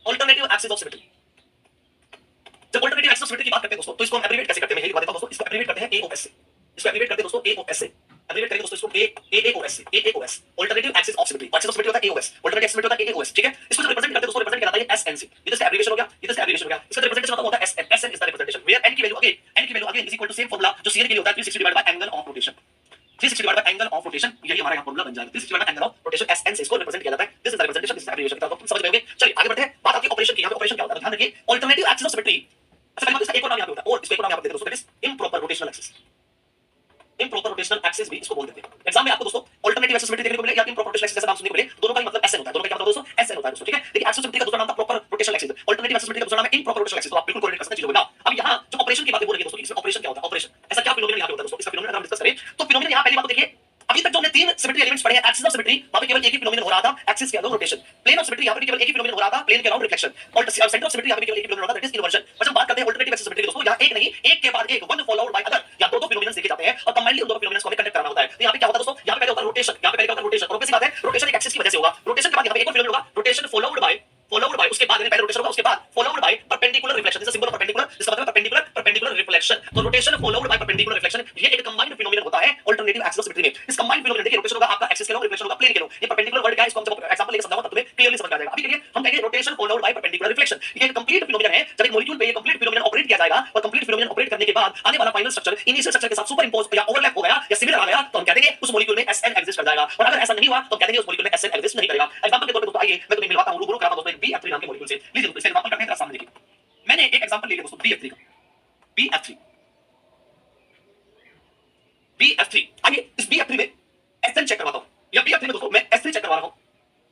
alternative axis of symmetry. जब अल्टरनेटिव एक्सिस ऑफ सिमेट्री की बात करते हैं दोस्तों तो इसको हम एब्रिविएट कैसे करते हैं, मैं यही बता देता हूं दोस्तों। इसको एब्रिविएट करते हैं एओएस से, इसको एब्रिविएट करते हैं दोस्तों एओएस से, एब्रिविएट करेंगे दोस्तों इसको एओएस से, AOS alternative axis of symmetry. Axis of symmetry होता है एओएस, अल्टरनेटिव एक्सिस होता है एओएस, ठीक है। इसको जो रिप्रेजेंट करते हैं दोस्तों रिप्रेजेंट किया जाता है एसएनसी, ये इसका एब्रिविएशन हो गया, ये इसका एब्रिविएशन हो गया। इसका रिप्रेजेंटेशन होता है S N, S N is the representation where N की वैल्यू अगेन, एन की value again is equal to same formula जो सीएन के लिए होता है 360 divided by angle of rotation, 360 divided by angle of rotation, यही हमारा यहां फार्मूला बन जाएगा। 360 divided by angle of rotation S N से इसको रिप्रेजेंट किया जाता है। This is the representation, this is the abbreviation की तरफ समझ गए। चलिए आगे बढ़ते हैं। बात आती है ऑपरेशन की। यहां पे ऑपरेशन क्या होता है ध्यान रखिए। अल्टरनेटिव एक्सिस ऑफ सिमेट्री, अच्छा पहले इसका एक और नाम यहां पे होता है, और इसको एक और नाम यहां पे देते हैं दोस्तों, that is improper rotational axis. Improper rotational axis भी इसको बोल देते हैं। एग्जाम में आपको दोस्तों अल्टरनेटिव एक्सेसिबिलिटी देखने को मिले या इम्प्रॉपर रोटेशनल एक्सिस जैसा नाम सुनने को मिले, दोनों का ही मतलब एसएन होता है। दोनों का क्या मतलब दोस्तों? एसएन होता है दोस्तों, ठीक है। देखिए एक्सेसिबिलिटी का दूसरा नाम था proper rotational axis, alternative accessibility का दूसरा नाम है इम्प्रॉपर रोटेशनल एक्सिस। तो आप बिल्कुल कोरिलेट कर सकते हैं चीजों को ना। अब यहाँ जो ऑपरेशन की बात हो रही है दोस्तों, इसमें ऑपरेशन क्या होता है? ऑपरेशन ऐसा क्या फिनोमेनन यहाँ पे होता है दोस्तों? इसका फिनोमेनन अगर हम डिस्कस करें तो फिनोमेनन यहाँ पहली बात तो देखिए, अभी तक जो हमने तीन सिमेट्री एलिमेंट्स पढ़े हैं, एक्सिस ऑफ सिमेट्री, वहां पे केवल एक ही फिनोमेनन हो रहा था, एक्सिस के around rotation. Plane of symmetry यहाँ पे केवल एक ही फिनोमेनन हो रहा था, प्लेन के अराउंड रिफ्लेक्शन। और सेंटर ऑफ सिमेट्री यहाँ पे केवल एक ही फिनोमेनन हो रहा था, दैट इज इन्वर्जन। पर जब बात करते हैं अल्टरनेटिव एक्सिस सिमेट्री दोस्तों, यहाँ एक नहीं, एक के बाद एक, वन फॉलोड बाय अदर, या दो फिनोमेनन देखे जाते हैं और कंबाइनली उन दोनों फिनोमेनन को हमें कनेक्ट करना होता है। तो यहाँ पे क्या होता है दोस्तों? यहाँ पे पहले होता है रोटेशन, यहाँ पे पहले होता है रोटेशन, और ऑब्वियस बात है रोटेशन एक एक्सिस की वजह से होगा। रोटेशन के बाद यहाँ पे एक और फिनोमेनन होगा, रोटेशन फॉलोड बाय उसके बाद पहले रोटेशन होगा, उसके बाद followed by perpendicular reflection. This is symbol of perpendicular, इसका मतलब परपेंडिकुलर रिफ्लेक्शन। तो rotation followed by perpendicular reflection, ये एक कंबाइंड फिनोमेनन होता है अल्टरनेटिव एक्सिस सिमेट्री में। इस कंबाइंड फिनोमेनन देखिए, रोटेशन होगा आपका एक्सिस के अराउंड, रिफ्लेक्शन होगा प्लेन के अराउंड। ये परपेंडिकुलर वर्ड क्या है, इसको हम जब एग्जांपल लेके समझाऊंगा तब तुम्हें क्लियरली समझ आ जाएगा। अभी के लिए हम कहेंगे rotation followed by perpendicular reflection. ये एक कंप्लीट फिनोमेनन है, जब एक मॉलिक्यूल पे ये कंप्लीट फिनोमेनन ऑपरेट किया जाएगा और कंप्लीट फिनोमेनन ऑपरेट करने के बाद आने वाला फाइनल स्ट्रक्चर इनिशियल स्ट्रक्चर के साथ सुपर इंपोज या ओवरलैप हो गया या सिमिलर आ गया, तो हम कह देंगे उस मॉलिक्यूल में एसएन एग्जिस्ट कर जाएगा। और अगर ऐसा नहीं हुआ तो हम कह देंगे उस मॉलिक्यूल में एसएन एग्जिस्ट नहीं करेगा। एग्जांपल के तौर पे दोस्तों आइए मैं तुम्हें मिलवाता हूं, रूबरू कराता हूं दोस्तों एक बीएफ3 नाम के मॉलिक्यूल से। लीजिए दोस्तों इसका एग्जांपल करते हैं, जरा सामने देखिए। मैंने एक एग्जांपल ले लिया दोस्तों बीएफ3 का, बीएफ3 बीएफ3। आइए इस बीएफ3 में एसएन चेक करवाता हूं, या बीएफ3 में दोस्तों मैं एस3 चेक करवा रहा हूं।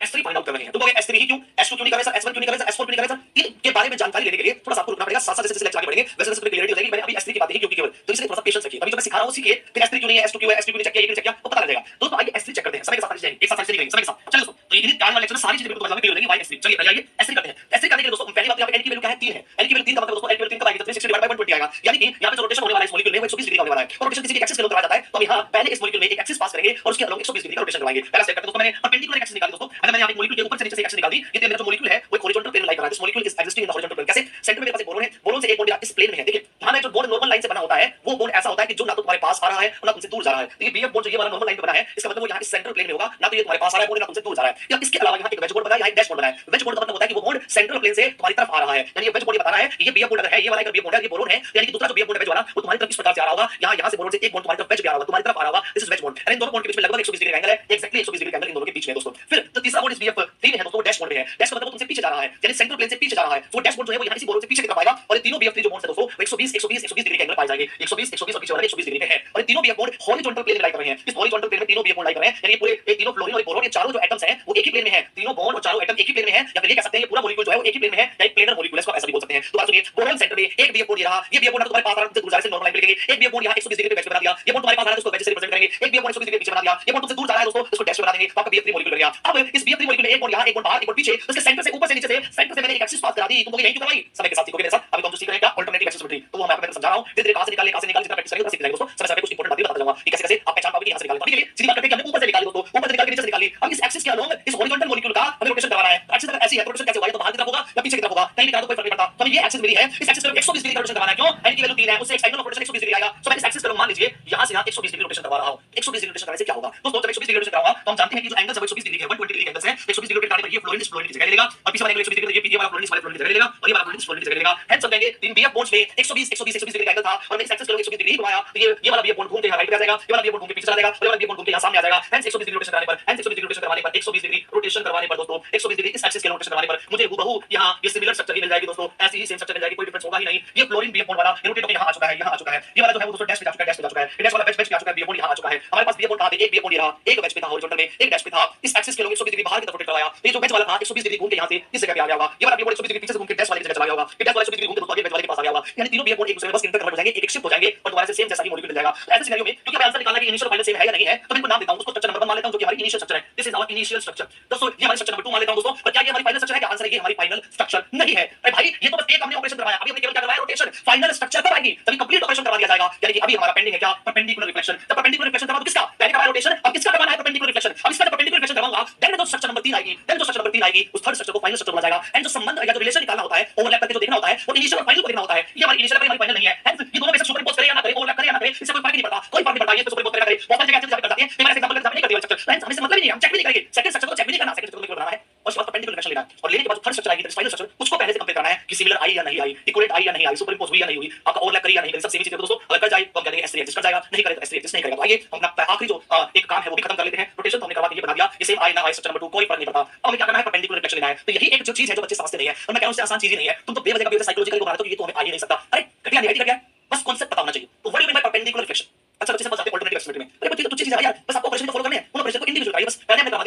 S3 फाइंड आउट कर रहे हैं। तो बोले S3 ही क्यों, S2 क्यों नहीं कर रहे सर, S1 क्यों नहीं कर रहे सर, S4 क्यों नहीं कर रहे सर? इनके बारे में जानकारी लेने के लिए थोड़ा सा आपको रुकना पड़ेगा, साथ-साथ जैसे लेक्चर आगे बढ़ेंगे वैसे वैसे क्लियरिटी हो जाएगी। मैंने अभी S3 की बात की क्योंकि केवल, तो इसलिए थोड़ा सा पेशेंस रखिए। अभी जो मैं सिखा रहा हूं सीखिए, फिर S3 क्यों नहीं है, S2 क्यों है, S3 क्यों नहीं चेक किया, ये क्यों चेक किया, तो पता लग जाएगा। दोस्तों आइए S3 चेक करते हैं, समय के साथ जाएंगे, एक साथ चलेंगे समय के साथ। चलिए दोस्तों, तो ये आने वाले लेक्चर में सारी चीजें बिल्कुल क्लियर हो जाएंगी। वाई S3 चलिए आइए S3 करते हैं। S3 करने के लिए दोस्तों पहली बात, यहाँ पे n की वैल्यू क्या है, 3 है। n की वैल्यू 3 का मतलब दोस्तों n की वैल्यू 3 कब आएगी, 360 डिवाइड बाय 120 आएगा। यानी कि यहाँ पे जो रोटेशन होने वाला है इस मॉलिक्यूल में वो 120 डिग्री का होने वाला है। और रोटेशन किसी के एक्सिस के अलोंग कराया जाता है, तो हम यहाँ पहले इस मॉलिक्यूल में एक एक्सिस पास करेंगे और उसके अलोंग 120 डिग्री का रोटेशन करवाएंगे। पहला स्टेप करते हैं दोस्तों, मैंने परपेंडिकुलर एक्सिस निकाली दोस्तों। अगर मैंने यहाँ पे मॉलिक्यूल के ऊपर से नीचे से एक्सिस निकाल दी, ये मेरा जो मॉलिक्यूल है वो हॉरिजॉन्टल प्लेन लाइक कर रहा है। This molecule is existing in horizontal plane. कैसे? सेंटर में मेरे पास एक बोरोन है, बोरोन से एक बॉन्ड इस प्लेन में है। देखिए यहाँ में जो बॉन्ड नॉर्मल लाइन से बना होता है वो बॉन्ड ऐसा होता है कि जो ना तो तुम्हारे पास आ रहा है और ना तुमसे दूर जा रहा है। तो ये बीएफ बॉन्ड जो ये वाला नॉर्मल लाइन पे बना है, इसका मतलब वो यहाँ इस सेंट्रल प्लेन में होगा, ना तो ये तुम्हारे पास आ रहा है बॉन्ड, ना तुमसे दूर जा रहा है। या इसके अलावा यहाँ एक वेज बॉन्ड बना है, यहाँ एक डैश बॉन्ड बना है। वेज बॉन्ड का मतलब होता है कि वो बॉन्ड सेंट्रल प्लेन से तुम्हारी तरफ आ रहा है, यानी ये वेज बॉन्ड बता रहा है कि ये बीएफ बॉन्ड अगर है, ये वाला अगर बीएफ बॉन्ड है, ये बोरोन है, यानी कि दूसरा जो बीएफ बॉन्ड है वेज वाला वो तुम्हारी तरफ इस प्रकार से आ रहा होगा। यहाँ से बोरोन से एक बॉन्ड तुम्हारी तरफ वेज भी आ रहा होगा, तुम्हारी तरफ आ रहा होगा, दिस इज वेज बॉन्ड। इन दोनों बॉन्ड के बीच में लगभग 120 डिग्री का एंगल है, एक्जेक्टली 120 डिग्री का एंगल इन दोनों के बीच में है दोस्तों। फिर जो तीसरा बॉन्ड इस बीएफ3 है दोस्तों, वो डैश बॉन्ड है। डैश का मतलब वो तुमसे पीछे जा रहा है, यानी सेंट्रल प्लेन से पीछे जा रहा है। तो डैश बॉन्ड जो है वो यहाँ इसी बोरोन से पीछे की तरफ आएगा और ये तीनों बीएफ3 जो बॉन्ड्स है दोस्तों वो 120 डिग्री के एंगल पाए जाएंगे। 120 और पीछे वाला 120 डिग्री पे है और ये तीनों बीएफ बॉन्ड हॉरिजॉन्टल प्लेन में लाइक कर रहे हैं। इस हॉरिजॉन्टल प्लेन में तीनों बीएफ बॉन्ड लाइक कर रहे हैं, यानी ये पूरे ये तीनों फ्लोरीन और बोरोन, ये चारों जो एटम्स हैं वो एक ही प्लेन में है। तीनों बॉन्ड और चारों एटम एक ही प्लेन में है, या फिर ये कह सकते हैं ये पूरा मॉलिक्यूल जो है वो एक ही प्लेन में है, या एक प्लेनर मॉलिक्यूल है, इसको ऐसा भी बोल सकते हैं। तो बात सुनिए, बोरोन सेंटर में एक बीएफ बॉन्ड ये रहा, ये बीएफ बॉन्ड तुम्हारे पास आ रहा है, दूर जा रहा है, नॉर्मल लाइन पे लेंगे। एक बीएफ बॉन्ड यहाँ 120 डिग्री पे वेज बना दिया, ये बॉन्ड तुम्हारे पास आ रहा है, उसको वेज से रिप्रेजेंट करेंगे। एक बीएफ बॉन्ड 120 डिग्री पीछे बना दिया, ये बॉन्ड तुमसे दूर जा रहा है दोस्तों, इसको डैश बना देंगे, तो आपका बीएफ3 मॉलिक्यूल बन गया। अब इस बीएफ3 मॉलिक्यूल में एक बॉन्ड यहाँ, एक बॉन्ड बाहर, एक बॉन्ड पीछे, उसके सेंटर से ऊपर से नीचे से सेंटर से मैंने एक एक्सिस पास करा दी। तुम लोग यही क्यों करवाई, समय के साथ सीखोगे मेरे साथ। अभी तुम जो सीख रहे हैं क्या, अल्टरनेटिव एक्सिस सिमेट्री, तो वो मैं आपको समझा रहा हूं। धीरे-धीरे कहां से निकालने जितना प्रैक्टिस करेंगे उतना सीख जाएंगे दोस्तों। समय समय कुछ इंपॉर्टेंट बातें बताता जाऊंगा कि कैसे कैसे आप पहचान पाओगे कि यहां से निकालने। तो अभी के लिए सीधी बात करते हैं कि हमने ऊपर से निकाली दोस्तों, ऊपर से निकाल के नीचे से निकाली। अब इस एक्सिस के अलोंग इस हॉरिजॉन्टल मॉलिक्यूल का हमें रोटेशन करवाना है। एक्सिस अगर ऐसी है तो रोटेशन कैसे होगा, तो बाहर की तरफ होगा या पीछे की तरफ होगा, कहीं भी करा तो कोई फर्क नहीं पड़ता। तो ये एक्सिस मेरी है, इस एक्सिस पे 120 डिग्री का रोटेशन करवाना है। क्यों? n की वैल्यू 3 है, उससे एक एंगल ऑफ रोटेशन 120 डिग्री आएगा। सो मैं इस एक्सिस पे मान लीजिए यहां से यहां 120 डिग्री रोटेशन करवा रहा हूं। 120 डिग्री रोटेशन करने से क्या होगा दोस्तों, जब 120 डिग्री रोटेशन कराऊंगा तो हम जानते हैं कि जो एंगल 120 डिग्री है 120 डिग्री एंगल है, 120 डिग्री रोटेट करने पर ये फ्लोरीन इस फ्लोरीन की जगह ले लेगा और पीछे वाले एंगल 120 डिग्री ये वाला फ्लोरीन इस वाले फ्लोरीन की जगह ले लेगा और ये वाला फ्लोरीन इस फ्लोरीन की जगह ले लेगा। हेंस हम कहेंगे तीन बीएफ बॉन्ड्स में 120 डिग्री का एंगल था और मैं इस एक्सिस पे 120 डिग्री घुमाया, तो ये वाला बीएफ बॉन्ड घूम के यहां राइट पे आ जाएगा, ये वाला बीएफ बॉन्ड घूम के पीछे चला जाएगा और ये वाला बीएफ बॉन्ड घूम के यहां सामने आ जाएगा। हेंस 120 डिग्री रोटेशन करने पर, हेंस 120 डिग्री रोटेशन करवाने पर, 120 डिग्री रोटेशन करवाने पर दोस्तों 120 डिग्री इस एक्सिस के रोटेशन करवाने पर मुझे हूबहू यहां ये सिमिलर स्ट्रक्चर ही मिल जाएगी दोस्तों, ऐसी ही सेम स्ट्रक्चर मिल जाएगी, कोई डिफरेंस होगा ही नहीं। ये फ्लोरीन बीएफ बॉन्ड वाला रोटेट होकर यहां आ चुका है, यहां आ चुका है। ये वाला जो है वो दोस्तों डैश पे जा चुका है, डैश पे जा चुका है, डैश वाला वेज पे आ चुका है, बीएफ बॉन्ड यहां आ चुका है। हमारे पास बीएफ बॉन्ड कहां थे, एक बीएफ बॉन्ड ये रहा, एक वेज पे था हॉरिजॉन्टल में, एक डैश पे था। इस एक्सिस के लोग 120 डिग्री बाहर की तरफ रोटेट करवाया, ये जो वेज वाला था 120 डिग्री घूम के यहां से इस जगह पे आ गया होगा। ये वाला बीएफ बॉन्ड 120 डिग्री पीछे से घूम के डैश वाले की जगह चला गया होगा, ये डैश वाला 120 डिग्री घूम के दोस्तों आगे वेज वाले के पास आ गया होगा। यानी तीनों बीएफ बॉन्ड एक दूसरे में बस इंटर कन्वर्ट हो जाएंगे, एक शिफ्ट हो जाएंगे और दोबारा से सेम जैसा ही मॉलिक्यूल मिल जाएगा। ऐसे सिनेरियो में क्योंकि हमें आंसर निकालना है कि इनिशियल फाइनल सेम है या नहीं है, तो मैं इनको नाम देता हूं, उसको स्ट्रक्चर नंबर 1 मान लेता हूं जो कि हमारी इनिशियल स्ट्रक्चर है। This is our initial structure दोस्तों। ये हमारी स्ट्रक्चर नंबर 2 मान लेता हूं दोस्तों। पर क्या ये हमारी फाइनल स्ट्रक्चर है? क्या आंसर है ये हमारी फाइनल स्ट्रक्चर नहीं है। अरे भाई ये तो बस एक हमने ऑपरेशन करवाया, अभी हमने केवल क्या करवाया, रोटेशन। फाइनल स्ट्रक्चर कब आएगी, तभी कंप्लीट ऑपरेशन करवा दिया जाएगा। यानी कि अभी हमारा पेंडिंग है क्या, परपेंडिकुलर रिफ्लेक्शन। जब परपेंडिकुलर रिफ्लेक्शन करवा तो किसका पहले करवाया रोटेशन, अब किसका करवाना है परपेंडिकुलर रिफ्लेक्शन। अब इसका जब परपेंडिकुलर रिफ्लेक्शन करवाऊंगा देन जो स्ट्रक्चर नंबर 3 आएगी, देन जो स्ट्रक्चर नंबर 3 आएगी उस थर्ड स्ट्रक्चर को फाइनल स्ट्रक्चर बोला जाएगा। एंड जो संबंध या जो रिलेशन निकालना होता है, ओवरलैप करके जो देखना होता है, वो इनिशियल और फाइनल को देखना होता है। ये हमारी इनिशियल है, हमारी फाइनल नहीं है। हेंस ये दोनों में से सुपर इंपोज करे या ना करे, ओवरलैप करे या ना करे, इससे कोई फर्क नहीं पड़ता, कोई फर्क नहीं पड़ता। ये सुपर इंपोज करे ना करे, बहुत सारी जगह ऐसे कर जाती है। मैं एग्जांपल नहीं करती स्ट्रक्चर, हेंस हमें से मतलब ही नहीं है, हम चेक भी नहीं करेंगे। सेकंड स्ट्रक्चर को चेक भी नहीं करना, सेकंड स्ट्रक्चर को बनाना है और उसके बाद परपेंडिकुलर रिफ्लेक्शन लेना है और लेने के बाद थर्ड स्ट्रक्चर आएगी, फाइनल स्ट्रक्चर, उसको पहले से कंपेयर करना है कि सिमिलर आई या नहीं आई, इक्विवेलेंट आई या नहीं आई, सुपर इंपोज हुई या नहीं हुई, आपका ओवरलैप करी या नहीं करी, सब सेम चीज है दोस्तों। अगर कर जाए तो हम कहते हैं S3 एग्जिस्ट कर जाएगा, नहीं करे तो S3 एग्जिस्ट नहीं करेगा। तो आइए हम अपना आखिरी जो एक काम है वो भी खत्म कर लेते हैं। रोटेशन तो हमने करवा के ये बना दिया, ये सेम आई ना आई स्ट्रक्चर नंबर 2 कोई फर्क नहीं पड़ता। अब हमें क्या करना है, परपेंडिकुलर रिफ्लेक्शन लेना है। तो यही एक जो चीज है जो बच्चे समझते नहीं है और मैं कह रहा हूं इससे आसान चीज ही नहीं है। तुम तो बेवजह का बेवजह साइकोलॉजिकल बना रहे हो तो ये तो हमें आ ही नहीं सकता। अरे घटिया नहीं घटिया, बस कांसेप्ट पता होना चाहिए। तो what do you mean bye perpendicular reflection. अच्छा बच्चे समझ जाते हैं अल्टरनेटिव एक्सिस में। अरे बच्चे तो चीज है यार, बस आपको ऑपरेशन को फॉलो करने हैं, उन ऑपरेशन को इंडिविजुअली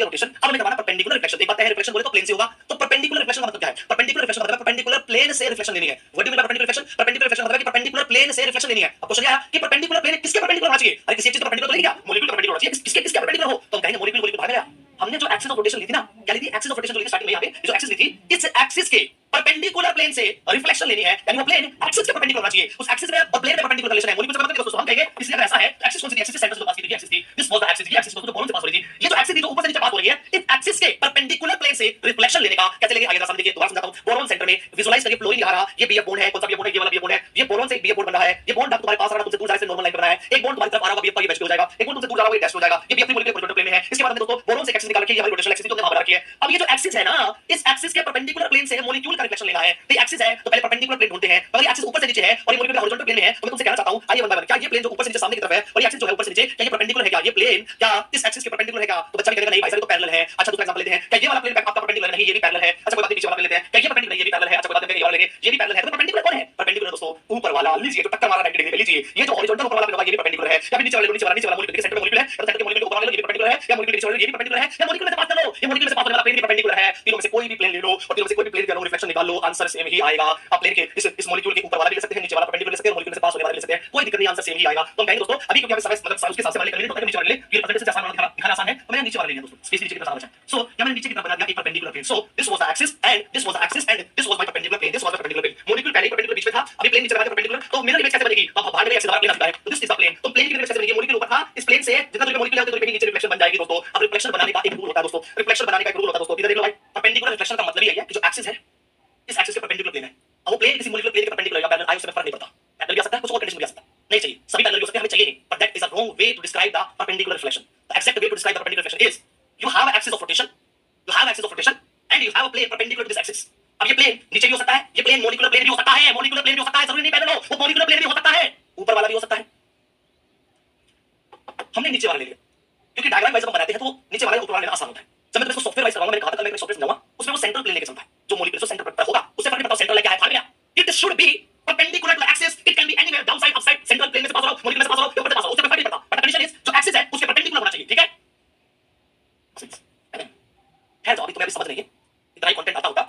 गया रोटेशन, अब हमें करवाना परपेंडिकुलर रिफ्लेक्शन। एक बात है रिफ्लेक्शन बोले तो प्लेन से होगा, तो परपेंडिकुलर रिफ्लेक्शन का मतलब क्या है? परपेंडिकुलर रिफ्लेक्शन मतलब परपेंडिकुलर प्लेन से रिफ्लेक्शन लेनी है। What do you mean bye perpendicular reflection? Perpendicular reflection मतलब है कि परपेंडिकुलर प्लेन से रिफ्लेक्शन लेनी है। अब क्वेश्चन आया कि परपेंडिकुलर प्लेन किसके परपेंडिकुलर होना चाहिए? अरे किसी चीज का परपेंडिकुलर नहीं क्या? मॉलिक्यूल का परपेंडिकुलर होना चाहिए, किसके किसके परपेंडिकुलर हो, तो हम कहेंगे मॉलिक्यूल मॉलिक्यूल भाग गया। हमने जो एक्सिस ऑफ रोटेशन ली थी ना, क्या ली थी? एक्सिस ऑफ रोटेशन जो ली थी स्टार्टिंग में, यहाँ पे जो एक्सिस ली थी, इस एक्सिस के परपेंडिकुलर प्लेन से रिफ्लेक्शन लेनी है, यानी वो प्लेन एक्सिस के परपेंडिकुलर होना चाहिए। उस एक्सिस में और प्लेन के परपेंडिकुलर रिलेशन है। मॉलिक्यूल से मतलब दोस्तों हम कहेंगे इसलिए अगर ऐसा है तो एक्सिस कौन सी थी? एक्सिस सेंटर से जो पास की थी एक्सिस थी, दिस वाज द एक्सिस, ये एक्सिस दोस्तों बोरोन से पास हो रही थी। ये जो एक्सिस थी जो ऊपर से नीचे पास हो रही है, इस एक्सिस के परपेंडिकुलर प्लेन से रिफ्लेक्शन लेने का कैसे लेंगे? आगे जरा समझिए, दोबारा समझाता हूं। बोरोन सेंटर में विजुअलाइज करिए, फ्लोरीन आ रहा, ये बीएफ बॉन्ड है, कौन सा बीएफ बॉन्ड है? ये वाला बीएफ बॉन्ड है। ये बोरोन से बीएफ बॉन्ड बन रहा है, ये बॉन्ड तुम्हारे पास आ रहा है, तुमसे दूर जा रहा है, नॉर्मल लाइन पर रहा है। एक बॉन्ड तुम्हारी तरफ आ रहा होगा, बीएफ का ये डैश हो जाएगा, एक बॉन्ड तुमसे दूर जा रहा होगा, ये डैश हो जाएगा। ये बीएफ मॉलिक्यूल के प्लेन में है। इसके बाद में दोस्तों बोरोन से एक्सिस निकाल के ये हमारी रोटेशनल एक्सिस जो हमने वहां पर रखी है। अब ये जो एक्सिस है ना, इस एक्सिस के परपेंडिकुलर प्लेन से मॉलिक्यूल का रिफ्लेक्शन लेना है। तो ये एक्सिस है तो पहले परपेंडिकुलर प्लेन ढूंढते हैं, अगर ये एक्सिस ऊपर से नीचे है और ये मॉलिक्यूल का हॉरिजॉन्टल प्लेन में है, तो मैं तुमसे कहना चाहता हूं, आइए वन बाय वन, क्या ये प्लेन जो ऊपर से नीचे सामने की तरफ है और ये एक्सिस जो है ऊपर से नीचे, क्या ये परपेंडिकुलर है? क्या ये प्लेन क्या इस एक्सिस के परपेंडिकुलर है? क्या तो बच्चा भी कहेगा नहीं भाई सर, तो पैरेलल है। अच्छा दूसरा एग्जांपल लेते हैं, क्या ये वाला प्लेन आपका परपेंडिकुलर नहीं? ये भी पैरेलल है। अच्छा कोई बात नहीं, पीछे वाला प्लेन लेते हैं, क्या ये परपेंडिकुलर? ये भी पैरेलल है। अच्छा कोई बात नहीं, ये वाला लेंगे, ये भी पैरेलल है। तो परपेंडिकुलर कौन है? परपेंडिकुलर दोस्तों ऊपर वाला लीजिए, जो टक्कर मारा 90 डिग्री लीजिए, ये जो हॉरिजॉन्टल ऊपर वाला प्लेन होगा ये भी परपेंडिकुलर है। या फिर नीचे वाला मॉलिक्यूल के सेंटर में मॉलिक्यूल है, सेंटर के मॉलिक्यूल के ऊपर वाला ये भी परपेंडिकुलर है, या मॉलिक्यूल के नीचे वाला ये भी परपेंडिकुलर है, या मॉलिक्यूल से पास कर लो, ये मॉलिक्यूल से पास होने वाला प्लेन भी परपेंडिकुलर है। तीनों में से कोई भी प्लेन ले लो और तीनों में से कोई भी प्लेन का रिफ्लेक्शन निकाल लो, आंसर सेम ही आएगा। आप प्लेन के इस मॉलिक्यूल के ऊपर वाला भी ले सकते हैं, नीचे वाला परपेंडिकुलर ले सकते हैं, मॉलिक्यूल से पास होने वाला ले सकते हैं, कोई दिक्कत नहीं, आंसर सेम ही आएगा। तो हम कहेंगे दोस्तों अभी क्योंकि हमें समय मतलब उसके हिसाब से वाले करने तो नीचे वाले ये परसेंटेज से आसान वाला दिखाना आसान है, तो मैंने नीचे वाला ले लिया दोस्तों, स्पेस नीचे की तरफ बचा। सो यहाँ मैंने नीचे की तरफ बना दिया एक perpendicular plane. So this was the axis and this was the axis and this was my perpendicular plane, this was my perpendicular plane. Molecule पहले ही परपेंडिकुलर बीच में था, अभी प्लेन नीचे लगा दिया परपेंडिकुलर, तो मिरर इमेज कैसे बनेगी? तो अब बाहर में एक्सिस वाला प्लेन आता है, तो दिस इज द प्लेन। तो प्लेन की इमेज कैसे बनेगी? मॉलिक्यूल ऊपर था, इस प्लेन से जितना दूर मॉलिक्यूल है उतनी दूर पे नीचे रिफ्लेक्शन बन जाएगी दोस्तों। अब रिफ्लेक्शन बनाने का एक रूल होता है दोस्तों, रिफ्लेक्शन बनाने का एक रूल होता है दोस्तों, इधर देख लो भाई, परपेंडिकुलर रिफ्लेक्शन का मतलब ही है कि जो एक्सिस है इस एक्सिस के परपेंडिकुलर प्लेन है, अब वो प्लेन किसी मॉलिक्यूलर प्लेन के परपेंडिकुलर है, पैरेलल आई उससे फर्क नहीं पड़ता। पैरेलल भी आ सकता है, कुछ और कंडीशन भी आ सकता है, नहीं चाहिए सभी पैरेलल हो सकते हैं, हमें चाहिए नहीं, but that is a wrong way to describe the perpendicular reflection. The exact way to describe the perpendicular reflection is you have an axis of rotation, you have axis of rotation and you have a plane perpendicular to this axis। अब ये plane नीचे भी हो सकता है, ये plane molecular plane भी हो सकता है, मॉलिक्यूलर प्लेन भी हो सकता है, जरूरी नहीं पैरेलल हो, वो मॉलिक्यूलर प्लेन भी हो सकता है, ऊपर वाला भी हो सकता है। हमने नीचे वाला ले लिया क्योंकि डायग्राम वाइज हम बनाते हैं तो नीचे वाला ऊपर वाला लेना आसान होता है। जब मैं इसको सॉफ्टवेयर वाइज करवाऊंगा, मैंने कहा था कल मैं सॉफ्टवेयर समझाऊंगा, उसमें वो सेंट्रल प्लेन लेके चलता है, जो मॉलिक्यूल जो सेंटर पर होगा उससे फर्क नहीं पड़ता सेंट्रल है क्या है, भाग गया। It should B perpendicular to the axis, it can be anywhere, down side, up side, central plane में से पास हो रहा हो, मॉलिक्यूल में से पास हो रहा हो, ऊपर से पास हो रहा हो, उससे फर्क नहीं पड़ता, बट कंडीशन इज जो एक्सिस है उसके परपेंडिकुलर होना चाहिए, ठीक है? खैर तो अभी तुम्हें अभी समझ नहीं है, इतना ही कंटेंट आता होगा,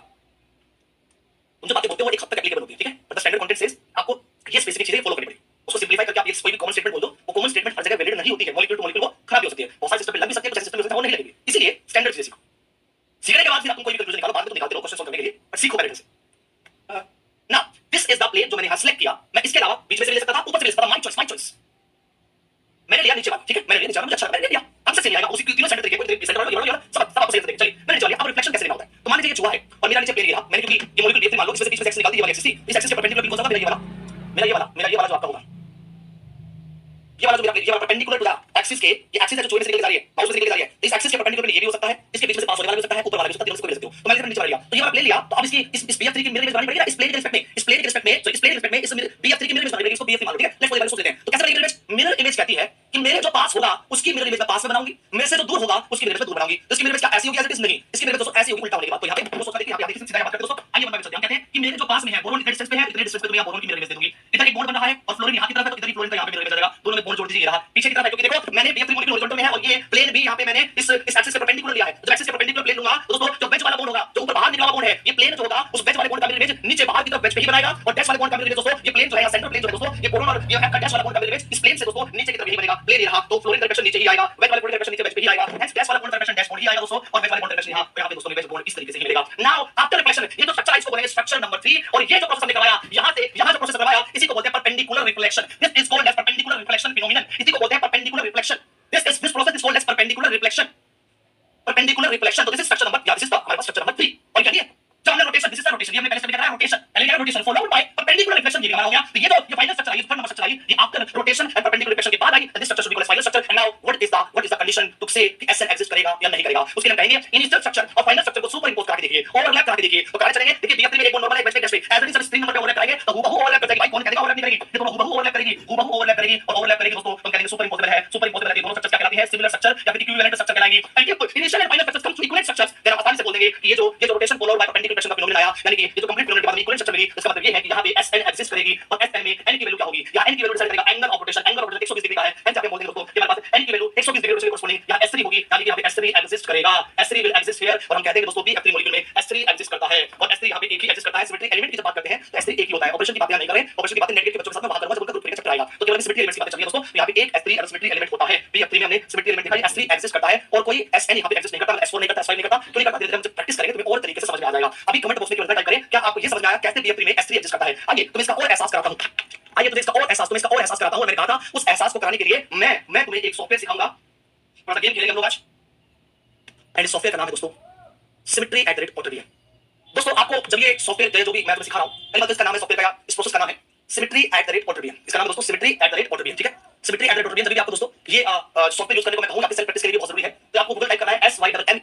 तुम जो बातें बोलते हो वो एक हद तक एप्लीकेबल होती है, ठीक है? But the standard content says आपको ये स्पेसिफिक चीजें फॉलो करनी पड़ेगी। उसको सिंपलीफाई करके आप ये कोई भी कॉमन स्टेटमेंट बोल दो, वो कॉमन स्टेटमेंट हर जगह वैलिड नहीं होती है, मॉलिक्यूल टू मॉलिक्यूल वो खराब भी हो सकती है, बहुत सारे सिस्टम पे लग भी सकती है, कुछ सिस्टम में हो सकता है वो नहीं लगेगी, इसीलिए स्टैंडर्ड चीजें सीखो। सीखने के बाद फिर आप कोई भी कंक्लूजन निकालो, बाद में तो निकालते रहो क्वेश्चन सॉल्व करने के लिए, बट सीखो पहले से। Now this is the plane जो मैंने यहां सिलेक्ट किया, मैं इसके अलावा बीच में से ले सकता था, ऊपर से ले सकता था, माय चॉइस। मैंने लिया नीचे वाला, ठीक है? मैंने लिया नीचे वाला, मुझे अच्छा लगा, मैंने लिया, आंसर सही आएगा, उसी तीनों सेंटर तरीके कोई सेंटर वाला ये वाला सब आपको सही तरीके। चलिए मैंने नीचे लिया, अब रिफ्लेक्शन कैसे लेना होता है? तो मान लीजिए ये चूहा है और मेरा नीचे प्लेन ये रहा, मैंने क्योंकि ये मॉलिक्यूल बीच में मान लो इसमें से बीच में एक्सिस निकाल दी, ये वाली एक्सिस थी, इस एक्सिस के परपेंडिकुलर कौन सा था? मेरा ये वाला जो आपका होगा, ये वाला जो मेरा ये वाला परपेंडिकुलर टू द एक्सिस के, ये एक्सिस है जो चूहे से निकल के जा रही है, माउस से निकल के जा रही है, इस एक्सिस के परपेंडिकुलर ये भी हो सकता है, इसके बीच में से पास होने वाला भी हो सकता है, ऊपर वाला भी हो सकता है, तीनों से कोई ले सकते हो। तो मैंने नीचे वाला लिया, तो ये वाला प्लेन लिया, तो अब इसकी इस BF3 की मिरर इमेज बनानी पड़ेगी ना, इस प्लेन के रिस्पेक्ट में, इस प्लेन के रिस्पेक्ट में, तो इस प्लेन के रिस्पेक्ट में इस BF3 की मिरर इमेज बनानी पड़ेगी, इसको BF3 मान लो, ठीक है? लेट्स सपोज सोच लेते हैं, तो कैसे बनेगी इमेज? मिरर इमेज कहती है कि मेरे जो पास होगा उसकी मिरर इमेज मैं पास में बनाऊंगी, मेरे से जो दूर होगा उसकी मिरर इमेज दूर बनाऊंगी। तो इसकी मिरर इमेज क्या ऐसी होगी? ऐसी नहीं, इसकी मिरर दोस्तों ऐसी होगी उल्टा होने के बाद। तो यहाँ पे दोस्तों देखिए, यहाँ पे सीधा बात करते हैं दोस्तों, आइए बताते हैं, हम कहते हैं कि मेरे जो पास में है बोरोन इतने डिस्टेंस पे है, इतने डिस्टेंस पे तो मैं बोरोन की मिरर इमेज दे दूंगी। इधर एक बॉन्ड बन रहा है और फ्लोरीन यहाँ की तरफ है, तो इधर ही फ्लोरीन का यहाँ पे मिरर इमेज आ जाएगा, दोनों में बॉन्ड जोड़ दीजिए, ये रहा। पीछे की तरफ है क्योंकि देखो मैंने BF3 मॉलिक्यूल हॉरिजॉन्टल में है और ये प्लेन भी यहाँ पे मैंने इस एक्सिस के परपेंडिकुलर लिया है, तो एक्सिस के परपेंडिकुलर प्लेन लूंगा तो दोस्तों जो बेंच वाला बॉन्ड होगा, जो ऊपर बाहर निकला हुआ बॉन्ड है, ये प्लेन जो होगा उस बेंच वाले बॉन्ड का मिरर इमेज नीचे बाहर की तरफ बेंच पे ही बनाएगा, और डैश वाले बॉन्ड का मिरर इमेज दोस्तों ये प्लेन जो है सेंटर प्लेन जो है दोस्तों, ये बोरोन और ये डैश वाला बॉन्ड का मिरर इमेज इस प्लेन से दोस्तों नीचे की तरफ यही बनेगा, प्लेन ये रहा, तो फ्लोरीन का रिफ्लेक्शन नीचे ही आएगा, वेज वाले बॉन्ड का रिफ्लेक्शन नीचे बेंच पे ही आएगा, हेंस डैश वाला बॉन्ड का रिफ्लेक्शन डैश बॉन्ड ही आएगा दोस्तों, और वेज वाले बॉन्ड का रिफ्लेक्शन यहाँ पे दोस्तों वेज बॉन्ड इस तरीके से ही मिलेगा। नाउ आफ्टर रिफ्लेक्शन ये जो स्ट्रक्चर है इसको बोलेंगे स्ट्रक्चर नंबर 3, और ये जो प्रोसेस हमने करवाया यहां से यहां जो प्रोसेस करवाया इसी को बोलते हैं perpendicular reflection. This is called as perpendicular reflection phenomenon, इसी को बोलते हैं perpendicular reflection. This process is called as perpendicular reflection, perpendicular reflection. तो दिस इज स्ट्रक्चर नंबर, या दिस इज हमारे पास स्ट्रक्चर नंबर 3। और क्या है? जब हमने रोटेशन, दिस इज रोटेशन, ये हमने पहले स्टडी करा है रोटेशन, पहले rotation followed by perpendicular reflection, ये हमारा हो गया। तो ये जो ये फाइनल स्ट्रक्चर आई, थर्ड नंबर स्ट्रक्चर आई, ये after rotation and perpendicular reflection के बाद आई, this structure should be called final structure. And now what is the condition to say कि SN एग्जिस्ट करेगा या नहीं करेगा? उसके लिए हम कहेंगे इनिशियल स्ट्रक्चर और फाइनल स्ट्रक्चर को सुपर इंपोज करके देखिए, ओवरलैप करके देखिए, तो कहां चलेंगे? देखिए BF3 में एक बॉन्ड नॉर्मल है, बेंच पे डैश पे, as it is screen number पे ओवरलैप करेंगे तो हुबहू ओवरलैप करेगी। भाई कौन कहेगा ओवरलैप नहीं करेगी? ये दोनों हुबहू ओवरलैप करेगी, हुबहू ओवरलैप करेगी और ओवरलैप करेगी दोस्तों, तो कहेंगे सुपर इंपोजेबल है। सुपर इंपोजेबल है, दोनों स्ट्रक्चर क्या कहलाती है? सिमिलर स्ट्रक्चर या फिर इक्विवेलेंट स्ट्रक्चर कहलाएगी। And if initial and final structures come to equivalent structures, then हम आसानी से बोल देंगे कि ये जो rotation followed by perpendicular reflection का फिनोमेनन आया, यानी कि ये जो कंप्लीट फिनोमेनन के बाद में इक्विवेलेंट स्ट्रक्चर मिली, इसका मतलब ये है कि यहां पे SN एग्जिस्ट करेगी, और SN में n की वैल्यू क्या होगी? या n की वैल्यू डिसाइड करेगा angle of rotation, angle of rotation 120 degree का है, एंड जब हम बोल देंगे दोस्तों कि हमारे पास n की वैल्यू 120 डिग्री रोटेशन के कॉरस्पॉन्डिंग या S3 होगी, यानी कि यहां पे S3 एग्जिस्ट करेगा। और हम कहते हैं कि दोस्तों Bf3 मॉलिक्यूल में S3 एग्जिस्ट करता है और S3 यहां पे एक ही एग्जिस्ट करता है। सिमेट्री एलिमेंट की जब बात करते हैं तो S3 एक ही होता है। ऑपरेशन की बातें नहीं करें, ऑपरेशन की बातें नेट गेट के बच्चों के साथ में वहां करूंगा जब उनका ग्रुप चैप्टर आएगा तो केवल सिमेट्री एलिमेंट्स की बातें चलेंगी दोस्तों। यहां पे एक S3 सिमेट्री एलिमेंट होता है। Bf3 में हमने सिमेट्री एलिमेंट दिखाई, S3 एग्जिस्ट करता है और कोई Sn यहां पे एग्जिस्ट नहीं करता, S4 नहीं करता, S5 नहीं करता। क्यों नहीं करता? धीरे-धीरे हम जब प्रैक्टिस करेंगे तो और तरीके से समझ में आ जाएगा। अभी कमेंट बॉक्स में टाइप करें क्या आपको ये समझ में आया कैसे Bf3 में S3 एग्जिस्ट करता है। आइए तुम्हें इसका और एहसास कराता हूं। आइए तुम्हें इसका और एहसास कराता हूं। मैंने कहा था उस एहसास को कराने के लिए मैं तुम्हें एक सॉफ्टवेयर सिखाऊंगा। थोड़ा सा गेम खेलेंगे हम लोग आज। एंड सॉफ्टवेयर का नाम है दोस्तों सिमेट्री एट द रेट ऑटोडियन। दोस्तों आपको जब ये सॉफ्टवेयर जो भी मैं तुम्हें सिखा रहा हूं पहले बात इसका नाम है सॉफ्टवेयर का, इस प्रोसेस का नाम है सिमेट्री एट द रेट ऑटोडियन। इसका नाम है दोस्तों सिमेट्री एट द रेट ऑटोडियन। ठीक है, सिमेट्री एट द रेट ऑटोडियन। जब भी आपको दोस्तों ये सॉफ्टवेयर यूज करने को मैं कहूंगा, आपके सेल्फ प्रैक्टिस के लिए भी बहुत जरूरी है, तो आपको गूगल टाइप करना है SYMETRY@OTTEROTTEIN।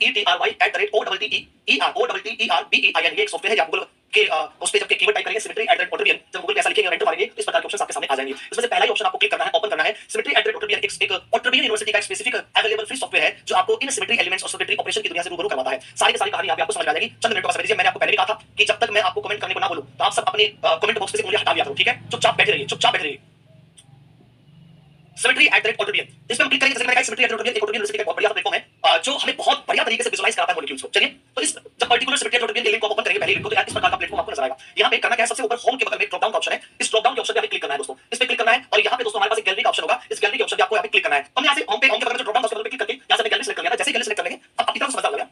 ये एक सॉफ्टवेयर है। आप गूगल के उस पे जब कीवर्ड टाइप करेंगे सिमेट्री एट द रेट ऑटोडियन, जब गूगल पे ऐसा लिखेंगे एंटर मारेंगे तो इस प्रकार के ऑप्शंस आपके सामने आ जाएंगे। इसमें से पहला ही ऑप्शन आपको क्लिक करना है, ओपन करना है। सिमेट्री एट द रेट ऑटोडियन एक ऑटोडियन यूनिवर्सिटी का एक स्पेसिफिक अवेलेबल फ्री सॉफ्टवेयर है जो आपको इन सिमेट्री एलिमेंट्स और सिमेट्री ऑपरेशन की दुनिया से रूबरू करवाता है। सारी की सारी कहानी आपको समझ में आ जाएगी चंद मिनटों का समय दीजिए। मैंने आपको पहले भी कहा था कि जब तक मैं आपको कमेंट करने को ना बोलूं तो आप सब अपने कमेंट बॉक्स से उंगलियां हटा दिया करो। ठीक है, चुपचाप बैठे रहिए, चुपचाप बैठे रहिए। सिमेट्री एट द रेट ऑटोडियन, इसमें हम क्लिक करेंगे। जैसे मैंने कहा सिमेट्री एट द रेट ऑटोडियन एक ऑटोडियन यूनिवर्सिटी का बहुत बढ़िया प्लेटफॉर्म है जो हमें बहुत बढ़िया तरीके से विजुअलाइज कराता है मॉलिक्यूल्स को। चलिए तो इस जब particular symmetry at the rate ऑटोडियन के लिंक को ओपन करेंगे पहले लिंक को, तो यार इस प्रकार का प्लेटफॉर्म आपको नजर आएगा। यहां पे करना क्या है, सबसे ऊपर होम के बगल में एक ड्रॉप डाउन का ऑप्शन है। इस ड्रॉप डाउन के ऑप्शन पे क्लिक करना है दोस्तों, इस पे क्लिक करना है और यहां पे दोस्तों हमारे पास एक गैलरी का ऑप्शन होगा। इस गैलरी के ऑप्शन पे आपको यहां पे क्लिक करना है। हम यहां से होम के बगल में जो ड्रॉप डाउन का ऑप्शन पे क्लिक करके यहां से गैलरी सेलेक्ट कर लेना। जैसे गैलरी सेलेक्ट कर लेंगे अब आपकी तरफ समझ आ गया।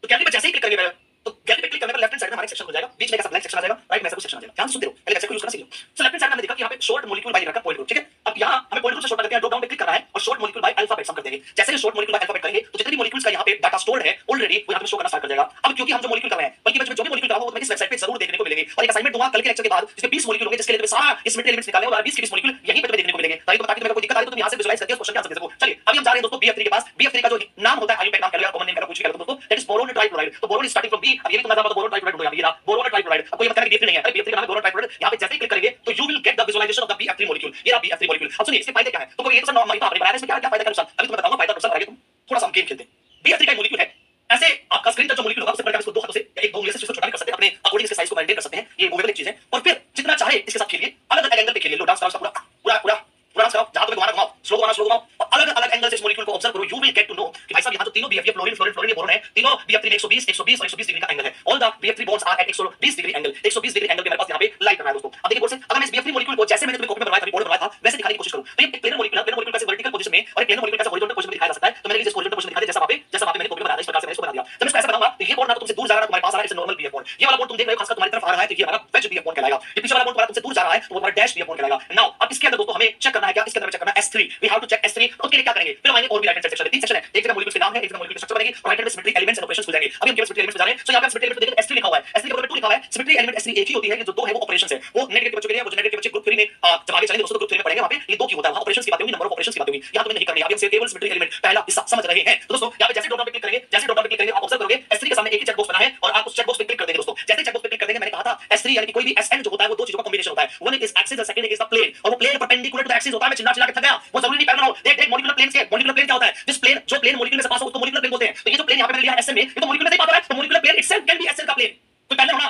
तो गैलरी पे जैसे ही क्लिक करेंगे तो गैलरी पे क्लिक करने पर लेफ्ट हैंड साइड में हमारा सेक्शन हो जाएगा, बीच में एक ब्लैंक सेक्शन आ जाएगा, राइट में ऐसा कुछ सेक्शन आ जाएगा। ध्यान से सुनते रहो, पहले कैसे को यूज करना सीख लो। सो लेफ्ट हैंड साइड में हमने देखा कि यहां पे शॉर्ट मॉलिक्यूल बाय रखा पॉइंट ग्रुप। ठीक है, अब यहां हमें पॉइंट ग्रुप से शॉर्ट करके ड्रॉप डाउन पे क्लिक करना है और शॉर्ट मॉलिक्यूल बाय अल्फाबेट हम कर देंगे। जैसे ही शॉर्ट मॉलिक्यूल बाय अल्फाबेट करेंगे तो जितने भी मॉलिक्यूल्स का यहां पे डाटा स्टोर्ड है ऑलरेडी वो यहां पे शो करना स्टार्ट कर जाएगा। अब क्योंकि हम जो मॉलिक्यूल कर रहे हैं बल्कि मैं जो भी मॉलिक्यूल कर रहा हूं वो तुम्हें इस वेबसाइट पे जरूर देखने को मिलेंगे। और एक असाइनमेंट दूंगा कल के लेक्चर के बाद जिसमें 20 मॉलिक्यूल होंगे जिसके लिए तुम्हें सारा इस सिमेट्री एलिमेंट्स निकालने और 20 के 20 मॉलिक्यूल यहीं पे तुम्हें देखने को मिलेंगे। ताकि ताकि तुम्हें कोई दिक्कत आ रही तो तुम यहां से विजुअलाइज करके उस क्वेश्चन के आंसर दे सको। चलिए अभी हम जा रहे हैं दोस्तों Bf3 के पास। Bf3 का जो नाम होता है आयु पे नाम कर लिया, कॉमन नेम का कुछ भी कर लो दोस्तों, दैट इज बोरोन ट्राइक्लोराइड। तो बोरोन स्टार्टिंग फ्रॉम B। अब ये भी तुम्हारा बोरोन ट्राइक्लोराइड हो गया, ये रहा बोरोन ट्राइक्लोराइड। अब कोई मत कहना कि Bf3 नहीं है, अरे Bf3 का नाम है बोरोन ट्राइक्लोराइड। यहां पे जैसे ही क्लिक करेंगे तो you will get the visualization of the Bf3 molecule. ये रहा Bf3 मॉलिक्यूल। अब सुनिए इसके फायदे क्या है, तो कोई ये तो नॉर्मल ही आपने बनाया है, इसमें क्या क्या फायदा, क्या नुकसान अभी तुम्हें बताऊंगा। फायदा नुकसान आगे तुम थोड़ा सा हम गेम खेलते हैं। Bf3 का मॉलिक्यूल है ऐसे आपका स्क्रीन टच जो मॉलिक्यूल होगा उससे पहले आप इसको दो हाथों से या एक दो उंगली से इसको छोटा भी कर सकते हैं, अपने अकॉर्डिंग इसके साइज को मेंटेन कर सकते हैं। ये मूवेबल एक चीज है और फिर जितना चाहे इसके साथ खेलिए, अलग अलग एंगल पे खेलिए। लो डांस करो, पूरा पूरा पूरा पूरा डांस करो, जहां तुम्हें घुमाना घुमाओ, स्लो घुमाओ और अलग अलग एंगल से इस मॉलिक्यूल को ऑब्जर्व करो। You will get to know कि भाई साहब यहां तो तीनों Bf फ्लोरीन फ्लोरीन फ्लोरीन ये बोरोन है, तीनों Bf3 में 120 120 और 120 डिग्री का एंगल है। All the Bf3 bonds are at 120 degree angle, 120 degree angle पे मेरे पास यहां पे लाइट कर रहा है दोस्तों। अब देखिए बोर्ड से अगर मैं इस Bf3 मॉलिक्यूल को जैसे मैंने तुम्हें कॉपी में बनाया था, बोर्ड में बनाया था, वैसे दिखाने की कोशिश करूं तो ये प्लेनर मॉलिक्यूल है, प्लेनर मॉलिक्यूल कैसे वर्टिकल पोजीशन में और एक प्लेनर मॉलिक्यूल कैसे हॉरिजॉन्टल पोजीशन में दिखाया जा सकता है। तो मैंने इस हॉरिजॉन्टल पोजीशन दिखा दिया जैसा वहां पे मैंने कॉपी में बनाया था, इस प्रकार से मैंने इसको बना दिया। जब मैं इसको ऐसे बनाऊंगा तो ये बोर्ड ना तो तुमसे दूर जा रहा है, तुम्हारे पास आ रहा है, इट्स नॉर्मल Bf बोर्ड। ये वाला बोर्ड तुम देख रहे हो खासकर तुम्हारी तरफ आ रहा है तो ये हमारा वेज Bf बोर्ड कहलाएगा। ये पीछे वाला बोर्ड तुम्हारा तुमसे दूर जा रहा है तो वो तुम्हारा डैश Bf बोर्ड कहलाएगा। नाउ अब इसके अंदर दोस्तों हमें चेक करना है क्या, इसके अंदर चेक करना है S3। We have to check S3। तो उसके लिए क्या करेंगे, फिर हम आएंगे और भी राइट हैंड सेक्शन है, तीन सेक्शन है, एक जगह मॉलिक्यूल्स के नाम है, एक जगह मॉलिक्यूल की स्ट्रक्चर बनेगी, राइट हैंड में सिमेट्री एलिमेंट्स एंड ऑपरेशंस हो जाएंगे। अभी हम केवल सिमेट्री एलिमेंट्स पे जा रहे हैं। सो यहां पे सिमेट्री एलिमेंट्स देखेंगे S3 लिखा हुआ है, S3 के बगल में 2 लिखा हुआ है। सिमेट्री एलिमेंट S3 एक ही होती है, ये जो 2 है वो ऑपरेशंस है। वो नेट के बच्चों के लिए, वो जो नेट के बच्चे ग्रुप 3 में जब आगे चलेंगे दोस्तों ग्रुप 3 में पढ़ेंगे, वहां पे ये 2 की होता है, वहां ऑपरेशंस की बातें होंगी, नंबर ऑफ ऑपरेशंस की बातें होंगी। यहां तुम्हें नहीं करनी है, अभी हम सिर्फ केवल सिमेट्री एलिमेंट पहला हिस्सा समझ रहे हैं। तो दोस्तों यहां पे जैसे ड्रॉप डाउन पे क्लिक करेंगे, जैसे ड्रॉप डाउन पे क्लिक करेंगे आप ऑब्जर्व करोगे S3 के सामने एक ही चेक बॉक्स बना है और आप उस चेक बॉक्स पे क्लिक कर देंगे दोस्तों। जैसे चेक बॉक्स पे क्लिक कर देंगे, मैंने कहा था S3 यानी कि कोई भी Sn जो होता है वो 2 चीजों का कॉम्बिनेशन होता है। वन इज एक्सिस और सेकंड इज द प्लेन, और वो plane perpendicular to the axis होता है। मैं चिल्ला चिल्ला के थक गया, वो जरूरी नहीं पैरेलल हो। देख देख मॉलिक्यूलर प्लेन के, मॉलिक्यूलर प्लेन क्या होता है, जिस प्लेन जो प्लेन मॉलिक्यूल में से पास हो उसको मॉलिक्यूलर प्लेन बोलते हैं। तो ये जो प्लेन यहां पे मैंने लिया है Sn में, ये तो मॉलिक्यूल में से पास हो रहा है, तो molecular plane itself can be Sn का प्लेन। कोई पैरेलल होना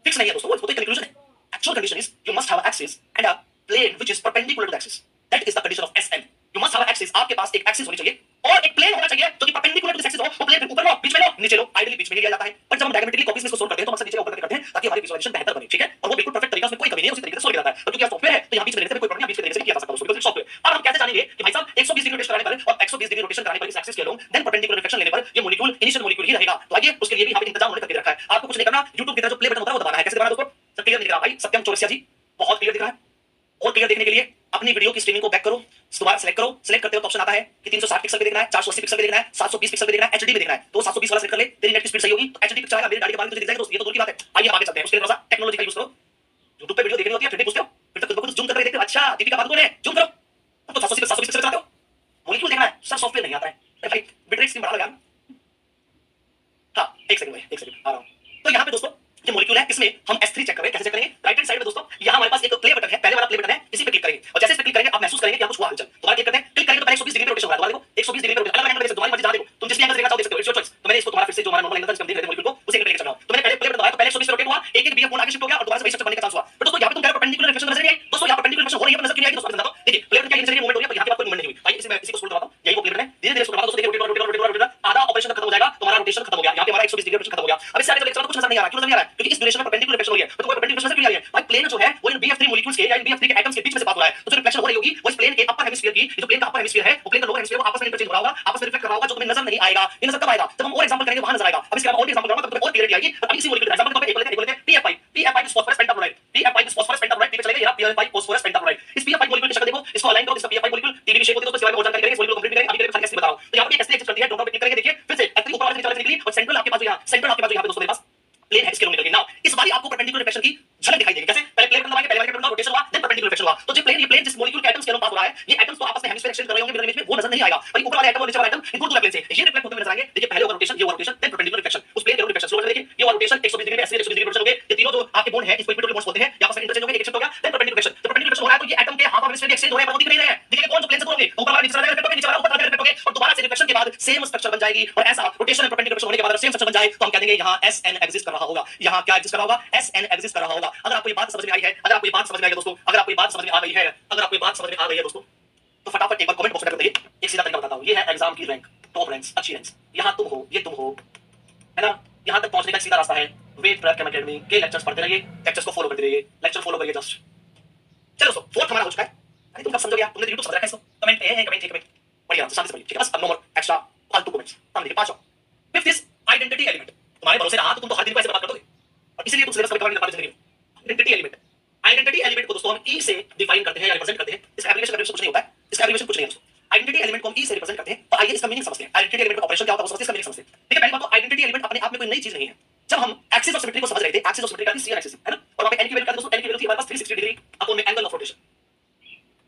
फिक्स नहीं है दोस्तों, वो तो एक कंक्लूजन है। Actual condition is you must have a axis and a plane which is perpendicular to the axis, that is the condition of Sn। You must have a axis, आपके पास एक एक्सिस होनी चाहिए और एक प्लेन होना चाहिए जो कि परपेंडिकुलर टू दिस एक्सिस हो। वो प्लेन ऊपर लो, बीच में लो, नीचे लो, आइडियली बीच में ही लिया जाता है। पर जब हम डायग्रामेटिकली कॉपीज में इसको सोल्व करते हैं तो हम अक्सर नीचे ऊपर करके करते हैं ताकि हमारी विजुअलाइजेशन बेहतर बने। ठीक है, और वो बिल्कुल परफेक्ट तरीका, उसमें कोई कमी नहीं है, उसी तरीके से सोल्व किया जाता है। और क्योंकि सॉफ्टवेयर है तो यहां बीच में लेने से कोई प्रॉब्लम नहीं, बीच में लेने से भी किया जा सकता है दोस्तों, सॉफ्टवेयर। अब हम कैसे जानेंगे कि भाई साहब 120 डिग्री रोटेशन कराने पर और 120 डिग्री रोटेशन कराने पर इस एक्सिस के अलोंग देन परपेंडिकुलर रिफ्लेक्शन लेने पर ये मॉलिक्यूल इनिशियल मॉलिक्यूल ही रहेगा। तो आइए उसके लिए भी यहां पे इंतजाम उन्होंने करके रखा है। आपको कुछ नहीं करना, YouTube की तरह जो प्ले बटन होता है वो दबाना है। कैसे दबाना है दोस्तों, सब क्लियर दिख रहा है भाई, सत्यम चौरसिया जी बहुत क्लियर दिख रहा है। और क्लियर देखने के लिए अपनी वीडियो की स्ट्रीमिंग को बैक करो, दोबारा सेलेक्ट करो। सेलेक्ट करते वक्त ऑप्शन आता है कि 360 पिक्सल पे देखना है, 480 पिक्सल पे देखना है, 720 पिक्सल पे देखना है, एचडी में देखना है। तो 720 वाला सेलेक्ट कर ले, तेरी नेट की स्पीड सही होगी तो एचडी पिक्चर आएगा, मेरी गाड़ी के बारे में तुझे दिख जाएगा दोस्तों, ये तो दूर की बात है। आइए आगे चलते हैं, उसके लिए थोड़ा सा टेक्नोलॉजी का यूज करो। YouTube पे वीडियो देखनी होती है फिर भी पूछते हो, फिर तक खुद जूम करके देखते हो, अच्छा दीपिका पादुकोण है, जूम करो। तो 720 पिक्सल चलाते हो, मॉलिक्यूल देखना है सर, सॉफ्टवेयर नहीं आता है। अरे भाई बिटरेट स्क्रीन बढ़ा लो यार। हां एक सेकंड भाई, एक सेकंड आ रहा हूं। तो यहां पे दोस्तों ये मॉलिक्यूल है, इसमें हम S3 चेक करेंगे। कैसे चेक करेंगे, राइट हैंड साइड में दोस्तों यहां हमारे पास एक प्ले बटन है, पहले वाला प्ले बटन है, इसी पे क्लिक करेंगे और जैसे इस पे क्लिक करेंगे आप महसूस करेंगे कि कुछ हुआ हलचल। दोबारा क्लिक करते हैं, क्लिक करेंगे तो पहले 120 डिग्री पे रोटेशन हो रहा है, दोबारा देखो 120 डिग्री पे रोटेशन, अलग एंगल देख सकते हो, तुम्हारी मर्जी, जहां देखो तुम जिस भी एंगल से देखना चाहो देख सकते हो, इट्स योर चॉइस। तो मैंने इसको तुम्हारा फिर से जो हमारा नॉर्मल एंगल था जिसमें देख रहे थे मॉलिक्यूल को उसी एंगल पे लेके चल रहा हूं। तो मैंने पहले प्ले बटन दबाया तो पहले 120 पे रोटेट हुआ, एक एक Bf कोण आगे शिफ्ट हो गया और दोबारा से वही स्ट्रक्चर बनने का चांस हुआ। बट दोस्तों यहां पे तुम कह रहे हो परपेंडिकुलर रिफ्लेक्शन नजर नहीं आई। दोस्तों यहां परपेंडिकुलर रिफ्लेक्शन हो रही है पर नजर क्यों नहीं आएगी दोस्तों, मैं बताता हूं। देखिए प्ले बटन क्या नीचे मूवमेंट हो रही है पर यहां पे बात कोई मूवमेंट नहीं हुई। आइए इसे मैं इसी को स्क्रॉल करवाता हूं, यही वो प्ले बटन है, धीरे-धीरे इसको दबाओ दोस्तों, देखिए रोटेट रोटेट रोटेट रोटेट, आधा ऑपरेशन पास हो रहा है तो जो रिफ्लेक्शन हो रही होगी वो इस प्लेन के अपर हेमिस्फीयर की, जो प्लेन का अपर हेमिस्फीयर है वो प्लेन का लोअर हेमिस्फीयर आपस में इंटरचेंज हो रहा होगा, आपस में रिफ्लेक्ट कर रहा होगा, जो तुम्हें नजर नहीं आएगा। ये नजर कब आएगा? जब हम और एग्जांपल करेंगे वहां नजर आएगा। अब इसके अलावा और भी एग्जांपल करूंगा तब तुम्हें और क्लियरिटी आएगी। अभी इसी मॉलिक्यूल एग्जांपल के तौर पे एक बोलते हैं PF5, PF5 is phosphorus pentafluoride, PF5 is phosphorus pentafluoride, ठीक है चलेगा, ये PF5 फास्फोरस पेंटाफ्लोराइड। इस PF5 मॉलिक्यूल की शक्ल देखो, इसको अलाइन करो, इसका PF5 मॉलिक्यूल टीडीबी शेप होती है, तो इसके बारे में और जानकारी करेंगे, इस मॉलिक्यूल को कंप्लीट करेंगे। अभी के लिए खाली ऐसे बता रहा हूं। तो यहां पे एक एसिड एग्जिस्ट करती है, डॉट पे क्लिक करेंगे, देखिए फिर से एक्चुअली ऊपर वाले से नीचे वाले से निकली और सेंट्रल आपके पास यहां, सेंट्रल आपके पास यहां पे दोस्तों मेरे पास प्लेन है, इसके निकल गई। नाउ इस बारी आपको परपेंडिकुलर रिफ्लेक्शन की झलक दिखाई देगी। कैसे? पहले प्लेन दबाएंगे, पहले वाले बटन दबाओ, रोटेशन हुआ, देन परपेंडिकुलर रिफ्लेक्शन हुआ। तो जो प्लेन, ये प्लेन जिस मॉलिक्यूल के एटम्स के अलोंग पास हो रहा है, ये एटम्स तो आपस में हेमिस्फीयर एक्सचेंज कर रहे होंगे मिरर इमेज में, वो नजर नहीं आएगा। पर ऊपर वाले एटम और नीचे वाले एटम इन दोनों प्लेन से ये रिफ्लेक्ट होते हुए नजर आएंगे। देखिए पहले होगा रोटेशन, ये होगा रोटेशन, देन परपेंडिकुलर रिफ्लेक्शन। उस प्लेन के अलोंग रिफ्लेक्शन स्लो देखिए, ये होगा रोटेशन 120 डिग्री में, ऐसे 120 डिग्री रोटेशन हो गए। ये तीनों जो आपके बॉन्ड है इसको इक्विटोरियल बॉन्ड्स बोलते हैं, यहां पर इंटरचेंज हो गए, एक शिफ्ट हो गया, देन परपेंडिकुलर रिफ्लेक्शन। तो परपेंडिकुलर रिफ्लेक्शन हो रहा है तो ये एटम के हाफ ऑफ हेमिस्फीयर एक्सचेंज हो रहे हैं, पर वो दिख नहीं रहे हैं। देखिए कौन जो प्लेन से दूर होंगे, ऊपर वाला नीचे वाला रिफ्लेक्ट हो गया, नीचे वाला ऊपर वाला रिफ्लेक्ट हो गया, और दोबारा से रिफ्लेक्शन के बाद सेम स्ट्रक्चर बन जाएगी। और ऐसा रोटेशन और परपेंडिकुलर रिफ्लेक्शन होने के बाद सेम स्ट्रक्चर बन जाए तो हम कह देंगे यहां SN एग्जिस्ट कर रहा होगा। यहां क्या एग्जिस्ट कर रहा होगा? SN एग्जिस्ट कर रहा होगा। अगर आपको ये बात समझ में आई है, अगर आपको ये बात समझ में आई है दोस्तों, अगर आपको ये बात समझ में आ गई है, अगर आपको ये बात समझ में आ गई है दोस्तों, तो फटाफट एक बार कमेंट बॉक्स में बताइए। एक सीधा तरीका बताता हूं, ये है एग्जाम की रैंक, टॉप रैंक्स, अच्छी रैंक्स। यहां तुम हो, ये तुम हो, है ना? यहां तक पहुंचने का सीधा रास्ता है, वेट ट्रैक केम एकेडमी के लेक्चर्स पढ़ते रहिए, लेक्चर्स को फॉलो करते रहिए, लेक्चर फॉलो करिए जस्ट। चलो दोस्तों, फोर्थ हमारा हो चुका है। अरे तुम कब समझोगे यार? तुमने YouTube समझ रखा है इसको? कमेंट है, कमेंट है, कमेंट पढ़िए आराम से, शांति से पढ़िए, ठीक है? बस अब नो मोर एक्स्ट्रा फालतू कमेंट्स। हम देखिए पांच। Fifth is identity element. तुम्हारे भरोसे रहा तो तुम तो हर दिन को ऐसे बात कर दोगे, और इसीलिए तुम सिलेबस कभी कवर नहीं कर पाते। आइडेंटिटी एलिमेंट, आइडेंटिटी एलिमेंट को दोस्तों हम ई से डिफाइन करते हैं या रिप्रेजेंट करते हैं। इसका एब्रिविएशन करने से कुछ नहीं होता है, इसका एब्रिविएशन कुछ नहीं है दोस्तों। आइडेंटिटी एलिमेंट को हम ई से रिप्रेजेंट करते हैं। तो आइए इसका मीनिंग समझते हैं। आइडेंटिटी एलिमेंट का ऑपरेशन क्या होता है वो समझते हैं, इसका मीनिंग समझते हैं। ठीक है, पहली बात तो आइडेंटिटी एलिमेंट अपने आप में कोई नई चीज नहीं है। जब हम एक्सिस ऑफ सिमेट्री को समझ रहे थे, एक्सिस ऑफ सिमेट्री का CN एक्सिस है ना, और वहां पे n की वैल्यू क्या थी दोस्तों? n की वैल्यू थी हमारे पास 360 डिग्री अपॉन में एंगल ऑफ रोटेशन।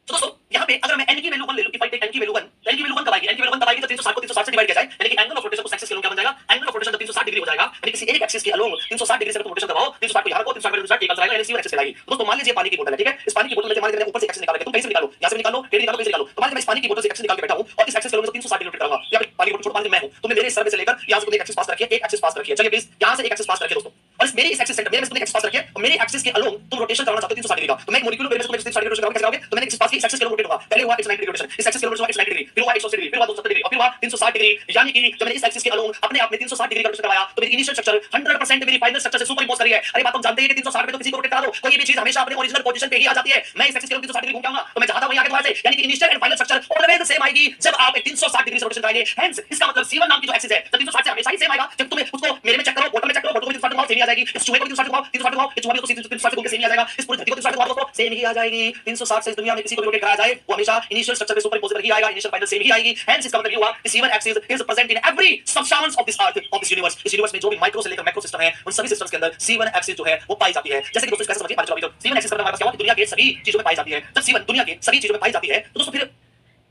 तो दोस्तों यहाँ पे अगर मैं n की वैल्यू 1 ले लूं, इफ आई टेक n की वैल्यू 1, n की वैल्यू 1 कब आएगी? n की वैल्यू 1 तब आएगी जब 360 को 360 से डिवाइड किया जाए, यानी कि एंगल ऑफ रोटेशन उस एक्सिस के अलोंग क्या बन जाएगा? एंगल ऑफ रोटेशन जब 360 डिग्री हो जाएगा, यानी किसी एक एक्सिस के अलोंग 360 डिग्री से तुम रोटेशन करवाओ, 360 को यहां रखो, 360 360 निकल जाएगा, यानी C1 एक्सिस कहलाएगी। दोस्तों मान लीजिए पानी की बोतल है, ठीक है? इस पानी की बोतल में मान लीजिए मैंने ऊपर से एक्सिस निकाला है, तुम कहीं से निकालो, यहां से निकालो, टेढ़ी निकालो, कहीं से निकालो। तो मान लीजिए मैं इस पानी की बोतल से एक्सिस निकाल के बैठा हूं और इस एक्सिस के अलोंग 360 डिग्री रोटेट करूंगा। या फिर पानी की बोतल छोड़, मान लीजिए मैं हूं, तुमने मेरे सर में से लेकर यहां से तुमने एक एक्सिस पास रखी है, एक एक्सिस पास रखी है। चलिए प्लीज यहां से एक एक्सिस पास रखिए दोस्तों, और इस मेरे इस एक्सिस सेंटर मेरे में तुमने एक्सिस पास रखी है, और मेरे एक्सिस के अलोंग तुम रोटेशन करना चाहते हो 360 डिग्री का। तो मैं एक मॉलिक्यूल मेरे में तुमने 360 डिग्री रोटेशन करोगे, कैसे करोगे? तो मैंने एक्सिस पास की इस एक्सिस के अलोंग रोटेट होगा। पहले हुआ 190 डिग्री रोटेशन, इस एक्सिस के अलोंग हुआ 190 डिग्री, फिर हुआ 180 डिग्री, फिर हुआ 270 डिग्री, और फिर हुआ 360 डिग्री। यानी कि जब मैंने इस एक्सिस के अलोंग अपने आप में 360 डिग्री का रोटेशन करवाया तो मेरी इनिशियल स्ट्रक्चर 100% मेरी फाइनल स्ट्रक्चर से सुपर इम्पोज करी है। अरे बात तुम जानते हैं कि 360 पे तो किसी को रोटेट करा दो, कोई भी चीज हमेशा अपने ओरिजिनल पोजीशन पे ही आ जाती है। मैं इस एक्सिस के अलोंग 360 डिग्री घूम के आऊंगा तो मैं चाहता हूं आगे दोबारा से, यानी कि initial and final structure always same आएगी जब आप 360 डिग्री से रोटेशन कराएंगे। हेंस इसका मतलब C1 नाम की जो एक्सिस है, जब 360 से हमेशा ही सेम आएगा। जब तुम्हें उसको मेरे में चेक करो, बॉटम में चेक करो, बॉटम में 360 घुमाओ, सेम ही आ जाएगी। इस चूहे को 360 घुमाओ, 360 घुमाओ, इस चूहे को 360 घुमा के सेम ही आ जाएगा। इस पूरी धरती को 360 घुमा दो, सेम ही आ जाएगी। 360 से इस दुनिया में किसी को भी रोटेट कराया जाए वो हमेशा इनिशियल स्ट्रक्चर पे सुपर इम्पोज करके आएगा, इनिशियल फाइनल सेम ही आएगी। हेंस इसका मतलब ये हुआ कि C1 axis is present in every substance of this earth, of this universe. इस यूनिवर्स में जो भी माइक्रो से लेकर मैक्रो सिस्टम है, उन सभी सिस्टम्स के अंदर C1 एक्सिस जो है वो पाई जाती है। जैसे कि दोस्तों कैसे समझिए, C1 एक्सिस का मतलब हमारे पास क्या हुआ कि दुनिया के सभी चीजों में पाई जाती है। जब C1 दुनिया के सभी चीजों में पाई जाती है तो दोस्तों फिर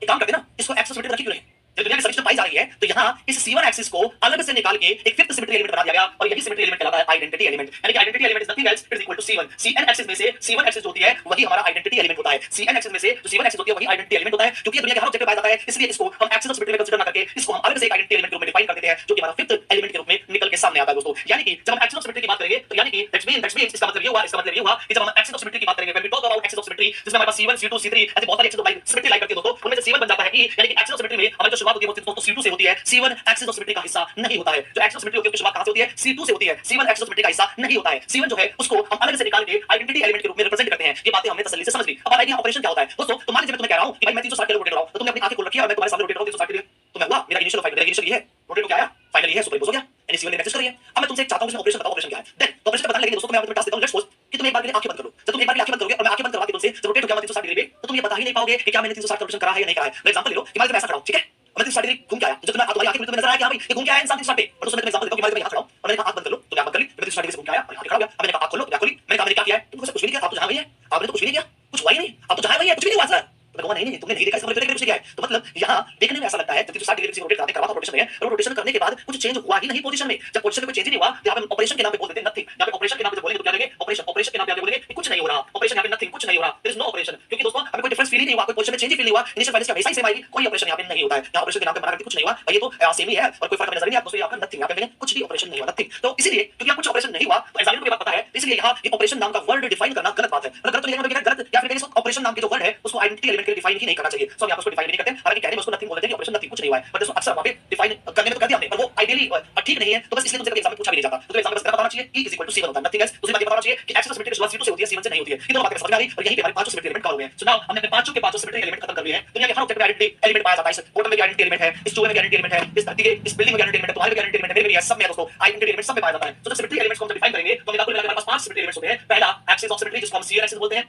एक काम करते हैं ना, इसको एक्सिस सिमेट्री रखी क्यों नहीं? जब दुनिया की सभी चीजें पाई जा रही है तो यहाँ इस C1 एक्सिस को अलग से निकाल के एक फिफ्थ सिमेट्री एलिमेंट बना दिया गया, और यही सिमेट्री एलिमेंट कहलाता है आइडेंटिटी एलिमेंट। यानी कि identity element is nothing else, it is equal to C1। CN axis में से C1 एक्सिस होती है वही हमारा आइडेंटिटी एलिमेंट होता है। CN एक्सिस में से जो C1 एक्सिस होती है वही आइडेंटिटी एलिमेंट होता है, क्योंकि दुनिया के हर ऑब्जेक्ट में पाया जाता है। इसलिए इसको हम एक्सिस ऑफ सिमेट्री में कंसीडर ना करके इसको हम अलग से एक आइडेंटिटी एलिमेंट के रूप में डिफाइन कर देते हैं, जो कि हमारा फिफ्थ एलिमेंट के रूप में निकल के सामने आता है दोस्तों। यानी कि जब हम एक्सिस ऑफ सिमेट्री की बात करेंगे तो यानी कि दैट्स मीन इसका मतलब ये हुआ, इसका मतलब ये हुआ कि जब हम एक्सिस ऑफ सिमेट्री की बात करेंगे, when we talk about axis of symmetry, जिसमें हमारे पास C1 C2 C3 ऐसे बहुत सारे एक्सिस ऑफ सिमेट्री लाइक करती है दोस्तों, उनमें से C1 बन जाता है कि यानी कि एक्सिस ऑफ सिमेट्री में हमारी जो शुरुआत होती है वो तो C2 से होती है। C1 एक्सिस ऑफ सिमेट्री का हिस्सा नहीं होता है। जो एक्सिस ऑफ सिमेट्री होती है उसकी शुरुआत कहां से होती है? C2 से होती है। C1 एक्सिस ऑफ सिमेट्री का हिस्सा नहीं होता है। C1 जो है उसको हम अलग से निकाल के आइडेंटिटी एलिमेंट के रूप में रिप्रेजेंट करते हैं। ये बातें हमने तसल्ली से समझ ली। अब आइडिया ऑपरेशन क्या होता है दोस्तों? तो मान लीजिए मैं तुम्हें कह रहा हूं कि भाई मैं 360 डिग्री रोटेट कर रहा हूं, तो तुमने अपनी आंखें खोल रखी है और मैं तुम्हारे सामने रोटेट कर रहा हूं 360 डिग्री, तो मैं हुआ मेरा इनिशियल फाइनल, मेरा इनिशियल ये है, रोटेट हो क्या आया? फाइनल ये है, सुपर इम्पोज हो गया, यानी C1 ने एक्सिस कर रही है। अब मैं तुमसे चाहता हूं इसमें ऑपरेशन बताओ, ऑपरेशन क्या है? देन ऑपरेशन का बताने लगे दोस्तों, तो मैं आपको टास्क देता हूं, लेट्स सपोज कि तुम एक बार के लिए आंखें बंद कर लो। जब तुम एक बार के लिए आंखें बंद करोगे और मैं आंखें बंद करवा के तुमसे जब रोटेट हो गया 360 डिग्री पे, तो तुम ये बता ही नहीं पाओगे कि क्या मैंने 360 का रोटेशन करा है या नहीं करा है। मैं एग्जांपल ले लो कि मान लीजिए मैं ऐसा खड़ा हूं, ठीक है, मैं 360 डिग्री घूम के आया, जब तुम्हें तुम्हारी आंखें में नजर आया कि हां भाई ये घूम के आया इंसान 360 पे, और दोस्तों मैं तुम्हें एग्जांपल देता हूं कि मान लीजिए मैं यहां खड़ा हूं और मैंने कहा आंख बंद कर लो, तो आंख बंद कर ली, मैं 360 डिग्री से घूम के आया और यहां खड़ा हो गया। अब मैंने कहा आंख खोलो, मैं खोली, मैंने कहा मैंने क्या किया है? तुमने कुछ भी नहीं किया, आप तो जहां वही है, आपने तो कुछ भी नहीं किया, कुछ हुआ ही नहीं, आप तो जहां वही है, कुछ भी नहीं हुआ सर। तो मैं कहूंगा नहीं तुमने नहीं देखा, इसका मतलब कुछ क्या है? तो मतलब यहाँ देखने में ऐसा लगता है जब 360 डिग्री से रोटेट कराते करवा रोटेशन है, और रोटेशन करने के बाद कुछ चेंज हुआ ही नहीं पोजीशन में। जब पोजीशन में कोई चेंज ही नहीं हुआ तो यहाँ पे ऑपरेशन के नाम पे बोल देते हैं नथिंग। यहाँ पे ऑपरेशन के नाम पे बोलेंगे तो क्या करेंगे? ऑपरेशन। ऑपरेशन के नाम पे आगे बोलेंगे कुछ नहीं हो रहा, ऑपरेशन यहाँ पे नथिंग, कुछ नहीं हो रहा, देयर इज नो ऑपरेशन, क्योंकि दोस्तों हमें कोई डिफरेंस फील ही नहीं हुआ, कोई पोजीशन में चेंज ही फील नहीं हुआ, इनिशियल फाइनल हमेशा ही सेम आएगी, कोई ऑपरेशन यहाँ पे नहीं होता है। यहाँ ऑपरेशन के नाम पे बना करके कुछ नहीं हुआ, ये तो सेम ही है और कोई फर्क नजर नहीं आता दोस्तों। यहाँ पे नथिंग, यहाँ पे कुछ भी ऑपरेशन नहीं हुआ, नथिंग। तो इसीलिए क्योंकि यहाँ कुछ ऑपरेशन नहीं हुआ तो एग्जामिनर को ये बात पता है, इसलिए यहाँ ये ऑपरेशन नाम का वर्ड डिफाइन करना गलत बात है। गलत तो लिखना गलत, या फिर ऑपरेशन नाम के जो वर्ड है उसको आइडेंटिटी एलिमेंट के लिए डिफाइन ही नहीं करना चाहिए। सो हम यहाँ उसको डिफाइन नहीं करते, हालांकि कहने में उसको नथिंग बोल देते हैं कि ऑपरेशन नथिंग कुछ नहीं हुआ है, बट दोस्तों अक्सर वहाँ पे डिफाइन करने में तो कर दिया हमने, पर वो आइडियली ठीक नहीं है, तो बस इसलिए तुमसे कभी एग्जाम में पूछा भी नहीं जाता। तो एग्जाम में बस इतना बताना चाहिए कि इज इक्वल टू c1 होता है, नथिंग एल्स। दूसरी बात ये बताना चाहिए कि x सिमेट्री की शुरुआत c2 से होती है, c1 से नहीं होती है। ये दोनों बातें समझ में आ गई, और यहीं पे हमारे पांचों सिमेट्री एलिमेंट कवर हुए हैं। सो नाउ हमने अपने पांचों के पांचों सिमेट्री एलिमेंट खत्म कर लिए हैं। दुनिया के हर ऑब्जेक्ट में आइडेंटिटी एलिमेंट पाया जाता है। इस होटल में भी आइडेंटिटी एलिमेंट है, इस चूहे में भी आइडेंटिटी एलिमेंट है, इस धरती के इस बिल्डिंग में भी आइडेंटिटी एलिमेंट है, तुम्हारे भी आइडेंटिटी एलिमेंट है, मेरे भी है, सब में है दोस्तों, आइडेंटिटी एलिमेंट सब में पाया जाता है। तो जब सिमेट्री एलिमेंट्स को हम डिफाइन करेंगे तो हमारे पास पांच सिमेट्री एलिमेंट्स होते हैं। पहला एक्सिस ऑफ सिमेट्री जिसको हम सीएन एक्सिस बोलते हैं,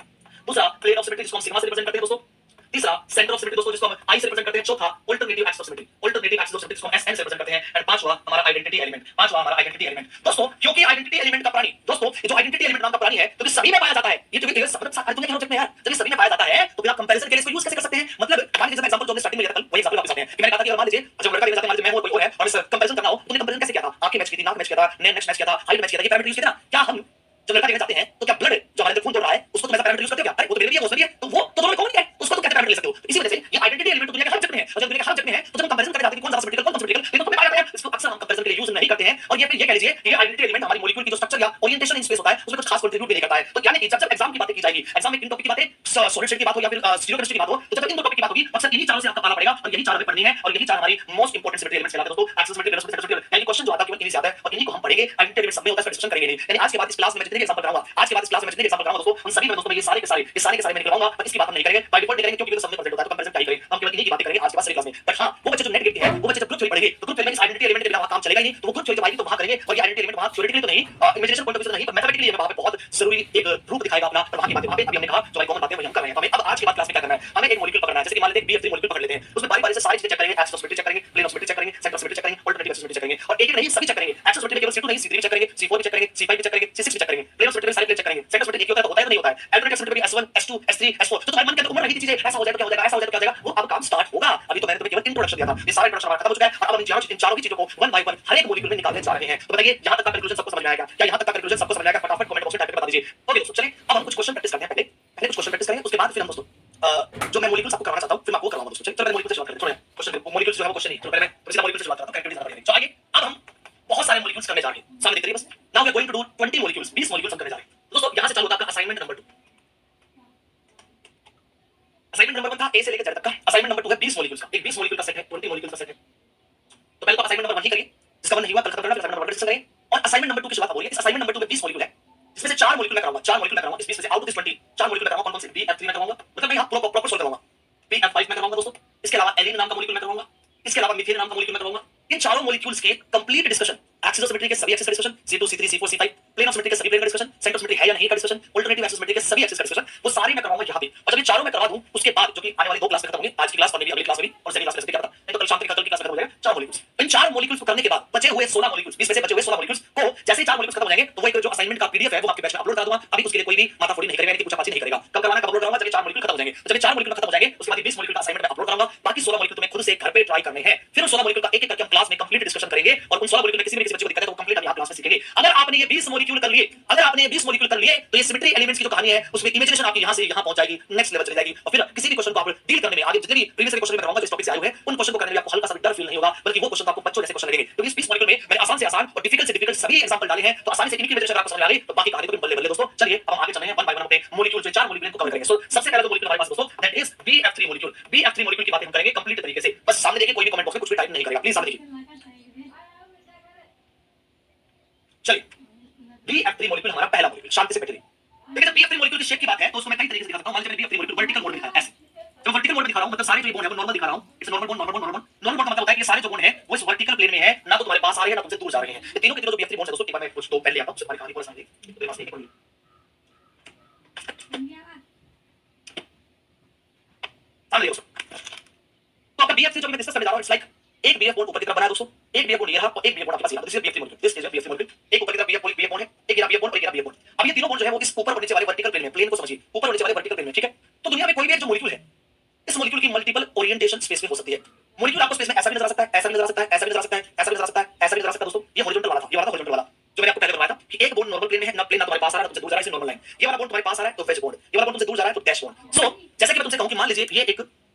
दूसरा प्लेन ऑफ सिमेट्री जिसको हम सिग्मा से रिप्रेजेंट करते हैं दोस्तों, तीसरा सेंटर ऑफ सिमेट्री दोस्तों जिसको हम आई से रिप्रेजेंट करते हैं, चौथा alternative axis of symmetry, alternative axis of symmetry जिसको हम एसएन से रिप्रेजेंट करते हैं, एंड पांचवा हमारा आइडेंटिटी एलिमेंट, पांचवा हमारा आइडेंटिटी एलिमेंट। दोस्तों क्योंकि आइडेंटिटी एलिमेंट का प्राणी, दोस्तों ये जो आइडेंटिटी एलिमेंट नाम का प्राणी है क्योंकि सभी में पाया जाता है, ये जो दुनिया के ऑब्जेक्ट में यार जब ये सभी में पाया जाता है तो बिना कंपैरिजन के लिए इसको यूज कैसे कर सकते हैं? मतलब मान लीजिए एग्जांपल जो हमने स्टार्टिंग में लिया था कल, वही एग्जांपल वापस आते हैं कि मैंने कहा था कि मान लीजिए जब लड़का लेके जाता है, मान लीजिए मैं हूं कोई और है, और इस कंपैरिजन करना हो, तूने कंपैरिजन कैसे किया था? आंखें मैच की थी, नाक मैच किया था, नेक्स्ट मैच किया था, हाइट मैच किया था, ये पैरामीटर यूज किया था। क्या हम जब लड़का लेके जाते हैं तो क्या ब्लड जो हमारे खून दौड़ रहा है उसको तुम ऐसा पैरामीटर यूज करते हो क्या? अरे वो तो मेरे लिए है, वो मेरे लिए है, तो वो तो दोनों में कॉमन है, उसको तुम कैसे पैरामीटर ले सकते हो? इसी वजह से ये आइडेंटिटी एलिमेंट दुनिया के हर ऑब्जेक्ट में है, और जब दुनिया के हर ऑब्जेक्ट में है तो जब हम कंपैरिजन करने जाते हैं कौन सा सिमेट्रिकल कौन सा सिमेट्रिकल, लेकिन तुम्हें पाया जाता है इसको अक्सर हम कंपैरिजन के लिए यूज नहीं करते हैं। और ये फिर ये कह लीजिए ये आइडेंटिटी एलिमेंट हमारी मॉलिक्यूल की जो स्ट्रक्चर या ओरिएंटेशन इन स्पेस होता है उसमें कुछ खास कंट्रीब्यूट भी नहीं करता है। तो यानी कि जब एग्जाम की बातें की जाएगी, एग्जाम में इन टॉपिक की बातें, सॉलिड स्टेट की बात हो या फिर जीरो केमिस्ट्री की बात हो, तो जब इन दो टॉपिक की बात होगी अक्सर इन्हीं चारों से आपका पाना पड़ेगा, और यही चार हमें पढ़नी है, और यही चार हमारी मोस्ट इंपोर्टेंट सिमेट्री एलिमेंट्स कहलाते हैं दोस्तों। एक्सिस सिमेट्री, वेलोसिटी सिमेट्री, यानी क्वेश्चन जो आता है केवल इन्हीं से आता है, और इन्हीं को हम पढ़ेंगे। आइडेंटिटी एलिमेंट सब में होता है, डिस्कशन करेंगे नहीं। यानी आज के बाद इस क्लास में मैं जितने एग्जांपल कराऊंगा, आज के बाद इस क्लास में जितने एग्जांपल कराऊंगा दोस्तों, उन सभी में दोस्तों मैं ये सारे के सारे मैं निकलवाऊंगा, पर इसकी बात हम नहीं करेंगे, बाय डिफॉल्ट नहीं करेंगे क्योंकि सब में प्रेजेंट होता है, तो कंपैरिजन क्या ही करें, हम केवल इन्हीं की बातें करेंगे आज के बाद सारी क्लास में। बट हां वो बच्चे जो नेट गेट के हैं, वो बच्चे जब ग्रुप थ्योरी पढ़ेंगे तो ग्रुप थ्योरी में इस आइडेंटिटी एलिमेंट के बिना वहां काम चलेगा ही नहीं, तो वो ग्रुप थ्योरी जब आएगी तो वहां करेंगे, और ये आइडेंटिटी एलिमेंट वहां थ्योरेटिकली तो नहीं, इमेजिनेशन पॉइंट ऑफ व्यू से नहीं, पर मैथमेटिकली हमें वहां पे बहुत जरूरी एक रूप दिखाएगा अपना, और वहां की बातें वहां पे अभी हमने कहा जो भाई कॉमन बातें वही हम कर रहे हैं। तो हमें अब आज के बाद क्लास में क्या करना है, हमें एक मॉलिक्यूल पकड़ना है, जैसे कि मान लेते हैं BF3 मॉलिक्यूल पकड़ लेते हैं, उसमें बारी-बारी से सारी चीजें चेक करेंगे, एक्सिस ऑफ सिमेट्री चेक करेंगे, प्लेन ऑफ सिमेट्री चेक करेंगे, सेंटर ऑफ सिमेट्री चेक करेंगे, अल्टरनेटिव एक्सिस सिमेट्री चेक करेंगे, और एक-एक नहीं सभी चेक करेंगे। एक्सिस सिमेट्री में केवल C2 नहीं C3 भी चेक करेंगे, C4 भी चेक करेंगे, C5 भी चेक करेंगे, C6 भी चेक करेंगे, प्लेन ऑफ सिमेट्री में सारे प्लेन चेक करेंगे, सेंटर सिमेट्री एक होता है तो होता है नहीं होता है, अल्टरनेटिव सिमेट्री में S1 S2 S3 S4, तो तुम्हारे मन के अंदर उम्र रही थी चीजें, ऐसा हो जाए तो क्या हो जाएगा, ऐसा हो जाए तो क्या हो जाएगा, वो अब काम स्टार्ट होगा। अभी तो मैंने तुम्हें केवल इंट्रोडक्शन दिया था, ये सारा इंट्रोडक्शन हमारा खत्म हो चुका है, और अब हम इन चारों की चीजों को वन बाय वन हर एक मॉलिक्यूल में निकालने जा रहे हैं। तो बताइए यहां तक का कंक्लूजन सबको समझ में आएगा क्या? यहां तक का कंक्लूजन सबको समझ में आएगा? फटाफट कमेंट बॉक्स में टाइप करके बता दीजिए। ओके दोस्तों चलिए अब हम कुछ क्वेश्चन प्रैक्टिस करते हैं। पहले कुछ क्वेश्चन प्रैक्टिस करेंगे, उसके बाद फिर हम दोस्तों जो मैं मॉलिक्यूल्स आपको करवाना चाहता हूं फिर मैं आपको करवाऊंगा दोस्तों। चलिए पहले मॉलिक्यूल से शुरुआत करते हैं। क्वेश्चन मॉलिक्यूल्स जो है वो क्वेश्चन नहीं, तो पहले मैं दूसरा मॉलिक्यूल से शुरुआत करता हूं, एक्टिविटी ज्यादा पड़ेगी। तो आगे अब हम बहुत सारे मॉलिक्यूल्स करने जा रहे हैं, सामने देखते रहिए बस। Now we are going to do 20 molecules, 20 molecules हम करने जा रहे हैं दोस्तों। यहां से चालू होता है आपका असाइनमेंट नंबर 2। असाइनमेंट नंबर 1 था A से लेकर Z तक का, असाइनमेंट नंबर 2 है 20 मॉलिक्यूल्स का, एक 20 मॉलिक्यूल का सेट है, 20 मॉलिक्यूल का सेट है। तो पहले तो असाइनमेंट नंबर 1 ही करिए, जिसका 1 नहीं हुआ कल खत्म करना, फिर असाइनमेंट नंबर 1 डिस्कस करेंगे, और असाइनमेंट नंबर 2 की शुरुआत हो रही है। इस असाइनमेंट नंबर 2 में 20 मॉलिक्यूल है, इसमें से 4 मॉलिक्यूल मैं कराऊंगा, 4 मॉलिक्यूल मैं कराऊंगा, इसमें से आउट ऑफ दिस 20 4 मॉलिक्यूल मैं कराऊंगा। कौन-कौन से? BF3 में कराऊंगा, मतलब मैं यहां प्रॉपर सोल्व कराऊंगा, BF5 में कराऊंगा दोस्तों, इसके अलावा एलिन नाम का मॉलिक्यूल मैं कराऊंगा, इसके अलावा मीथेन नाम का मॉलिक्यूल मैं कराऊंगा। इन चारों मॉलिक्यूल्स के complete discussion, axis of symmetry के सभी एक्सिस का discussion, C2 C3 C4 C5, plane of symmetry के सभी प्लेन का डिस्कशन, सेंटर ऑफ सिमेट्री है या नहीं का डिस्कशन, अल्टरनेटिव एक्सिस सिमेट्री के सभी एक्सिस का डिस्कशन, वो सारे मैं कराऊंगा यहां पे। और जब ये चारों मैं करवा दूं उसके बाद जो कि आने वाली 2 क्लास में खत्म होंगे, आज की क्लास और अगली क्लास में भी, और सेकंड क्लास में क्या पता नहीं तो कल शाम तक कल की क्लास में खत्म हो जाएगा 4 मॉलिक्यूल्स। इन 4 मॉलिक्यूल्स को करने के बाद बचे हुए 16 मॉलिक्यूल्स, इसमें से बचे हुए 16 मॉलिक्यूल्स को जैसे ही 4 मॉलिक्यूल्स खत्म हो जाएंगे तो वो एक जो असाइनमेंट का PDF है वो आपके बैच में अपलोड कर दूंगा। अभी उसके लिए कोई भी माताफोड़ी नहीं करेगा, यानी कि पूछा पाछी नहीं करेगा। कब करवाना है, कब अपलोड कराऊंगा? जब ये 4 मॉलिक्यूल खत्म हो जाएंगे। तो जब ये 4 मॉलिक्यूल खत्म हो जाएंगे उसके बाद 20 मॉलिक्यूल का असाइनमेंट मैं अपलोड कराऊंगा। बाकी 16 मॉलिक्यूल तुम्हें खुद से घर पे ट्राई करने हैं, फिर उन 16 मॉलिक्यूल का एक-एक करके हम क्लास में कंप्लीट डिस्कशन करेंगे, और उन 16 मॉलिक्यूल में किसी भी बच्चे को दिक्कत है तो कंप्लीट हम यहां क्लास में सीखेंगे। अगर आपने ये 20 मॉलिक्यूल कर लिए, अगर आपने ये 20 मॉलिक्यूल कर लिए तो ये सिमेट्री एलिमेंट्स की जो कहानी है उसमें इमेजिनेशन आपकी यहां से यहां पहुंच जाएगी, नेक्स्ट लेवल चली जाएगी, और फिर किसी भी क्वेश्चन को आप डील करने में आगे जितने भी प्रीवियस क्वेश्चन में कराऊंगा जो इस टॉपिक से आए हुए हैं उन क्वेश्चन को करने में आपको हल्का सा भी डर फील नहीं होगा, बल्कि वो क्वेश्चन आपको बच्चों जैसे क्वेश्चन लगेंगे। क्योंकि इस 20 मॉलिक्यूल में मैंने आसान से आसान और डिफिकल्ट से डिफिकल्ट सभी एग्जांपल डाले हैं, तो आसानी से इनकी इमेजिनेशन आपको समझ आ गई तो बाकी कहानी तो बल्ले बल्ले दोस्तों। चलिए अब हम आगे चलते हैं, वन बाय वन अपने मॉलिक्यूल जो 4 मॉलिक्यूल को कवर करेंगे। सो सबसे पहला जो मॉलिक्यूल हमारे पास दोस्तों that is BF3 molecule. BF3 molecule की बातें हम करेंगे कंप्लीट तरीके से, बस सामने देखिए, कोई भी कमेंट बॉक्स में कुछ भी टाइप नहीं करेगा, प्लीज सामने देखिए। चलिए BF3 मॉलिक्यूल हमारा पहला मॉलिक्यूल, शांति से बैठे रहिए। देखिए जब BF3 मॉलिक्यूल की शेप की बात है तो उसको मैं कई तरीके से दिखा सकता हूं। मान लीजिए मैंने BF3 मॉलिक्यूल वर्टिकल मोड में दिखाया ऐसे, जब वर्टिकल मोड में दिखा रहा हूं मतलब सारे जो बॉन्ड है वो नॉर्मल दिखा रहा हूं, it's normal bond, normal bond, normal bond. Normal bond का मतलब होता है कि ये सारे जो बॉन्ड है वो इस वर्टिकल प्लेन में है, ना तो तुम्हारे पास आ रहे हैं ना तुमसे दूर जा रहे हैं। ये तीनों के तीनों जो BF3 बॉन्ड्स है दोस्तों, एक बार मैं कुछ तो पहले आता हूं, उससे हमारी कहानी पूरा समझिए। तो पास देखिए पढ़िए, सामने देखो तो आपका BF3 जो मैं डिस्कस करने जा रहा हूं इट्स लाइक एक BF बॉन्ड ऊपर की तरफ बना है दोस्तों, एक BF बॉन्ड ये रहा और एक BF बॉन्ड आपके पास ये रहा। This is BF3 molecule, this is BF3 molecule. एक ऊपर की तरफ BF बॉन्ड है, एक गिरा BF बॉन्ड और एक गिरा BF बॉन्ड। अब ये तीनों बॉन्ड जो है वो इस ऊपर और नीचे वाले वर्टिकल प्लेन में, प्लेन को समझिए, ऊपर और नीचे वाले वर्टिकल प्लेन में, ठीक है। तो दुनिया में कोई भी एक जो मॉलिक्यूल है, इस मॉलिक्यूल की मल्टीपल ओरिएंटेशन स्पेस में हो सकती है। मॉलिक्यूल आपको स्पेस में ऐसा भी नजर आ सकता है, ऐसा भी नजर आ सकता है, ऐसा भी नजर आ सकता है, ऐसा भी नजर आ सकता है, ऐसा भी नजर आ सकता है दोस्तों। ये हॉरिजॉन्टल वाला था, ये वाला हॉरिजॉन्टल वाला जो मैंने आपको पहले बताया था कि एक बॉन्ड नॉर्मल प्लेन में है, ना प्लेन ना तुम्हारे पास आ रहा है तुमसे दूर जा रहा है, इसे नॉर्मल लाइन। ये वाला बॉन्ड तुम्हारे पास आ रहा है तो वेज बॉन्ड, ये वाला बॉन्ड तुमसे दूर जा रहा है तो डैश बॉन्ड। सो जैसे कि मैं तुमसे कहूं कि मान लीजिए ये एक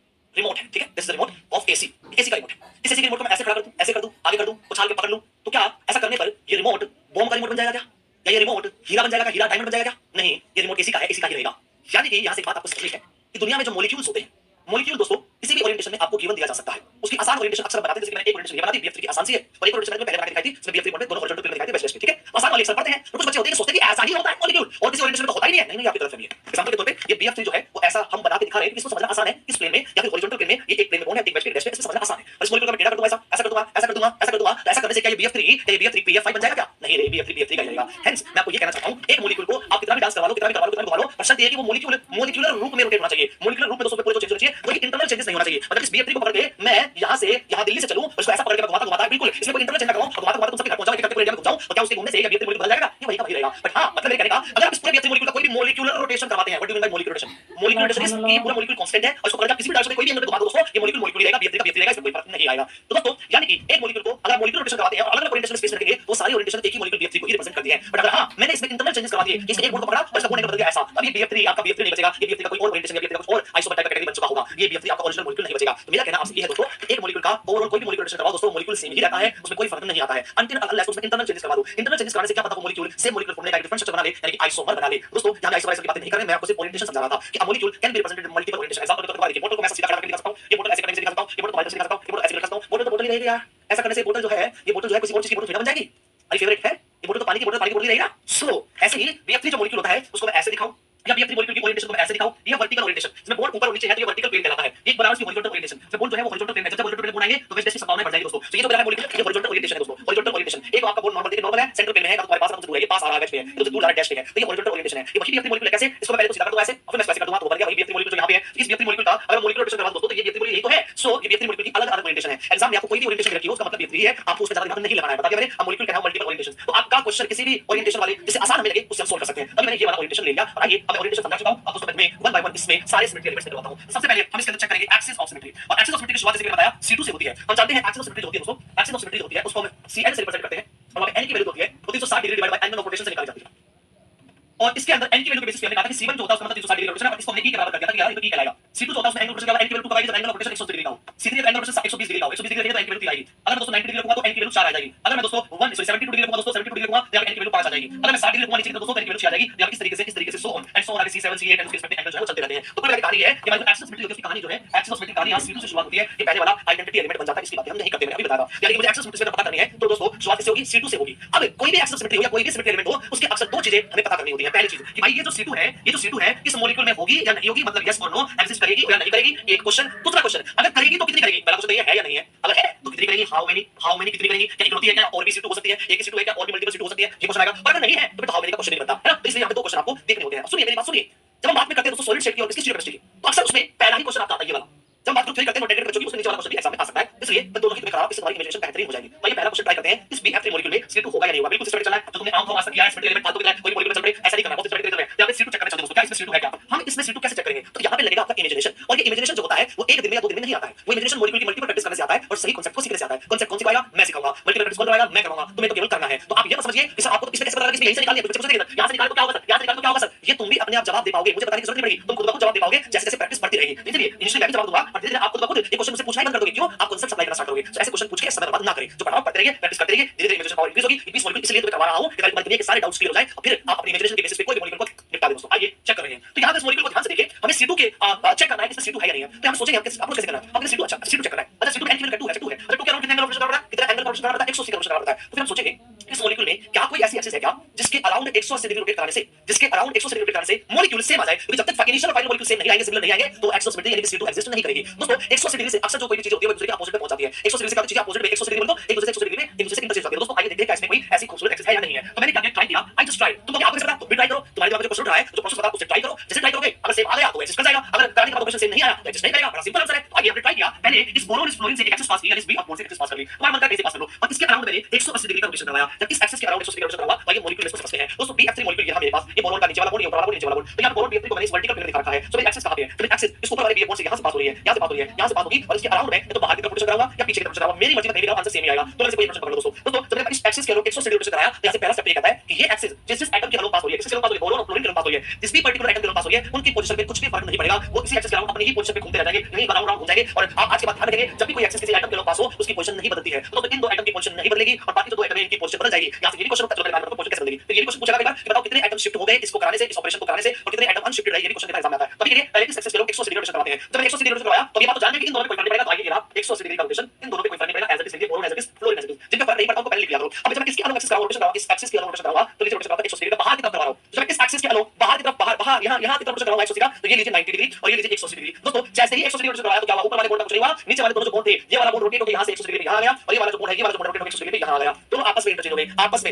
रिमोट है, ठीक है, this is the remote of AC, AC का रिमोट है। इस AC के रिमोट को मैं ऐसे खड़ा कर दूं, ऐसे कर दूं, आगे कर दूं, उछाल के पकड़ लूं, तो क्या ऐसा करने पर ये रिमोट बॉम्ब का रिमोट बन जाएगा क्या? या ये रिमोट हीरा बन जाएगा, हीरा डायमंड बन जाएगा क्या? नहीं, ये रिमोट AC का है, AC का ही रहेगा। यानी कि यहां से एक बात आपको समझनी है कि दुनिया में जो मॉलिक्यूल्स होते हैं मॉलिक्यूल दोस्तों किसी भी ओरिएंटेशन में आपको गिवन दिया जा सकता है। उसकी आसान ओरिएंटेशन अक्सर बनाते हैं, जैसे मैंने एक ओरिएंटेशन ये बना दी BF3 की आसान सी है, और एक ओरिएंटेशन में पहले बना के दिखाई थी, इसमें BF3 बॉन्ड में दोनों हॉरिजॉन्टल प्लेन में दिखाई थे बेस्ट बेस्ट, ठीक है। आसान वाले अक्सर पढ़ते हैं, और कुछ बच्चे होते हैं सोचते हैं कि ऐसा ही होता है मॉलिक्यूल और किसी ओरिएंटेशन में तो होता ही नहीं है। नहीं नहीं, आपकी तरफ से नहीं है। एग्जांपल के तौर पे ये BF3 जो है वो ऐसा हम बना के दिखा रहे हैं कि इसको समझना आसान है, इस प्लेन में या फिर हॉरिजॉन्टल प्लेन में ये एक प्लेन में बॉन्ड है, एक बेस्ट डैश है, इसको समझना आसान है। पर इस मॉलिक्यूल का मैं टेढ़ा कर दूंगा, ऐसा कर दूंगा, ऐसा कर दूंगा, ऐसा कर दूंगा, तो ऐसा करने से क्या ये BF3 PF5 बन जाएगा क्या? नहीं रे, BF3 का ही रहेगा। हेंस मैं आपको ये कहना चाहता हूं, एक मॉलिक्यूल को आप कितना भी डांस करवा लो, कितना भी करवा लो, कितना भी करवा लो, पर शर्त ये है कि वो मॉलिक्यूलर रूप में रोटेट होना चाहिए। मॉलिक्यूलर रूप में दोस्तों पूरे जो चेंज होना चाहिए, कोई इंटरनल चेंजेस नहीं होना चाहिए। मतलब इस BF3 को पकड़ के मैं यहां से यहां दिल्ली से चलूं, उसको ऐसा पकड़ के घुमाता घुमाता बिल्कुल इसमें कोई इंटरनल चेंज ना करूं, घुमाता घुमाता तुम सबके घर पहुंच जाओ, एक करके पूरे इंडिया में घूम जाऊं, तो क्या उसके घूमने से ये BF3 मॉलिक्यूल बदल जाएगा? ये वही का वही रहेगा। बट हां, मतलब मेरे कहने का, अगर आप इस पूरे BF3 मॉलिक्यूल का कोई भी मॉलिक्यूलर रोटेशन करवाते हैं, what do you mean bye molecular rotation? Molecular rotation is ये पूरा मॉलिक्यूल कांस्टेंट है, और इसको पकड़ के किसी भी डायरेक्शन में कोई भी एंगल पे घुमा दो दोस्तों, ये मॉलिक्यूल मॉलिक्यूल रहेगा, BF3 का BF3 रहेगा, इसमें कोई फर्क नहीं आएगा। तो दोस्तों यानी कि एक मॉलिक्यूल को अगर मॉलिक्यूलर रोटेशन करवाते हैं और अलग-अलग ओरिएंटेशन में स्पेस रखेंगे, वो सारी ओरिएंटेशन एक ही मॉलिक्यूल BF3 को ही रिप्रेजेंट करती है। बट अगर हां, मैंने इसमें इंटरनल चेंजेस करवा दिए, इसके एक बॉन्ड को पकड़ा और इसका बॉन्ड एंगल बदल गया ऐसा, अब ये BF3 आपका BF3 नहीं बचेगा, ये BF3 का कोई और ओरिएंटेशन या BF3 का कुछ और आइसोमर टाइप का कैटेगरी बन चुका होगा, ये BF3 आपका ओरिजिनल मॉलिक्यूल नहीं बचेगा। तो मेरा कहना आपसे ये है दोस्तों, एक मॉलिक्यूल का ओवरऑल कोई भी मॉलिक्यूल रोटेशन करवाओ दोस्तों, मॉलिक्यूल सेम ही रहता है, उसमें कोई फर्क नहीं आता है अनटिल अनलेस उसमें इंटरनल चेंजेस करवा दो। इंटरनल चेंजेस कराने से क्या पता वो मॉलिक्यूल सेम मॉलिक्यूल फॉर्मूले का डिफरेंट स्ट्रक्चर बना ले, यानी कि आइसोमर बना ले। दोस्तों यहां पे आइसोमर की बातें नहीं कर रहे, मैं आपको सिर्फ ओरिएंटेशन समझा रहा था कि a molecule can be represented in multiple orientation. Example के तौर पर देखिए, बोतल को मैं सीधा खड़ा करके दिखा सकता हूं, ये बोतल ऐसे करके दिखा सकता हूं, ये बोतल तुम्हारे से दिखा सकता हूं, ये बोतल ऐसे दिखा सकता हूं, बोतल तो बोतल ही रहेगी यार। ऐसा करने से बोतल जो है, ये बोतल जो है किसी और चीज की बोतल थोड़ी बन जाएगी। हमारी फेवरेट है ये बोतल, तो पानी की बोतल ही रहेगी ना। सो ऐसे ही BF3 जो मॉलिक्यूल होता है उसको मैं ऐसे दिखाऊं, या BF3 मॉलिक्यूल की ओरिएंटेशन को मैं ऐसे दिखाऊं, ये वर्टिकल ओरिएंटेशन, इसमें बॉन्ड ऊपर और नीचे है तो ये वर्टिकल प्लेन कहलाता है। एक बराबर की हॉरिजॉन्टल ओरिएंटेशन, जब बॉन्ड जो है वो हॉरिजॉन्टल प्लेन है, जब हॉरिजॉन्टल प्लेन बनाएंगे तो वेज की संभावना बढ़ जाएगी दोस्तों। तो ये जो मेरा मॉलिक्यूल ये हॉरिजॉन्टल ओरिएंटेशन है दोस्तों, हॉरिजॉन्टल ओरिएंटेशन। एक आपका बॉन्ड नॉर्मल है, सेंटर प्लेन में है, तुम्हारे पास हमसे दूर है, ये पास आ रहा है वेज पे है, तो दूर जा रहा है डैश पे है, तो ये हॉरिजॉन्टल ओरिएंटेशन है। ये वही BF3 मॉलिक्यूल है। कैसे? इसको मैं पहले तो सीधा कर दूंगा ऐसे, और फिर मैं स्पेसिफाई कर दूंगा तो बन गया वही BF3 मॉलिक्यूल जो यहां पे है। इस BF3 मॉलिक्यूल का अगर मॉलिक्यूलर रोटेशन करवा दो दोस्तों, तो ये BF3 मॉलिक्यूल यही तो है। सो ये BF3 मॉलिक्यूल की अलग-अलग ओरिएंटेशन है। एग्जाम में आपको कोई भी ओरिएंटेशन रखी हो उसका मतलब BF3 है, आपको उस पे ज्यादा दिमाग नहीं लगाना है। बता दिया मैंने, अब मॉलिक्यूल क्या है मल्टीपल ओरिएंटेशन। तो आपका क्वेश्चन किसी भी ओरिएंटेशन वाले जिसे आसान हमें लगे उससे हम सोल्व कर सकते हैं। अभी मैंने ये वाला ओरिएंटेशन ले लिया और आइए अब मैं ओरिएंटेशन समझा चुका हूं, अब दोस्तों मैं वन बाय वन इसमें सारे सिमेट्री एलिमेंट्स करवाता हूं। सबसे पहले हम इसके अंदर चेक करेंगे एक्सिस ऑफ सिमेट्री, और एक्सिस ऑफ सिमेट्री की शुरुआत जैसे मैंने बताया C2 से होती है। हम जानते हैं एक्सिस ऑफ सिमेट्री जो होती है दोस्तों, एक्सिस ऑफ सिमेट्री होती है उसको हम Cn से रिप्रेजेंट करते हैं, और वहां पे n की वैल्यू होती है वो 360 degree divide by angle of rotation से निकाली जाती है। और इसके अंदर n की वैल्यू के बेसिस पे हमने कहा था कि C1 जो होता है उसका मतलब 360 डिग्री रोटेशन है, और इसको हमने e के बराबर कर दिया था कि यार ये तो e कहलाएगा। C2 जो होता है उसमें एंगल रोटेशन क्या होगा, n की वैल्यू 2 का आएगी, जब एंगल ऑफ रोटेशन 180 डिग्री का हो। C3 का एंगल रोटेशन 120 डिग्री का हो, 120 डिग्री रहेगा तो n की वैल्यू 3 आएगी। अगर मैं दोस्तों 90 डिग्री रखूंगा तो n की वैल्यू 4 आ जाएगी। अगर मैं दोस्तों 72 डिग्री रखूंगा दोस्तों 72 डिग्री रखूंगा तो यहाँ पे n की वैल्यू 5 आ जाएगी। अगर मैं 60 डिग्री रखूंगा नीचे की दोस्तों तो n की वैल्यू 6 आ जाएगी। यहाँ इस तरीके से सो ऑन आगे C7 C8 एंड उसके रिस्पेक्टिव एंगल जो है वो चलते रहते हैं। तो पूरी कहानी है कि हमारी एक्सिस सिमेट्री की कहानी जो है, एक्सिस ऑफ सिमेट्री कहानी यहाँ C2 से शुरुआत होती है। ये पहले वाला आइडेंटिटी एलिमेंट बन जाता है, इसकी बातें हम नहीं करते, मैंने अभी बताया। यानी कि मुझे एक्सिस सिमेट्री पता करनी है तो दोस्तों शुरुआत से होगी C2 से होगी। अब कोई भी एक्सिस सिमेट्री हो या कोई भी सिमेट्री एलिमेंट हो, उसके अक्सर दो चीजें हमें पता करनी होती है। पहली चीज कि भाई ये जो C2 है, ये जो C2 है इस मॉलिक्यूल में होगी या नहीं होगी, मतलब यस और नो, एग्जिस्ट करेगी या नहीं करेगी, एक क्वेश्चन। दूसरा क्वेश्चन, अगर करेगी तो कितनी करेगी, पहला क्वेश्चन तो ये है या नहीं है, अगर है तो कितनी करेगी, हाउ मेनी कितनी करेगी, क्या इकलौती है क्या, और भी C2 हो सकती है, एक ही C2 है क्या, और भी मल्टीपल C2 हो सकती है, ये क्वेश्चन आएगा। और अगर नहीं है तो फिर हाउ मेनी का क्वेश्चन नहीं बनता है ना। तो इसलिए यहाँ पे दो क्वेश्चन आपको देखने होते हैं। सुनिए मेरी बात सुनिए, जब हम बात में करते हैं दोस्तों सॉलिड स्टेट की और किसकी स्टीरियो केमिस्ट्री की, तो अक्सर उसमें पहला ही क्वेश्चन आता है ये वाला। जब बात थ्योरी करते हैं डेरिवेटिव बच्चों की, उसके नीचे वाला क्वेश्चन भी एग्जाम में आ सकता है, इसलिए मैं दोनों की तुम्हें करा रहा हूं, इससे तुम्हारी इमेजिनेशन बेहतरीन हो जाएगी। तो ये पहला क्वेश्चन ट्राई करते हैं, इस BF3 मॉलिक्यूल में C2 होगा या नहीं होगा। बिल्कुल सिस्टमेटिक चलना है, जो तुमने आम फॉर्म आज तक किया है, सिमेट्रिक एलिमेंट फालतू की तरह कोई मॉलिक्यूल चल रहे ऐसा नहीं करना, बहुत सिस्टमेटिक चल रहे हैं। यहां पे C2 चेक करना चाहते हो दोस्तों, क्या इसमें C2 है क्या, हम इसमें C2 कैसे चेक करेंगे। तो यहां पे लगेगा आपका इमेजिनेशन, और ये इमेजिनेशन जो होता है वो एक दिन में या दो दिन में नहीं आता है। वो इमेजिनेशन मॉलिक्यूल की मल्टीपल प्रैक्टिस करने से आता है, और सही कांसेप्ट को सीखने से आता है। कांसेप्ट कौन सिखाएगा, मैं सिखाऊंगा। मल्टीपल प्रैक्टिस कौन करवाएगा, मैं कराऊंगा। तुम्हें तो केवल करना है। तो आप ये मत समझिए कि सर आपको इसमें कैसे पता लगा कि यहीं से निकालनी है, बच्चे पूछते हैं यहां से निकालो तो क्या होगा सर, यहां से निकालो तो क्या होगा सर, ये तुम भी अपने आप जवाब दे पाओगे, मुझे बताने की जरूरत नहीं पड़ेगी, तुम खुद ब खुद जवाब दे पाओगे जैसे जैसे प्रैक्टिस बढ़ती रहेगी। इसलिए इनिशियली मैं भी जवाब दूंगा, और धीरे धीरे आप खुद ब खुद ये क्वेश्चन मुझसे पूछना ही बंद कर दोगे। क्यों, आप कांसेप्ट अप्लाई करना स्टार्ट करोगे। तो ऐसे क्वेश्चन पूछ के समय बर्बाद ना करें, जो पढ़ाओ पढ़ते रहिए, प्रैक्टिस करते रहिए, धीरे धीरे इमेजिनेशन पावर इंक्रीज होगी। इस मॉलिक्यूल इसलिए तो मैं करवा रहा हूं कि ताकि तुम्हारे सारे डाउट्स क्लियर हो जाए, और फिर आप अपनी इमेजिनेशन के बेसिस पे कोई भी मॉलिक्यूल को निपटा दें दोस्तों। आइए चेक कर रहे हैं। तो यहां पे इस मॉलिक्यूल को ध्यान से देखिए, हमें C2 के चेक करना है कि इसमें C2 है या नहीं है। तो हम सोचेंगे हम कैसे अप्रोच कैसे करना है, हमने C2 अच्छा C2 चेक करना है। अच्छा C2 एंड की 2 है, 2 है, अच्छा 2 के अराउंड कितने एंगल ऑफ रोटेशन करना है, कितना एंगल ऑफ रोटेशन करना है, 180 का रोटेशन करना है। तो फिर हम सोचेंगे इस मॉलिक्यूल में क्या कोई ऐसी एक्सिस है क्या जिसके अराउंड 180 डिग्री रोटेट कराने से, जिसके अराउंड 180 डिग्री रोटेट कराने से मॉलिक्यूल सेम आ जाए। क्योंकि जब तक इनिशियल और फाइनल मॉलिक्यूल सेम नहीं आएंगे, सिमिलर नहीं आएंगे, तो एक्सिस ऑफ सिमेट्री यानी कि C2 एग्जिस्ट नहीं करेगी दोस्तों। 180 डिग्री से अक्सर जो कोई भी चीज होती है वो एक दूसरे के अपोजिट पे पहुंच जाती है। 180 डिग्री से क्या चीज अपोजिट में 180 डिग्री बोल दो, एक दूसरे से 180 डिग्री में एक दूसरे से इंटरचेंज होती है दोस्तों। आइए देखते हैं क्या इसमें कोई ऐसी खूबसूरत एक्सिस है या नहीं है। तो मैंने क्या ट्राई किया, आई जस्ट ट्राइड। तुम आपको कैसे पता, तुम भी ट्राई करो, तुम्हारे दिमाग में जो क्वेश्चन उठ रहा है, जो प्रोसेस बता उससे ट्राई करो। जैसे ट्राई करोगे अगर सेम आ गया तो एग्जिस्ट कर जाएगा, अगर कराने के बाद क्वेश्चन सेम नहीं आया तो एग्जिस्ट नहीं करेगा। बड़ा सिंपल आंसर है। तो आइए हमने ट्राई किया, पहले इस बोरोन इस फ्लोरीन से एक एक्सिस पास की, यानी इस B ऑफ बोरोन से एक्सिस पास कर ली। तुम्हारा मन का कैसे पास कर लो, और इसके अराउंड मैंने 180 डिग्री का रोटेशन करवाया। जब इस एक्सिस के अराउंड 180 डिग्री रोटेशन करवा, तो ये मॉलिक्यूल इसको समझते हैं दोस्तों। BF3 मॉलिक्यूल यहां मेरे पास, ये बोरोन का नीचे वाला बोर्ड, ये ऊपर वाला बोर्ड, नीचे वाला बोर्ड। तो यहां बोरोन BF3 को मैंने इस वर्टिकल प्लेन में दिखा रखा है। तो मेरी एक्सिस कहां पे है, तो मेरी एक्सिस इस ऊपर वाले BF बोर्ड से यहां से पास हो रही है, यहां से पास हो रही है, यहां से पास होगी, और इसके अराउंड में तो बाहर की तरफ रोटेशन कराऊंगा या पीछे की तरफ रोटेशन कराऊंगा, मेरी मर्जी में कहीं भी आंसर सेम ही आएगा। तो मैं से कोई रोटेशन पकड़ लो दोस्तों। तो जब मैंने इस एक्सिस के अराउंड 180 डिग्री रोटेशन कराया, तो यहां से पहला स्टेप ये कहता है कि ये एक्सिस जिस एटम की अलोक पास हो रही है, किसी के पास हो रही है, बोरोन और क्लोरीन के पास हो रही है, जिस भी पर्टिकुलर एटम के पास हो रही है, उनकी पोजीशन पे कुछ भी फर्क नहीं पड़ेगा, वो इसी एक्सिस के अराउंड अपनी ही पोजीशन पे घूमते रह जाएंगे, यहीं राउंड राउंड घूम जाएंगे। और आप आज के बाद ध्यान रखेंगे, जब भी कोई एक्सिस किसी एटम के पास हो, उसकी पोजीशन नहीं बदलती है, तो इन दो एटम की पोजीशन नहीं बदलेगी और बाकी जो दो एटम है इनकी पोजीशन बदल जाएगी। यहां से ये क्वेश्चन का जवाब पोजीशन कैसे बदलेगी, तो ये क्वेश्चन पूछा जाएगा कि बताओ कितने एटम शिफ्ट हो गए इसको कराने से, इस ऑपरेशन को कराने से, और कितने एटम अनशिफ्टेड रहे, ये क्वेश्चन का एग्जाम में आता है। तो देखिए पहले किस एक्सिस के लोग 180 डिग्री रोटेशन कराते हैं, जब 180 डिग्री रोटेशन करवाया तो ये बात तो जान गए कि इन दोनों में कोई फर्क नहीं पड़ेगा, तो आइए जनाब 180 डिग्री का रोटेशन इन दोनों में कोई फर्क नहीं पड़ेगा, as it is boron as it is fluorine as it is, जिन पे फर्क नहीं पड़ता उनको पहले लिख लिया करो। अब जब मैं किसकी अलग एक्सिस का रोटेशन कराऊंगा, इस एक्सिस की अलग रोटेशन कराऊंगा तो नीचे रोटेशन कराऊंगा 180 डिग्री का बाहर की तरफ करवा रहा हूं, जब मैं इस एक्सिस के अलग बाहर की तरफ बाहर यहां की तरफ रोटेशन कराऊंगा 180 का, तो ये लीजिए 90 डिग्री और ये लीजिए 180 डिग्री। दोस्तों जैसे ही 180 डिग्री रोटेशन करवाया तो क्या हुआ, ऊपर वाले बोर्ड का कुछ नहीं हुआ, नीचे वाले दोनों जो बोर्ड थे, ये वाला बोर्ड रोटेट होकर यहां से 180 डिग्री यहां आ गया, और ये वाला जो बोर्ड है, ये वाला जो बोर्ड रोटेट होकर 180 डिग्री यहां आ गया, दोनों आपस में इंटरचेंज हो गए, आपस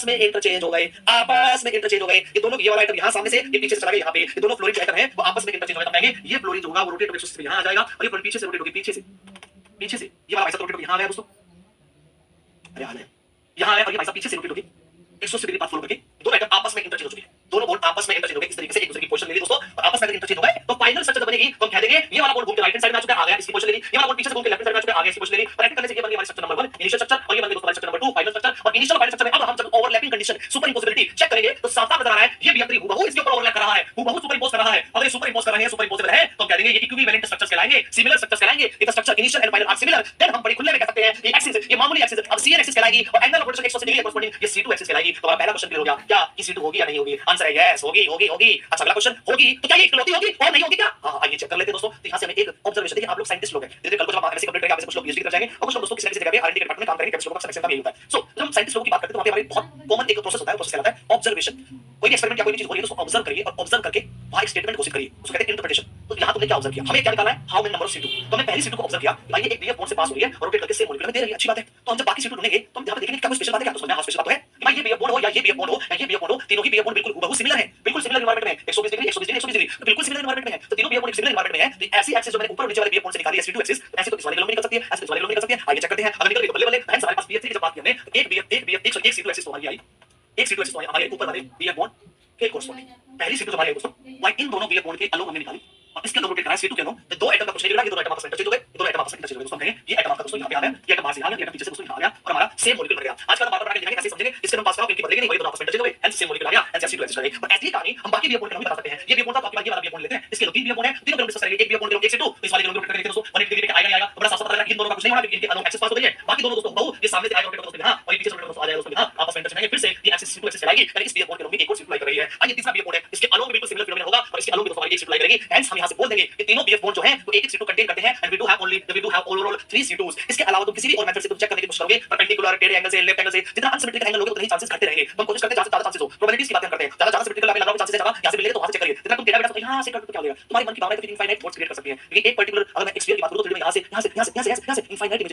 में इंटरचेंज हो गए, आपस में इंटरचेंज हो गए। ये दोनों ये वाला आइटम यहां सामने से, ये पीछे से चला गया यहां पे, ये दोनों फ्लोरीन आइटम है वो आपस में इंटरचेंज हो गए, तब कहेंगे ये फ्लोरीन जो होगा वो रोटेट होकर 180 डिग्री यहां आ जाएगा, और ये फ्लोरीन पीछे से रोटेट होकर पीछे से ये वाला भाई साहब रोटेट होकर यहां आ गया दोस्तों, अरे हां यहां आया, और ये भाई साहब पीछे से रोटेट होकर 180 डिग्री पाथ फॉलो करके दोनों आइटम आपस में इंटरचेंज हो चुके हैं, दोनों बोर्ड आपस में इंटरचेंज हो गए, इस तरीके से एक दूसरे की पोजीशन ले ली दोस्तों, और आपस में अगर इंटरचेंज हो गए तो फाइनल स्ट्रक्चर बनेगी, तो हम कह देंगे ये वाला बोर्ड घूम के राइट हैंड साइड में आ चुका है, आ गया इसकी पोजीशन ले ली, ये वाला बोर्ड पीछे से घूम के लेफ्ट हैंड साइड में आ चुका है, आ गया इसकी पोजीशन ले ली, प्रैक्टिस करने से ये बन गई हमारी स्ट्रक्चर नंबर 1 इनिशियल स्ट्रक्चर, और ये बन गई दोस्तों हमारी स्ट्रक्चर नंबर 2 फाइनल स्ट्रक्चर। और इनिशियल फाइनल स्ट्रक्चर में अब हम जब ओवरलैपिंग कंडीशन सुपर इंपोसिबिलिटी चेक करेंगे तो साफ साफ नजर आ रहा है ये भी हुबहू इसके ऊपर ओवरलैप कर रहा है, हुबहू सुपर इंपोज कर रहा है। अगर ये सुपर इंपोज कर रहे हैं, सुपर इंपोजेबल है, तो हम कह देंगे ये इक्विवेलेंट स्ट्रक्चर्स कहलाएंगे, सिमिलर स्ट्रक्चर्स कहलाएंगे। If the structure initial and final are similar then हम बड़ी खुले में कह सकते हैं ये एक्सिस, ये मामूली एक्सिस अब सीएन एक्सिस कहलाएगी, और angle of rotation 180 degree corresponding ये C2 एक्सिस कहलाएगी। तो हमारा पहला क्वेश्चन क्लियर हो गया, क्या ये C2 होगी या नहीं होगी, आंसर है यस होगी होगी होगी। अच्छा अगला क्वेश्चन होगी तो क्या ये इक्वल होगी और नहीं होगी क्या, हां आइए चेक कर लेते हैं दोस्तों। तो यहां से हमें एक ऑब्जर्वेशन, देखिए आप लोग साइंटिस्ट लोग हैं, धीरे कल को जब आप एमएससी कंप्लीट करेंगे, आप से कुछ लोग पीएचडी कर जाएंगे, और कुछ लोग दोस्तों किसी न किसी जगह पे आरएनडी के डिपार्टमेंट में काम करेंगे, केमिस्ट्री लोगों का सिलेक्शन का यही होता है। सो जब हम साइंटिस्ट लोगों की बात करते हैं तो वहां पे हमारी बहुत कॉमन एक प्रोसेस होता है, प्रोसेस कहलाता है ऑब्जर्वेशन। कोई भी एक्सपेरिमेंट या कोई भी चीज हो रही है तो उसको ऑब्जर्व करिए, और ऑब्जर्व करके वहां एक स्टेटमेंट घोषित करिए, उसको कहते हैं इंटरप्रिटेशन। तो यहां तुमने क्या ऑब्जर्व किया, हमें क्या निकालना है, how many number of C2, तो हमने पहली C2 को ऑब्जर्व किया, भाई ये एक बीएफ बॉन्ड से पास हो रही है और रोटेट करके सेम मॉलिक्यूल में दे रही है, अच्छी बात है। तो हम जब बाकी C2 ढूंढेंगे तो हम यहां पे देखेंगे क्या कोई स्पेशल बात है, क्या तो समझना, हां स्पेशल बात तो है कि भाई ये बीएफ बॉन्ड हो या ये बीएफ बॉन्ड हो या ये बीएफ बॉन्ड हो, तीनों ही बीएफ बॉन्ड बिल्कुल हुबहू सिमिलर है, बिल्कुल सिमिलर एनवायरनमेंट में 120 डिग्री 120 डिग्री 120 डिग्री, तो बिल्कुल सिमिलर एनवायरनमेंट में है, तो तीनों बीएफ बॉन्ड सिमिलर एनवायरनमेंट में है। तो ऐसी एक्सिस जो मैंने ऊपर और नीचे वाले बीएफ बॉन्ड से निकाली है C2 एक्सिस, ऐसे तो इस वाले के लोग निकल सकती है, ऐसे इस वाले के लोग निकल सकती है। आइए चेक करते हैं, अगर निकल गई तो बल्ले बल्ले, हमारे पास बीएफ3 की जब बात की हमने, एक C2 एक्सिस तो हमारी आई, एक C2 एक्सिस तो हमारे ऊपर वाले बीएफ बॉन्ड के कोरस्पॉन्डिंग पहली C2 जो हमारी है दोस्तों, वही इन दोनों बीएफ बॉन्ड के अलग हमने निकाली, और इसके अंदर रोटेट करा C2 के अंदर, तो दो एटम का कुछ नहीं बिगड़ा, ये दोनों एटम आपस में इंटरचेंज हो गए, ये दोनों एटम आपस में इंटरचेंज हो गए। दोस्तों हम कहेंगे ये एटम आपका दोस्तों यहां पे आ गया, ये एटम बाहर से आ गया, ये एटम पीछे से दोस्तों यहां आ गया, और हमारा सेम मॉलिक्यूल बन गया। आज का हम बार-बार दिखाएंगे, ऐसे समझेंगे, इसके हम पास कराओ, इनकी बदलेगी नहीं, वही दोनों आपस में इंटरचेंज हो गए, हेंस सेम मॉलिक्यूल आ गया, हेंस C2 एक्सिस करेंगे। और ऐसी कहानी हम बाकी बीएफ बॉन्ड के भी बता सकते हैं। ये बीएफ बॉन्ड था तो आपके पास ये वाला बीएफ बॉन्ड लेते हैं, इसके लोग तीन बीएफ बॉन्ड है, तीनों को डिस्कस करेंगे, एक बीएफ बॉन्ड के लोग 1 से 2, तो इस वाले के लोग रोटेट करेंगे दोस्तों 180 डिग्री के आएगा नहीं आएगा, तो बड़ा साफ-साफ पता लगा कि इन दोनों का कुछ नहीं होना, क्योंकि इनके अलग एक्सिस पास हो गई है। बाकी दोनों दोस्तों बहु ये सामने से आएगा रोटेट दोस्तों यहां, और ये पीछे से रोटेट दोस्तों आ जाएगा दोस्तों यहां, आपस में इंटरचेंज करेंगे, फिर से ये एक्सिस C2 एक्सिस कहलाएगी, यानी इस बीएफ बॉन्ड के लोग भी एक और C2 कर रही है। आइए तीसरा बीएफ बॉन्ड है, इसके अलग बिल्कुल सिमिलर फिनोमेना होगा, और इसके अलग भी दोस्तों हमारी एक C2 करेगी, हेंस हम यहां से बोल देंगे कि तीनों बीएफ बॉन्ड जो हैं वो एक C2 कंटेन करते हैं, and we do have overall 3 C2s। इसके अलावा तुम किसी भी और मेथड से तुम चेक करने की कोशिश करोगे, परपेंडिकुलर, टेढ़े एंगल से, लेफ्ट एंगल से, जितना अनसिमेट्रिकल एंगल लोगे उतने ही चांसेस घटते रहेंगे। तो हम कोशिश करते हैं ज्यादा चांसेस हो, प्रोबेबिलिटीज की बात करते हैं, ज्यादा सिमेट्रिकल आप लगा लो चांसेस है ज्यादा, यहां से मिलेगा तो वहां से चेक करिए, जितना तुम टेढ़ा बेटा यहां से कर दो तो क्या होगा, तुम्हारे मन की भावना तो इनफाइनाइट थॉट्स क्रिएट कर सकती है। क्योंकि एक पर्टिकुलर अगर मैं एक्सपेरिमेंट की बात करूं तो यहां से इनफाइनाइट इमेजिनेशन